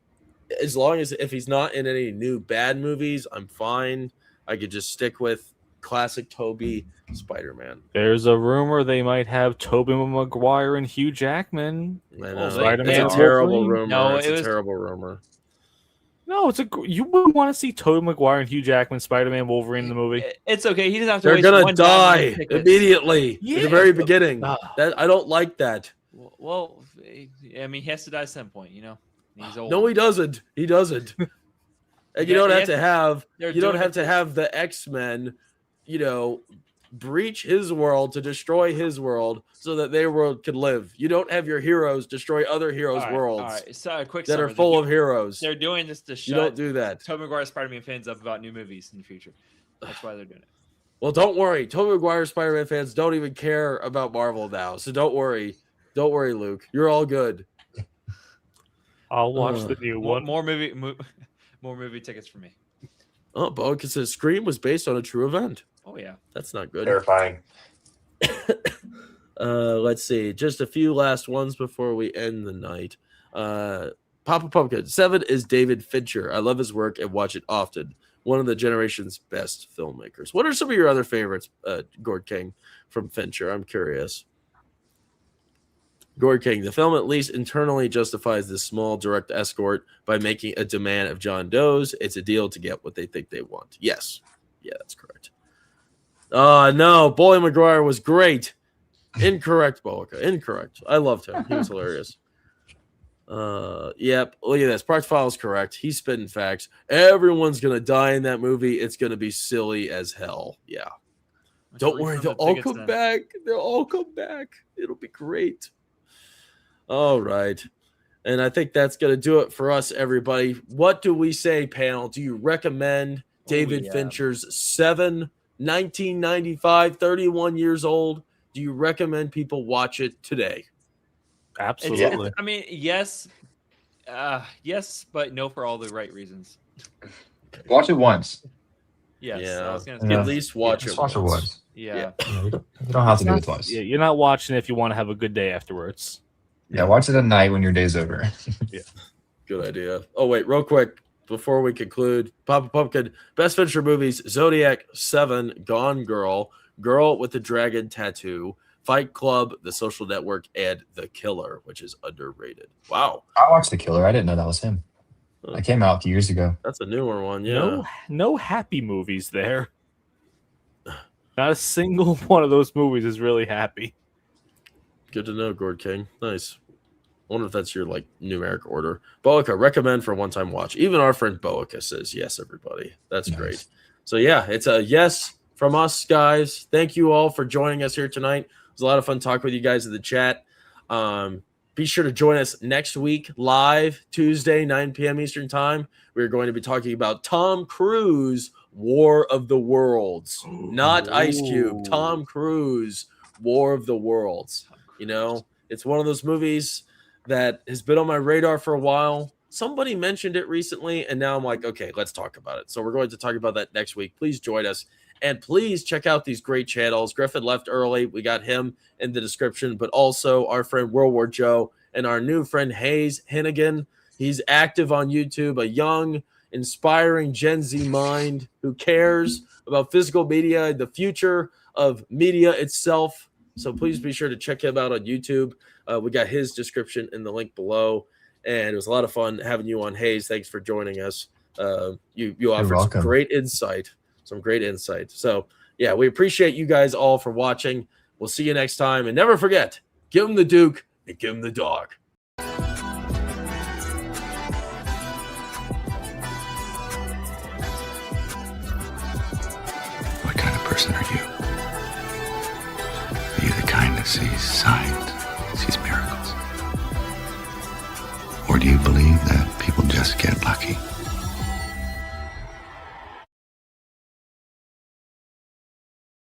As long as if he's not in any new bad movies, I'm fine. I could just stick with classic Tobey Spider-Man. There's a rumor they might have Tobey Maguire and Hugh Jackman. I Oh, know. Spider-Man It's a terrible Wolverine? rumor. No, it's it a was- terrible rumor. No, you wouldn't want to see Tobey Maguire and Hugh Jackman, Spider-Man, Wolverine in the movie. It's okay. He doesn't have to They're waste gonna one die tickets. immediately at Yeah, the very but- beginning. Ah. That I don't like that. Well, I mean, he has to die at some point, you know. He's old. No, he doesn't. He doesn't. And you Yeah, don't have yeah. to have They're you don't doing have it to to- have the X-Men, breach his world to destroy his world so that their world could live. You don't have your heroes destroy other heroes' worlds All right. So a quick that summary. are full of heroes. They're doing this to You don't shut do that. Tobey Maguire Spider-Man fans up about new movies in the future. That's why they're doing it. Well, don't worry. Tobey Maguire Spider-Man fans don't even care about Marvel now. So don't worry. Don't worry, Luke. You're all good. I'll watch the new one. More movie tickets for me. Oh, Boak says Scream was based on a true event. Oh yeah. That's not good. Terrifying. Let's see. Just a few last ones before we end the night. Papa Pumpkin 7 is David Fincher. I love his work and watch it often. One of the generation's best filmmakers. What are some of your other favorites, Gord King, from Fincher? I'm curious. Gord King, the film at least internally justifies this small direct escort by making a demand of John Doe's. It's a deal to get what they think they want. Yes. Yeah, that's correct. No, Bully Maguire was great. Incorrect, Boca. Incorrect. I loved him. He was hilarious. Yep. Look at this. Proctfile is correct. He's spitting facts. Everyone's gonna die in that movie. It's gonna be silly as hell. Yeah. Don't worry. They'll all come back. They'll all come back. It'll be great. All right. And I think that's gonna do it for us, everybody. What do we say, panel? Do you recommend David Fincher's 7, 1995, 31 years old? Do you recommend people watch it today? Absolutely. I mean, yes, yes, but no for all the right reasons. Watch it once. Yes, Yeah. I was gonna Yeah. At least watch Just it. watch it once. Yeah. You don't have to do it twice. Yeah, you're not watching it if you want to have a good day afterwards. Yeah, watch it at night when your day's over. Good idea. Oh, wait, real quick before we conclude. Papa Pumpkin, best Fincher movies: Zodiac, 7, Gone Girl, Girl with the Dragon Tattoo, Fight Club, The Social Network, and The Killer, which is underrated. Wow. I watched The Killer. I didn't know that was him. That came out a few years ago. That's a newer one. Yeah. No happy movies there. Not a single one of those movies is really happy. Good to know, Gord King. Nice. I wonder if that's your numeric order. Boica, recommend for a one-time watch. Even our friend Boica says yes, everybody. That's Nice. great. So yeah, it's a yes from us, guys. Thank you all for joining us here tonight. It was a lot of fun talking with you guys in the chat. Be sure to join us next week live, Tuesday, 9 p.m. Eastern Time. We're going to be talking about Tom Cruise, War of the Worlds. Not Ice Cube. Tom Cruise, War of the Worlds. You know, it's one of those movies that has been on my radar for a while. Somebody mentioned it recently, and now I'm like, okay, let's talk about it. So we're going to talk about that next week. Please join us. And please check out these great channels. Griffin left early. We got him in the description, but also our friend World War Joe and our new friend Hayes Hennigan. He's active on YouTube, a young, inspiring Gen Z mind who cares about physical media and the future of media itself. So please be sure to check him out on YouTube. We got his description in the link below. And it was a lot of fun having you on, Hayes. Thanks for joining us. You offered some great insight. So, yeah, we appreciate you guys all for watching. We'll see you next time. And never forget, give him the Duke and give him the dog. What kind of person are you? Are you the kind that sees signs, sees miracles? Or do you believe that people just get lucky?